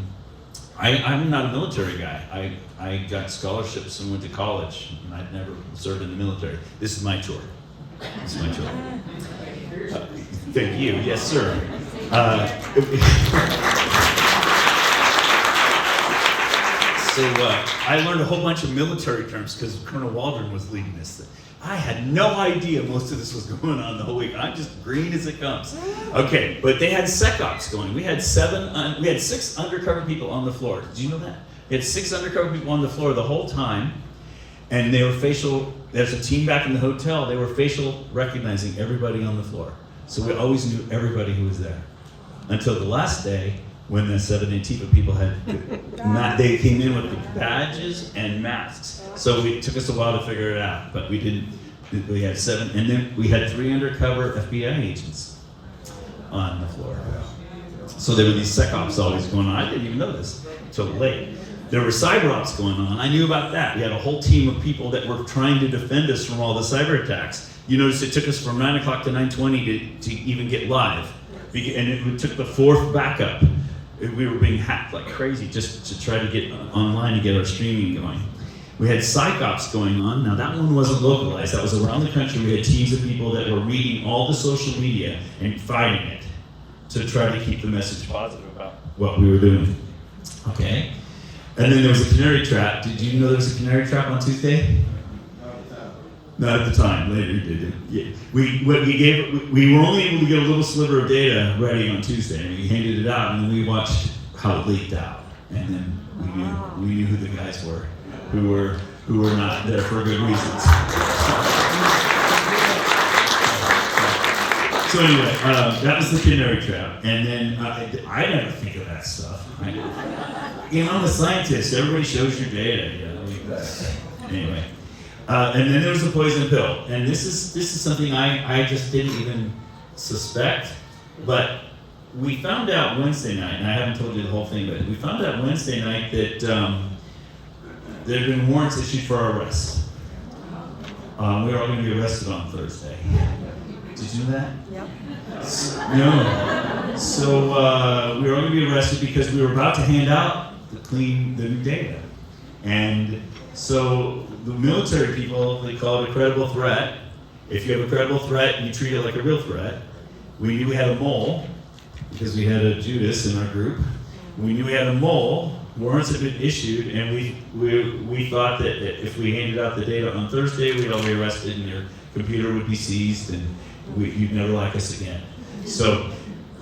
I'm not a military guy. I got scholarships and went to college, and I'd never served in the military. This is my tour. This is my tour. Thank you, yes sir. So I learned a whole bunch of military terms because Colonel Waldron was leading this thing. I had no idea most of this was going on the whole week. I'm just green as it comes. Okay, but they had SecOps going. We had 6 undercover people on the floor. Did you know that? We had 6 undercover people on the floor the whole time, and they were there's a team back in the hotel, they were facial recognizing everybody on the floor. So we always knew everybody who was there. Until the last day, when the 7 Antifa people they came in with the badges and masks. So it took us a while to figure it out, but we didn't. We had 7, and then we had 3 undercover FBI agents on the floor. So there were these SecOps always going on. I didn't even know this until late. There were cyber ops going on. I knew about that. We had a whole team of people that were trying to defend us from all the cyber attacks. You notice it took us from 9 o'clock to 9:20 to even get live. And it took the 4th backup. We were being hacked like crazy just to try to get online and get our streaming going. We had psych ops going on. Now that one wasn't localized. That was around the country. We had teams of people that were reading all the social media and fighting it to try to keep the message positive about what we were doing. Okay. And then there was a canary trap. Did you know there was a canary trap on Tuesday? Not at the time. Later you did. Yeah. We were only able to get a little sliver of data ready on Tuesday, and we handed it out, and then we watched how it leaked out, and then we knew who the guys were, who were not there for good reasons. So anyway, that was the canary trap, and then I never think of that stuff. I'm a scientist. Everybody shows your data. Anyway. And then there was the poison pill, and this is something I just didn't even suspect, but we found out Wednesday night, and I haven't told you the whole thing, but we found out Wednesday night that there had been warrants issued for our arrest. We were all going to be arrested on Thursday. Did you know that? Yep. No. So we were all going to be arrested because we were about to hand out the new data, and so the military people, they call it a credible threat. If you have a credible threat, you treat it like a real threat. We knew we had a mole, because we had a Judas in our group. We knew we had a mole, warrants had been issued, and we thought that if we handed out the data on Thursday, we'd all be arrested and your computer would be seized and you'd never like us again. So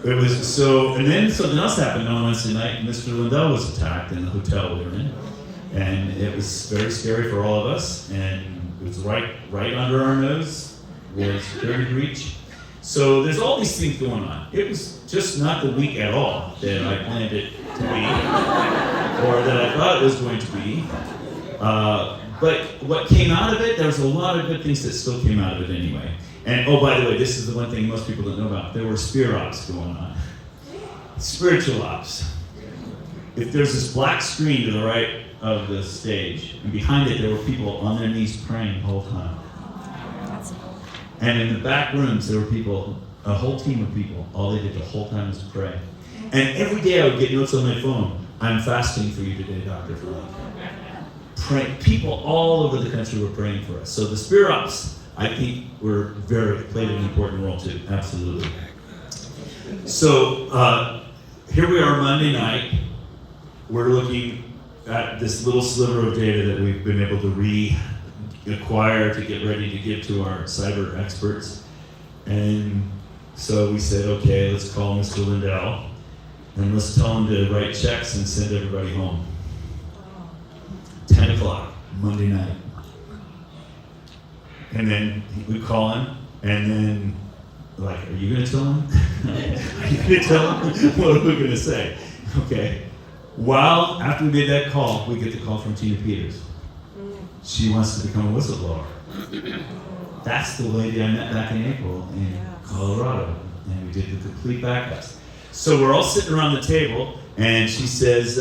it was, and then something else happened on Wednesday night. Mr. Lindell was attacked in the hotel we were in. And it was very scary for all of us, and it was right under our nose, was a security breach. So there's all these things going on. It was just not the week at all that I planned it to be, or that I thought it was going to be. But what came out of it, there was a lot of good things that still came out of it anyway. And oh, by the way, this is the one thing most people don't know about. There were spear ops going on. Spiritual ops. If there's this black screen to the right of the stage, and behind it there were people on their knees praying the whole time. And in the back rooms there were people, a whole team of people, all they did the whole time was pray. And every day I would get notes on my phone, "I'm fasting for you today, Dr. Frank." People all over the country were praying for us. So the spear ops, I think, played an important role too, absolutely. So here we are Monday night, we're looking at this little sliver of data that we've been able to reacquire to get ready to give to our cyber experts. And so we said, okay, let's call Mr. Lindell and let's tell him to write checks and send everybody home. 10 o'clock, Monday night. And then we call him, and then, like, are you gonna tell him? Are you gonna tell him? What are we gonna say? Okay. While, after we made that call, we get the call from Tina Peters. She wants to become a whistleblower. That's the lady I met back in April in Colorado, and we did the complete backups. So we're all sitting around the table, and she says,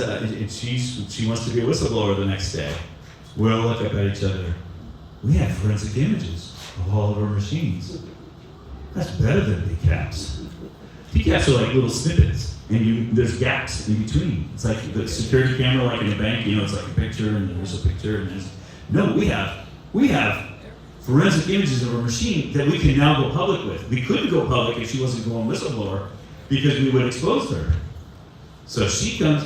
she wants to be a whistleblower the next day. We all look up at each other. We have forensic images of all of our machines. That's better than PCAPs. PCAPs are like little snippets. And there's gaps in between. It's like the security camera, like in a bank, it's like a picture, and there's a picture, and there's... No, we have forensic images of a machine that we can now go public with. We couldn't go public if she wasn't going whistleblower, because we would expose her. So she comes,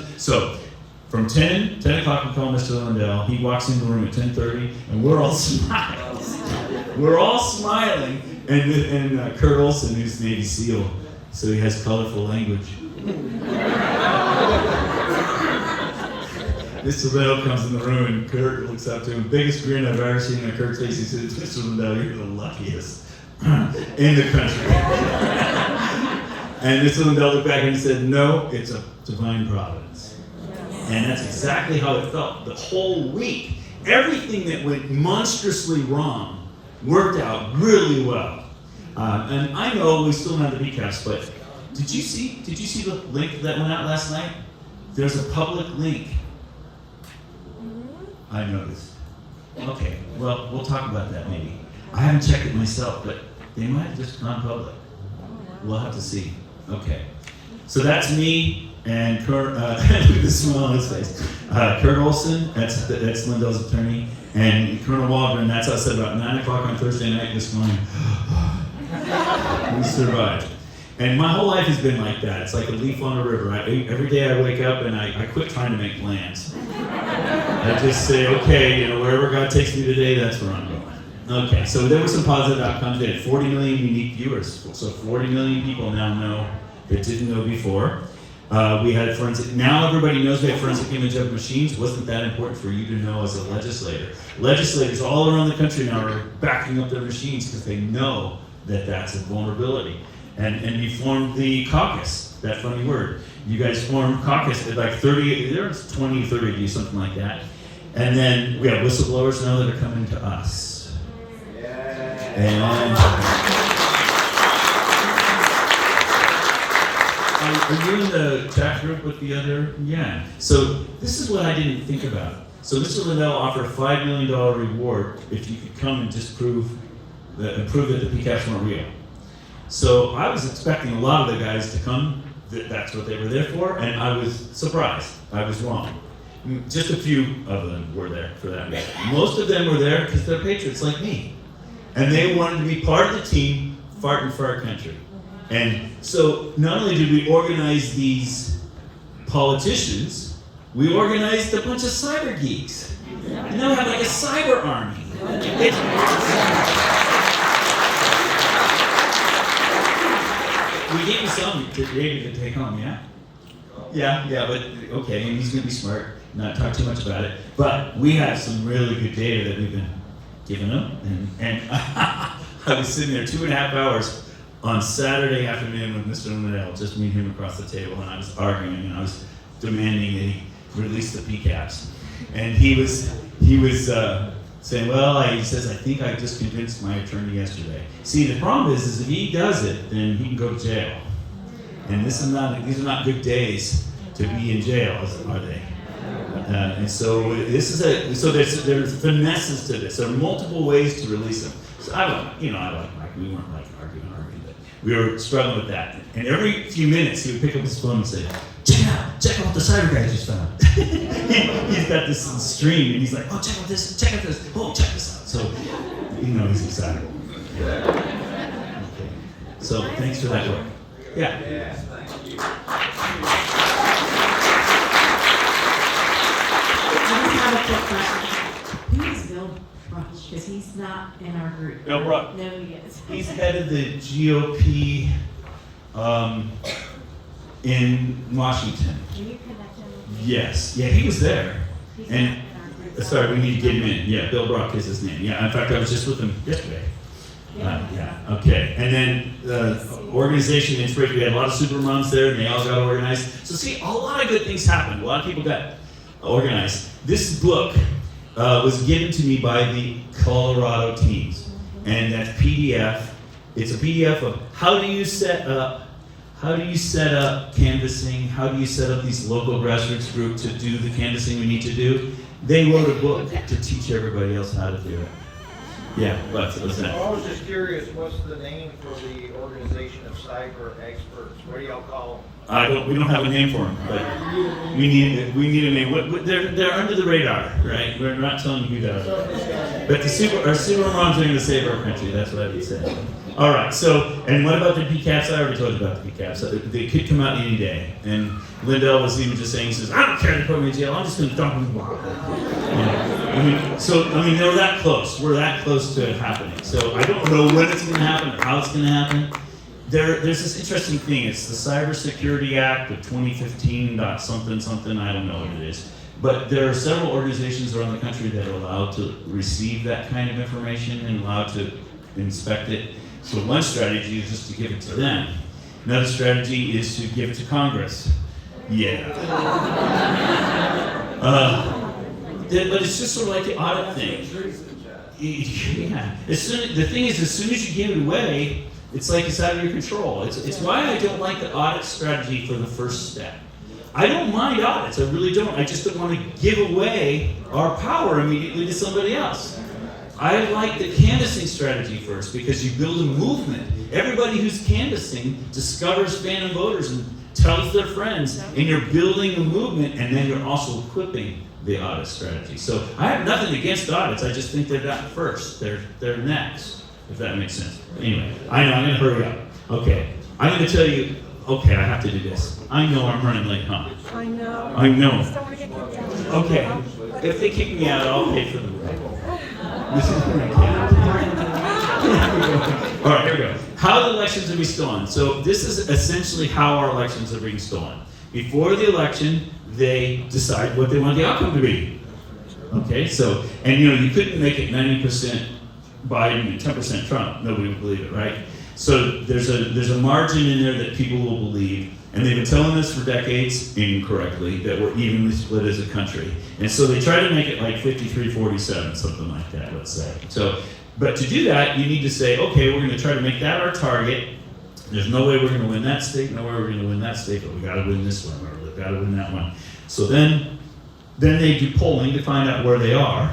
from 10 o'clock we call Mr. Lindell, he walks in the room at 10:30, and we're all smiling. We're all smiling, and Kurt Olson, who's Navy SEAL, so he has colorful language. Mr. Lindell comes in the room, and Kurt looks up to him. Biggest grin I've ever seen on Kurt's face. He says, "Mr. Lindell, you're the luckiest in the country." And Mr. Lindell looked back and he said, "No, it's a divine providence." And that's exactly how it felt. The whole week, everything that went monstrously wrong worked out really well. And I know we still don't have the recaps, but did you see the link that went out last night? There's a public link I noticed. Okay, well, we'll talk about that maybe. I haven't checked it myself, but they might have just gone public. We'll have to see. Okay. So that's me and Kurt, look at the smile on his face. Kurt Olson, that's Lindell's attorney, and Colonel Waldron, that's us at about 9 o'clock on Thursday night this morning. We survived. And my whole life has been like that. It's like a leaf on a river. Every day I wake up and I quit trying to make plans. I just say, okay, wherever God takes me today, that's where I'm going. Okay, so there were some positive outcomes. They had 40 million unique viewers. So 40 million people now know that didn't know before. We had forensic, now everybody knows we have forensic image of machines. Wasn't that important for you to know as a legislator? Legislators all around the country now are backing up their machines because they know that that's a vulnerability. And you formed the caucus, that funny word. You guys formed caucus at like 30, there's 20, 30 of you, something like that. And then we have whistleblowers now that are coming to us. And are you in the chat group with the other? Yeah. So this is what I didn't think about. So Mr. Liddell offered a $5 million reward if you could come and just prove that the PCAPs weren't real. So I was expecting a lot of the guys to come, that's what they were there for, and I was surprised. I was wrong. Just a few of them were there for that reason. Most of them were there because they're patriots like me. And they wanted to be part of the team fighting for our country. And so not only did we organize these politicians, we organized a bunch of cyber geeks. And now we have like a cyber army. We gave you some creative to take home, yeah? Yeah, but okay, and he's gonna be smart, not talk too much about it. But we have some really good data that we've been giving them. And I was sitting there 2.5 hours on Saturday afternoon with Mr. Liddell, just me and him across the table, and I was arguing and I was demanding that he release the PCAPs. And he was saying, well, he says, I think I just convinced my attorney yesterday. See, the problem is if he does it, then he can go to jail. And these are not good days to be in jail, are they? And so there's finesses to this. There are multiple ways to release them. So we weren't like arguing, but we were struggling with that. And every few minutes he would pick up his phone and say, check out what the cyber guy just found. He's got this stream and he's like, oh, check out this, oh, check this out. So, he's excited. Okay. So, thanks for that work. Yeah. Yes, thank you. I have a quick question. Who is Bill Brush? Because he's not in our group. Bill Brush. No, he is. He's head of the GOP in Washington. Can you connect him with me? Yes. Yeah, he was there. He's And not in our group. sorry, we need to get him in. Yeah, Bill Brock is his name. Yeah, in fact, I was just with him yesterday. Okay. And then the organization inspiration, we had a lot of super moms there and they all got organized. So see, a lot of good things happened. A lot of people got organized. This book was given to me by the Colorado teams. And that's PDF. It's a PDF of how do you set up canvassing? How do you set up these local grassroots groups to do the canvassing we need to do? They wrote a book to teach everybody else how to do it. Yeah, what's that? I was just curious, what's the name for the organization of cyber experts? What do y'all call them? We don't have a name for them, but we need a name. They're under the radar, right? We're not telling you who they are. But our super moms are going to save our country. That's what I would say. All right. So, and what about the PCAPs? I already told you about the PCAPs. They could come out any day. And Lindell was even just saying, he says, I don't care to put me in jail. I'm just going to dump them in the bottle. They're that close. We're that close to it happening. So I don't know when it's going to happen or how it's going to happen. There's this interesting thing. It's the Cybersecurity Act of 2015 something. I don't know what it is. But there are several organizations around the country that are allowed to receive that kind of information and allowed to inspect it. So one strategy is just to give it to them. Another strategy is to give it to Congress. Yeah. But it's just sort of like the audit thing. Yeah. The thing is, as soon as you give it away, it's like it's out of your control. It's why I don't like the audit strategy for the first step. I don't mind audits, I really don't. I just don't want to give away our power immediately to somebody else. I like the canvassing strategy first because you build a movement. Everybody who's canvassing discovers phantom voters and tells their friends, and you're building a movement, and then you're also equipping the audit strategy. So I have nothing against audits, I just think they're not first, they're next, if that makes sense. Anyway, I know, I'm gonna hurry up. Okay, I'm gonna tell you, okay, I have to do this. I know I'm running late, huh? I know. I know. Just don't want to get kicked out. Okay, if they kick me out, I'll pay for the rent. This is where I can't. All right, here we go. How the elections are being stolen. So this is essentially how our elections are being stolen. Before the election, they decide what they want the outcome to be. Okay, so, and you couldn't make it 90% Biden and 10% Trump. Nobody would believe it, right? So there's a margin in there that people will believe, and they've been telling us for decades, incorrectly, that we're evenly split as a country. And so they try to make it like 53-47, something like that, let's say. So, but to do that, you need to say, okay, we're gonna try to make that our target. There's no way we're gonna win that state, no way we're gonna win that state, but we gotta win this one, or we gotta win that one. So then they do polling to find out where they are,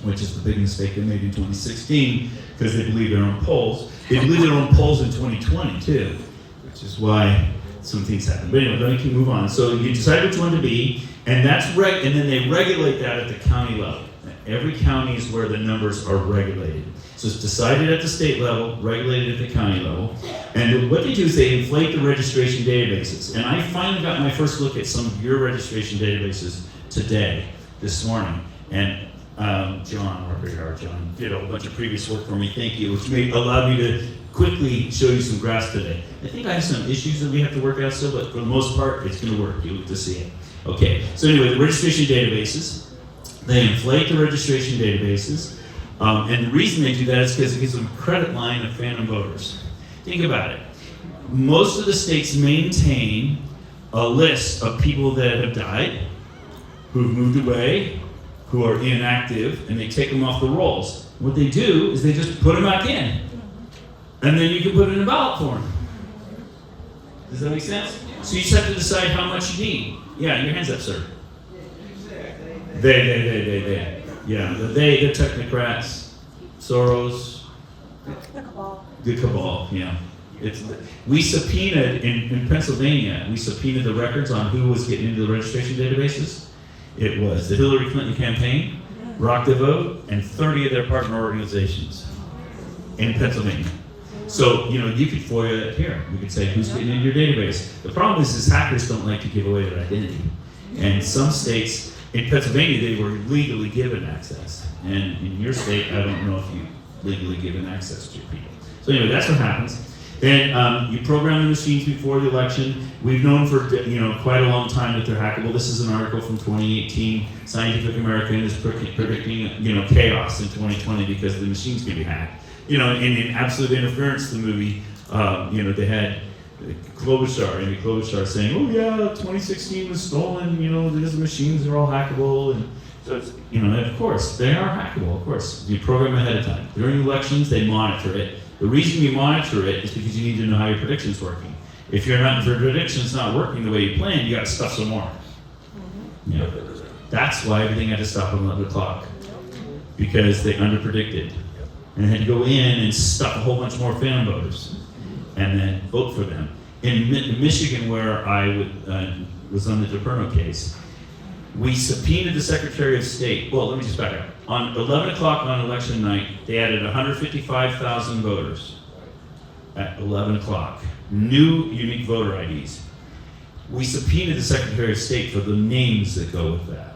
which is the big mistake they made in 2016, because they believe their own polls. They believe their own polls in 2020 too, which is why some things happen. But anyway, let me keep move on. So you decide which one to be, and that's right, and then they regulate that at the county level. Every county is where the numbers are regulated. So it's decided at the state level, regulated at the county level. And what they do is they inflate the registration databases. And I finally got my first look at some of your registration databases today, this morning. And John, wherever you are, John, did a bunch of previous work for me, thank you, which allowed me to quickly show you some graphs today. I think I have some issues that we have to work out still, but for the most part, it's gonna work, you'll get to see it. Okay, so anyway, the registration databases, they inflate the registration databases, and the reason they do that is because it gives them a credit line of phantom voters. Think about it. Most of the states maintain a list of people that have died, who've moved away, who are inactive, and they take them off the rolls. What they do is they just put them back in, and then you can put in a ballot for them. Does that make sense? So you just have to decide how much you need. Yeah, your hands up, sir. They. Yeah, they're technocrats, Soros, the cabal, yeah. We subpoenaed, in Pennsylvania, we subpoenaed the records on who was getting into the registration databases. It was the Hillary Clinton campaign, Rock the Vote, and 30 of their partner organizations in Pennsylvania. So, you could FOIA that here. We could say, who's getting into your database? The problem is hackers don't like to give away their identity. And some states, in Pennsylvania, they were legally given access. And in your state, I don't know if you legally given access to your people. So anyway, that's what happens. Then you program the machines before the election. We've known for quite a long time that they're hackable. This is an article from 2018. Scientific American is predicting chaos in 2020 because the machines can be hacked. In Absolute Interference, the movie, they had Amy Klobuchar saying, "Oh yeah, 2016 was stolen. These machines are all hackable." And so it's, of course they are hackable. Of course, you program ahead of time. During elections, they monitor it. The reason you monitor it is because you need to know how your prediction's working. If your prediction's not working the way you planned, you got to stuff some more. That's why everything had to stop at 11 o'clock, because they underpredicted, and had to go in and stuff a whole bunch more phantom voters, and then vote for them. In Michigan, where I was on the DePerno case, we subpoenaed the Secretary of State. Well, let me just back up. On 11 o'clock on election night, they added 155,000 voters at 11 o'clock. New unique voter IDs. We subpoenaed the Secretary of State for the names that go with that.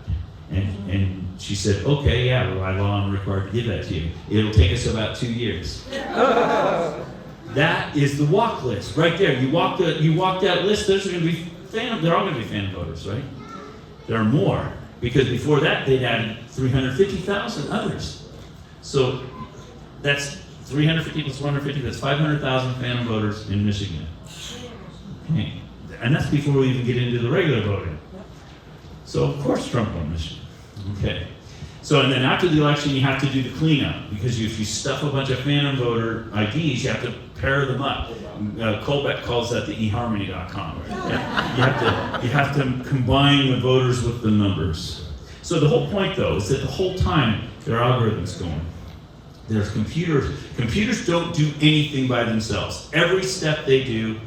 And she said, okay, yeah, well, by law I'm required to give that to you. It'll take us about 2 years. That is the walk list right there. You walk that list, those are going to be they're all going to be phantom voters, right? There are more, because before that they'd added 350,000 others. So that's 350 plus 150, that's 500,000 phantom voters in Michigan. Okay. And that's before we even get into the regular voting. So of course Trump won Michigan. Okay. So, and then after the election, you have to do the cleanup, because if you stuff a bunch of phantom voter IDs, you have to pair them up. Colbeck calls that the eHarmony.com. You have to combine the voters with the numbers. So the whole point, though, is that the whole time there are algorithms going. There's computers. Computers don't do anything by themselves. Every step they do,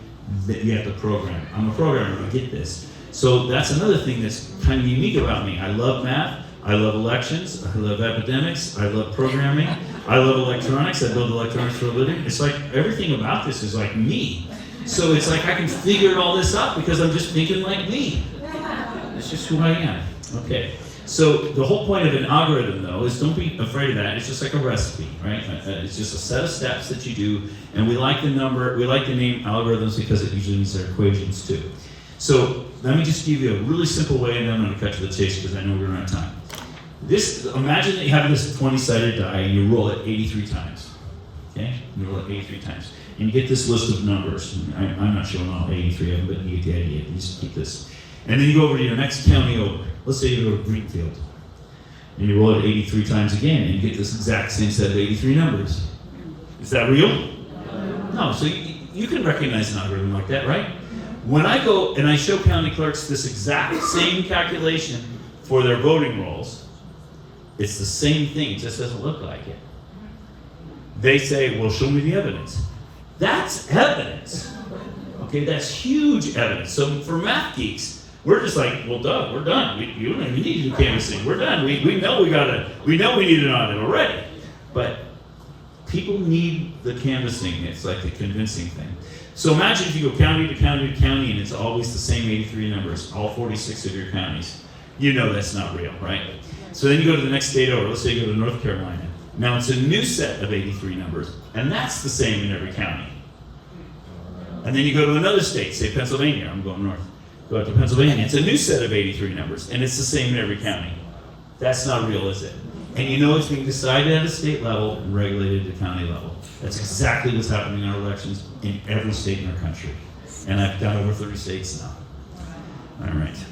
you have to program. I'm a programmer, I get this. So that's another thing that's kind of unique about me. I love math, I love elections, I love epidemics, I love programming, I love electronics, I build electronics for a living. It's like everything about this is like me. So it's like I can figure all this out because I'm just thinking like me. It's just who I am. Okay. So the whole point of an algorithm, though, is don't be afraid of that. It's just like a recipe, right? It's just a set of steps that you do, and we like the name algorithms because it usually means they're equations too. So let me just give you a really simple way, and then I'm going to cut to the chase because I know we're running out of time. Imagine that you have this 20-sided die and you roll it 83 times. Okay? You roll it 83 times. And you get this list of numbers. I'm not showing all 83 of them, but you get the idea. You just keep this. And then you go over to your next county over. Let's say you go to Greenfield. And you roll it 83 times again, and you get this exact same set of 83 numbers. Is that real? No. So you can recognize an algorithm like that, right? When I go and I show county clerks this exact same calculation for their voting rolls, it's the same thing, it just doesn't look like it. They say, well, show me the evidence. That's evidence. Okay, that's huge evidence. So for math geeks, we're just like, well, duh, we're done. You don't even need to do canvassing. We're done. We know we need an audit already. But people need the canvassing. It's like the convincing thing. So imagine if you go county to county to county, and it's always the same 83 numbers, all 46 of your counties. You know that's not real, right? So then you go to the next state over. Let's say you go to North Carolina. Now it's a new set of 83 numbers, and that's the same in every county. And then you go to another state, say Pennsylvania. I'm going north. Go out to Pennsylvania. It's a new set of 83 numbers, and it's the same in every county. That's not real, is it? And you know it's being decided at a state level and regulated at a county level. That's exactly what's happening in our elections in every state in our country. And I've done over 30 states now. All right.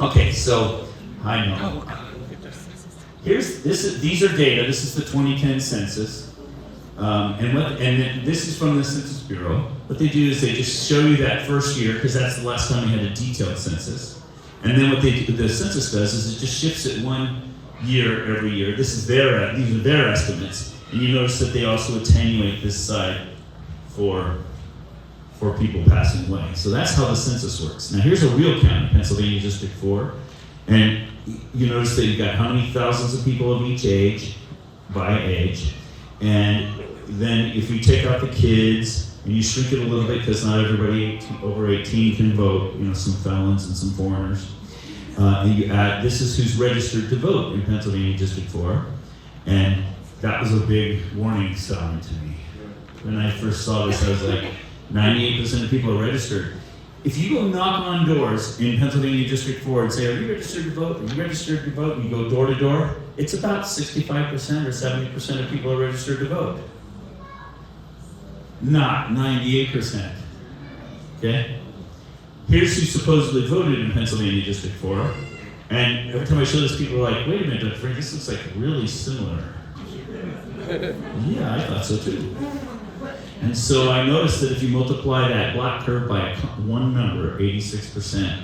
Okay, so I know. These are data. This is the 2010 census. And this is from the Census Bureau. What they do is they just show you that first year, because that's the last time we had a detailed census. And then what the census does is it just shifts it 1 year every year. These are their estimates. And you notice that they also attenuate this side for people passing away. So that's how the census works. Now here's a real county, Pennsylvania District 4. And you notice that you've got how many thousands of people of each age, by age. And then if you take out the kids, and you shrink it a little bit because not everybody over 18 can vote, some felons and some foreigners. And you add, this is who's registered to vote in Pennsylvania District 4. And that was a big warning sign to me. When I first saw this, I was like, 98% of people are registered. If you go knock on doors in Pennsylvania District 4 and say, are you registered to vote? Are you registered to vote? And you go door to door, it's about 65% or 70% of people are registered to vote. Not 98%. Okay? Here's who supposedly voted in Pennsylvania District 4. And every time I show this, people are like, wait a minute, Dr. Frank, this looks like really similar. Yeah, I thought so too. And so I noticed that if you multiply that black curve by one number, 86%,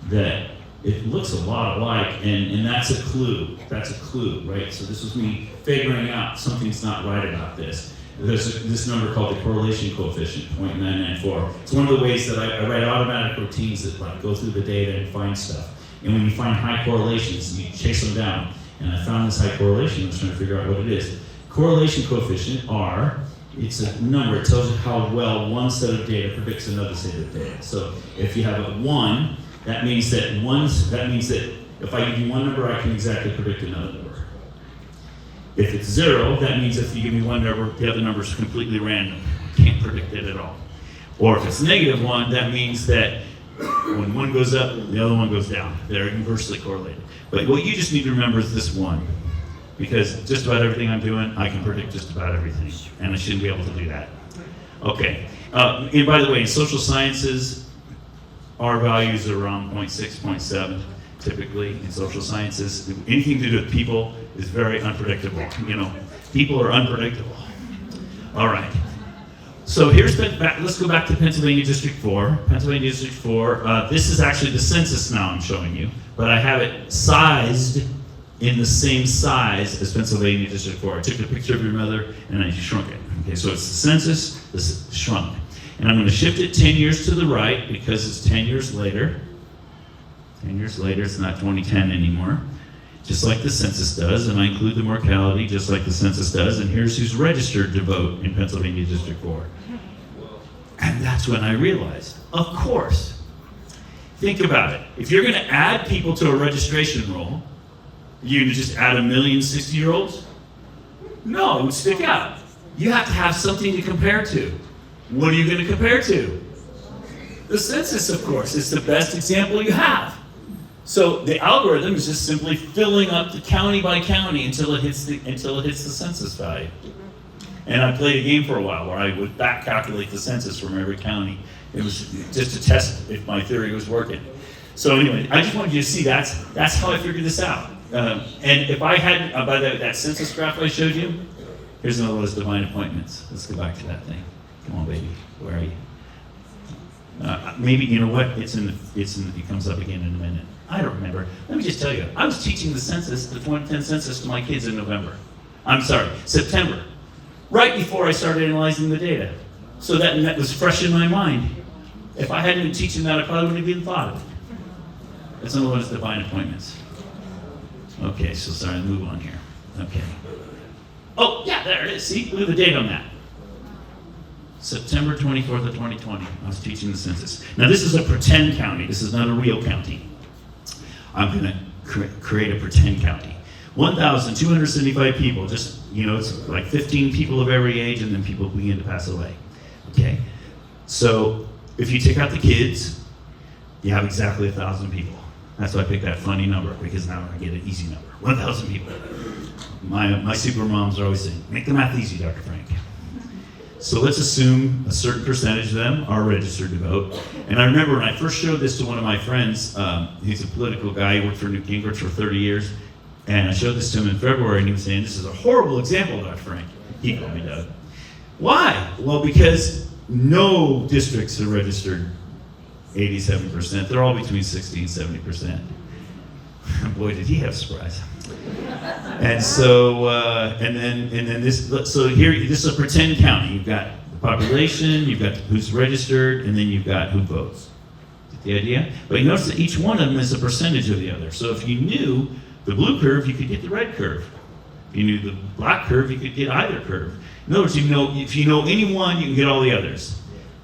that it looks a lot alike, and that's a clue. That's a clue, right? So this was me figuring out something's not right about this. There's this number called the correlation coefficient, 0.994. It's one of the ways that I write automatic routines that go through the data and find stuff. And when you find high correlations, you chase them down. And I found this high correlation. I was trying to figure out what it is. Correlation coefficient, R, it's a number. It tells you how well one set of data predicts another set of data. So if you have a 1, that means that if I give you one number, I can exactly predict another number. If it's 0, that means if you give me one number, the other number is completely random. I can't predict it at all. Or if it's -1, that means that when one goes up, the other one goes down. They're inversely correlated. But what you just need to remember is this one. Because just about everything I'm doing, I can predict just about everything. And I shouldn't be able to do that. Okay. And by the way, in social sciences, R values are around 0.6, 0.7. typically in social sciences. Anything to do with people is very unpredictable. You know, people are unpredictable. All right. So let's go back to Pennsylvania District 4. Pennsylvania District 4, this is actually the census now I'm showing you, but I have it sized in the same size as Pennsylvania District 4. I took a picture of your mother and I shrunk it. Okay, so it's the census, this is shrunk. And I'm going to shift it 10 years to the right because it's 10 years later. 10 years later, it's not 2010 anymore, just like the census does, and I include the mortality just like the census does, and here's who's registered to vote in Pennsylvania District 4. And that's when I realized, of course, think about it. If you're going to add people to a registration roll, you're going to just add 1,000,000 60-year-olds? No, it would stick out. You have to have something to compare to. What are you going to compare to? The census, of course. It's the best example you have. So the algorithm is just simply filling up the county by county until it hits the census value. And I played a game for a while where I would back calculate the census from every county. It was just to test if my theory was working. So anyway, I just wanted you to see that's how I figured this out. And if I hadn't, by that census graph I showed you, here's another list of divine appointments. Let's go back to that thing. Come on, baby. Where are you? Maybe, you know what? It comes up again in a minute. I don't remember. Let me just tell you. I was teaching the census, the 2010 census, to my kids in September. Right before I started analyzing the data. So that was fresh in my mind. If I hadn't been teaching that, I probably wouldn't have even thought of it. That's another one of divine appointments. Okay, so sorry, move on here. Okay. Oh, yeah, there it is. See, look at the date on that. September 24th of 2020, I was teaching the census. Now this is a pretend county. This is not a real county. I'm going to create a pretend county. 1,275 people, just, you know, it's like 15 people of every age, and then people begin to pass away. Okay? So if you take out the kids, you have exactly 1,000 people. That's why I picked that funny number, because now I get an easy number. 1,000 people. My super moms are always saying, make the math easy, Dr. Frank. So let's assume a certain percentage of them are registered to vote. And I remember when I first showed this to one of my friends, he's a political guy, he worked for Newt Gingrich for 30 years, and I showed this to him in February, and he was saying, this is a horrible example, Dr. Frank. He called me Doug. Why? Well, because no districts are registered 87%. They're all between 60 and 70%. Boy, did he have a surprise. And so, and then this. So here, this is a pretend county. You've got the population, you've got who's registered, and then you've got who votes. Get the idea? But you notice that each one of them is a percentage of the other. So if you knew the blue curve, you could get the red curve. If you knew the black curve, you could get either curve. In other words, if you know any one, you can get all the others.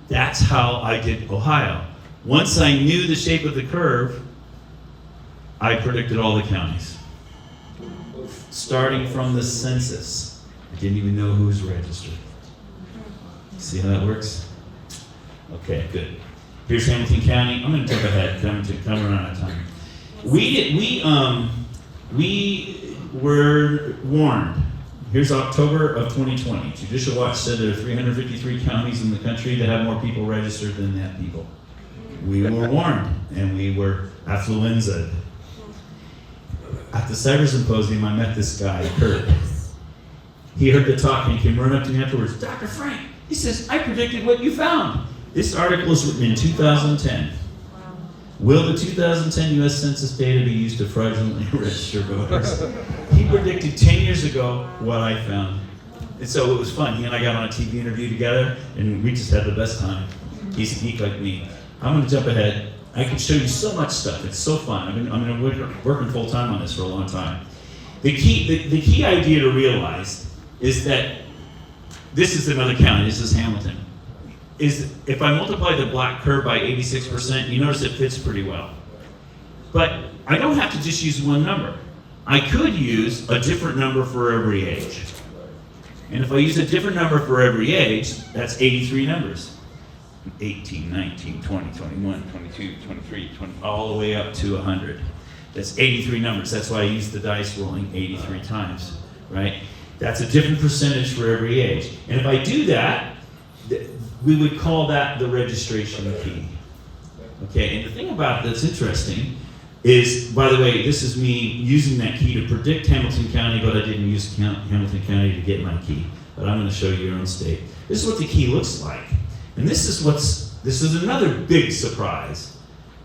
That's how I did Ohio. Once I knew the shape of the curve, I predicted all the counties. Starting from the census. I didn't even know who was registered. See how that works? Okay, good. Here's Hamilton County. I'm going to jump ahead. Coming around out of time. We were warned. Here's October of 2020. Judicial Watch said there are 353 counties in the country that have more people registered than that people. We were warned, and we were affluenza. At the Cyber Symposium, I met this guy, Kurt. He heard the talk and he came running up to me afterwards. Dr. Frank, he says, I predicted what you found. This article was written in 2010. Will the 2010 U.S. Census data be used to fraudulently register voters? He predicted 10 years ago what I found. And so it was fun. He and I got on a TV interview together, and we just had the best time. He's a geek like me. I'm going to jump ahead. I can show you so much stuff. It's so fun. I've been working full time on this for a long time. The key idea to realize is that this is another county. This is Hamilton. Is if I multiply the black curve by 86%, you notice it fits pretty well. But I don't have to just use one number. I could use a different number for every age. And if I use a different number for every age, that's 83 numbers. 18, 19, 20, 21, 22, 23, 20, all the way up to 100. That's 83 numbers. That's why I use the dice rolling 83 times, right? That's a different percentage for every age. And if I do that, we would call that the registration key. Okay, and the thing about that's interesting, is, by the way, this is me using that key to predict Hamilton County, but I didn't use Hamilton County to get my key. But I'm going to show you your own state. This is what the key looks like. And this is another big surprise,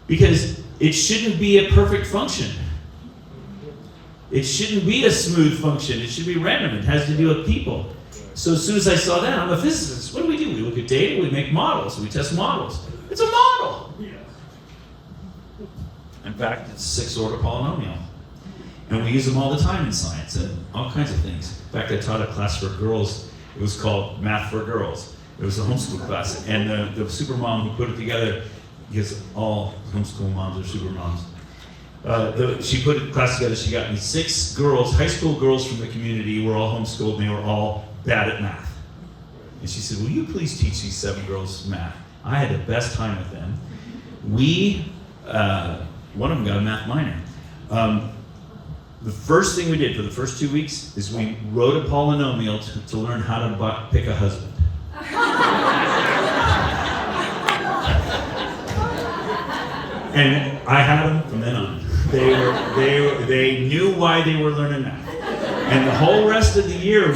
because it shouldn't be a perfect function. It shouldn't be a smooth function. It should be random. It has to do with people. So as soon as I saw that, I'm a physicist. What do? We look at data, we make models, we test models. It's a model. In fact, it's a 6th-order polynomial. And we use them all the time in science and all kinds of things. In fact, I taught a class for girls. It was called Math for Girls. It was a homeschool class. And the super mom who put it together, because all homeschool moms are super moms, she put the class together. She got me 6 girls, high school girls from the community, were all homeschooled, and they were all bad at math. And she said, will you please teach these 7 girls math? I had the best time with them. One of them got a math minor. The first thing we did for the first 2 weeks is we wrote a polynomial to learn how to pick a husband. And I had them from then on. They knew why they were learning math. And the whole rest of the year,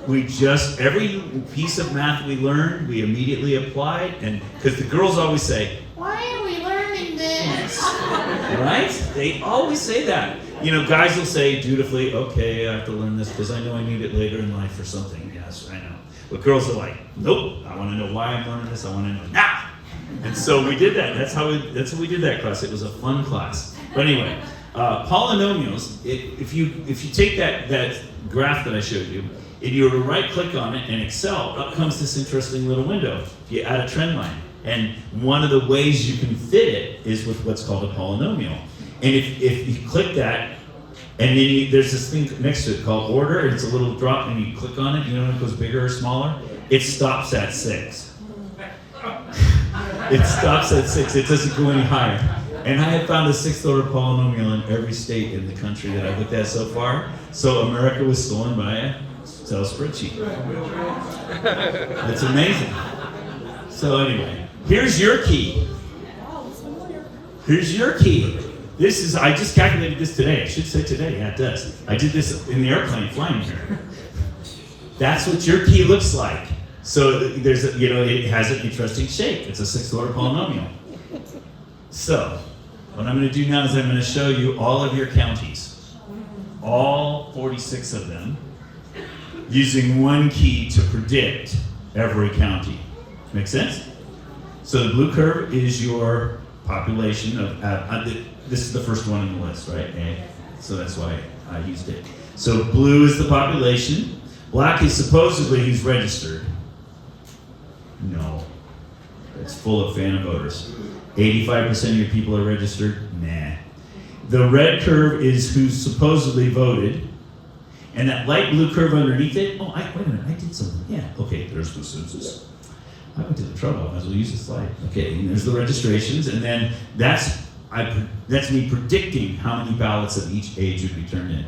we just, every piece of math we learned, we immediately applied. And because the girls always say, why are we learning this? Right? They always say that. You know, guys will say dutifully, okay, I have to learn this because I know I need it later in life for something. Yes, I know. But girls are like, nope, I want to know why I'm learning this. I want to know now. And so we did that. That's how we did that class. It was a fun class. But anyway, polynomials. If you take that graph that I showed you, and you were to right-click on it in Excel, up comes this interesting little window. You add a trend line, and one of the ways you can fit it is with what's called a polynomial. And if you click that, and then there's this thing next to it called order, and it's a little drop, and you click on it. You know when it goes bigger or smaller? It stops at 6. It stops at 6. It doesn't go any higher. And I have found a 6th-order polynomial in every state in the country that I've looked at so far. So America was stolen by a Excel spreadsheet. It's amazing. So anyway, here's your key. Here's your key. I just calculated this today. I should say today. Yeah, it does. I did this in the airplane flying here. That's what your key looks like. So it has an interesting shape. It's a 6th-order polynomial. So what I'm going to do now is I'm going to show you all of your counties, all 46 of them, using one key to predict every county. Make sense? So the blue curve is your population of, this is the first one in the list, right? A. So that's why I used it. So blue is the population. Black is supposedly who's registered. No. It's full of phantom voters. 85% of your people are registered? Nah. The red curve is who's supposedly voted. And that light blue curve underneath it, wait a minute, I did something. Yeah, okay, there's the census. I went to the trouble, I might as well use the slide. Okay, and there's the registrations, and then that's me predicting how many ballots of each age would be turned in.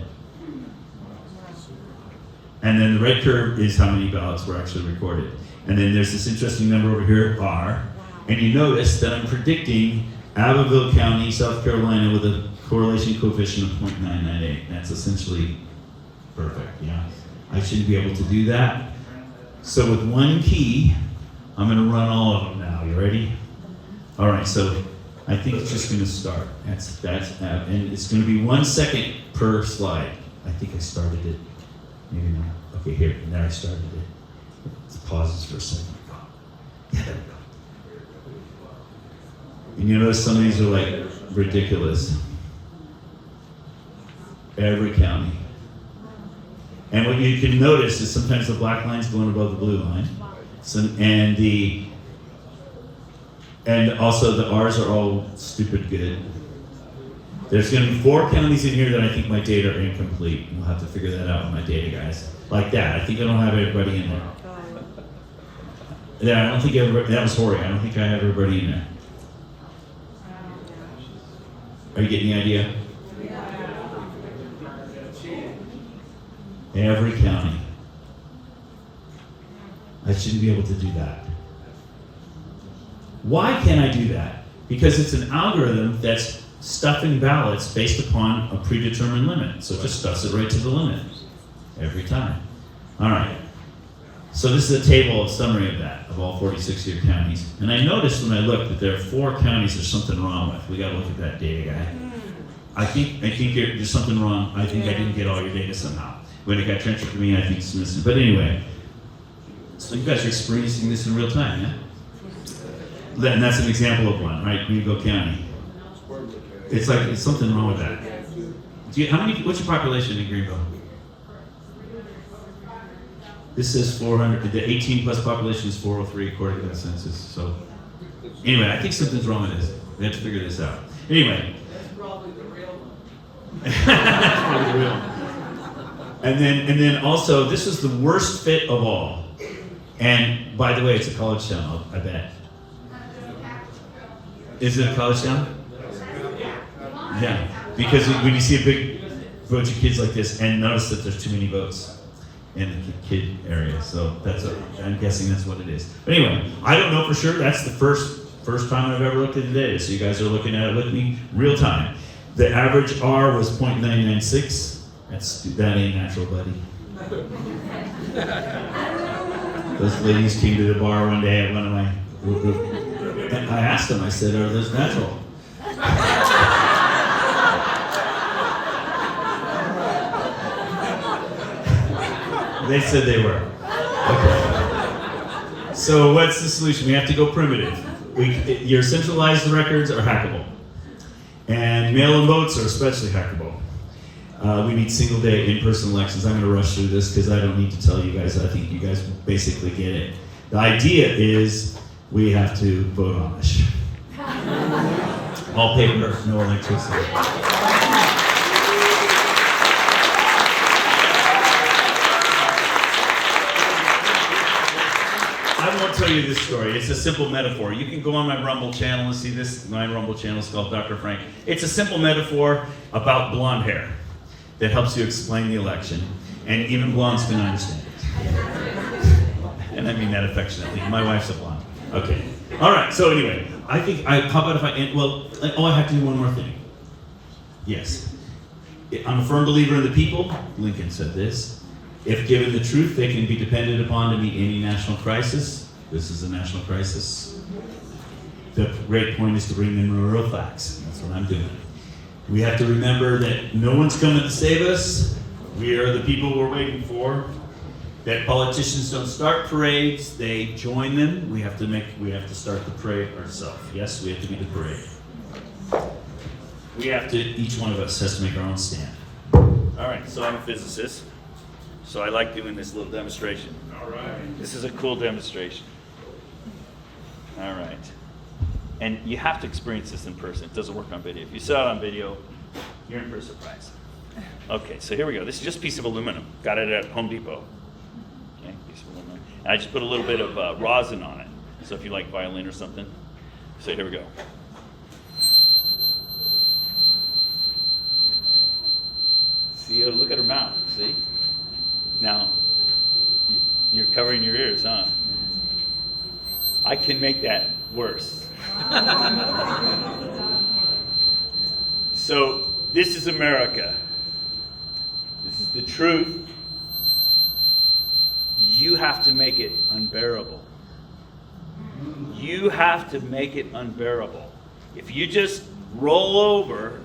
And then the red curve is how many ballots were actually recorded. And then there's this interesting number over here, R. And you notice that I'm predicting Abbeville County, South Carolina, with a correlation coefficient of 0.998. That's essentially perfect, yeah. I should be able to do that. So with one key, I'm going to run all of them now. You ready? All right, so I think it's just going to start. And it's going to be 1 second per slide. I think I started it. Maybe not. Okay, here. There I started it. Let's pause this for a second. Yeah, there we go. And you notice some of these are like ridiculous. Every county. And what you can notice is sometimes the black line's going above the blue line. And also the R's are all stupid good. There's going to be 4 counties in here that I think my data are incomplete. We'll have to figure that out with my data guys. Like that. I think I don't have everybody in there. Yeah, I don't think everybody, that was Horry. I don't think I have everybody in there. Are you getting the idea? Every county. I shouldn't be able to do that. Why can't I do that? Because it's an algorithm that's stuffing ballots based upon a predetermined limit. So it just stuffs it right to the limit every time. All right. So this is a table of summary of that, of all 46 of your counties. And I noticed when I looked that there are 4 counties there's something wrong with. We got to look at that data guy. I think there's something wrong. I think I didn't get all your data somehow. When it got transferred to me, I think it's missing. But anyway, so you guys are experiencing this in real time, yeah? And that's an example of one, right? Greenville County. It's like, it's something wrong with that. What's your population in Greenville? This says 400, the 18 plus population is 403 according to the census. So anyway, I think something's wrong with this. We have to figure this out. Anyway. That's probably the real one. That's probably the real one. And then also, this is the worst fit of all. And by the way, it's a college town, I bet. Is it a college town? Yeah, because when you see a big bunch of kids like this, and notice that there's too many votes in the kid area, so I'm guessing that's what it is. But anyway, I don't know for sure. That's the first time I've ever looked at the data, so you guys are looking at it with me real time. The average R was 0.996. That ain't natural, buddy. Those ladies came to the bar one day at one of my. And I asked them. I said, "Are those natural?" They said they were. Okay. So what's the solution? We have to go primitive. Your centralized records are hackable. And mail-in votes are especially hackable. We need single-day in-person elections. I'm going to rush through this because I don't need to tell you guys. I think you guys basically get it. The idea is we have to vote Amish. All paper, no electricity. I won't tell you this story. It's a simple metaphor. You can go on my Rumble channel and see this. My Rumble channel is called Dr. Frank. It's a simple metaphor about blonde hair that helps you explain the election, and even blondes can understand it. And I mean that affectionately. My wife's a blonde. Okay. All right. So anyway, how about if I have to do one more thing. Yes. I'm a firm believer in the people. Lincoln said this. If given the truth, they can be depended upon to meet any national crisis. This is a national crisis. The great point is to bring them real facts. That's what I'm doing. We have to remember that no one's coming to save us. We are the people we're waiting for. That politicians don't start parades, they join them. We have to start the parade ourselves. Yes, we have to be the parade. Each one of us has to make our own stand. All right, so I'm a physicist. So I like doing this little demonstration. All right. This is a cool demonstration. All right. And you have to experience this in person. It doesn't work on video. If you saw it on video, you're in for a surprise. Okay, so here we go. This is just a piece of aluminum. Got it at Home Depot. Okay, piece of aluminum. And I just put a little bit of rosin on it. So if you like violin or something. So here we go. See, look at her mouth. See? Now, you're covering your ears, huh? I can make that worse. So, this is America. This is the truth. You have to make it unbearable. You have to make it unbearable. If you just roll over,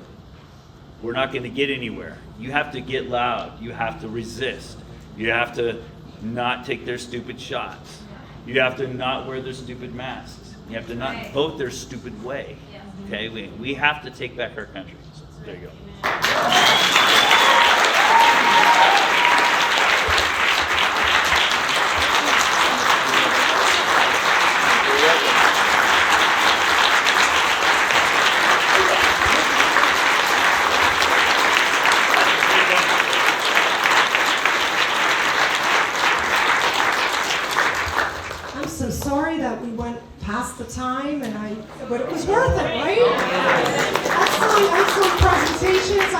we're not going to get anywhere. You have to get loud. You have to resist. You have to not take their stupid shots. You have to not wear their stupid masks. You have to not vote their stupid way. Okay? We have to take back our country. There you go. The time, but it was worth it, right? Excellent presentations.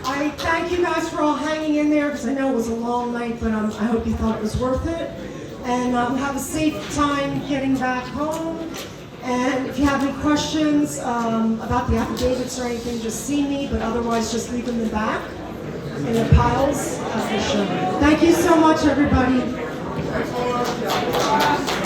I thank you guys for all hanging in there because I know it was a long night, but I hope you thought it was worth it. And have a safe time getting back home. And if you have any questions about the affidavits or anything, just see me, but otherwise just leave them in the back in the piles. Thank you so much, everybody.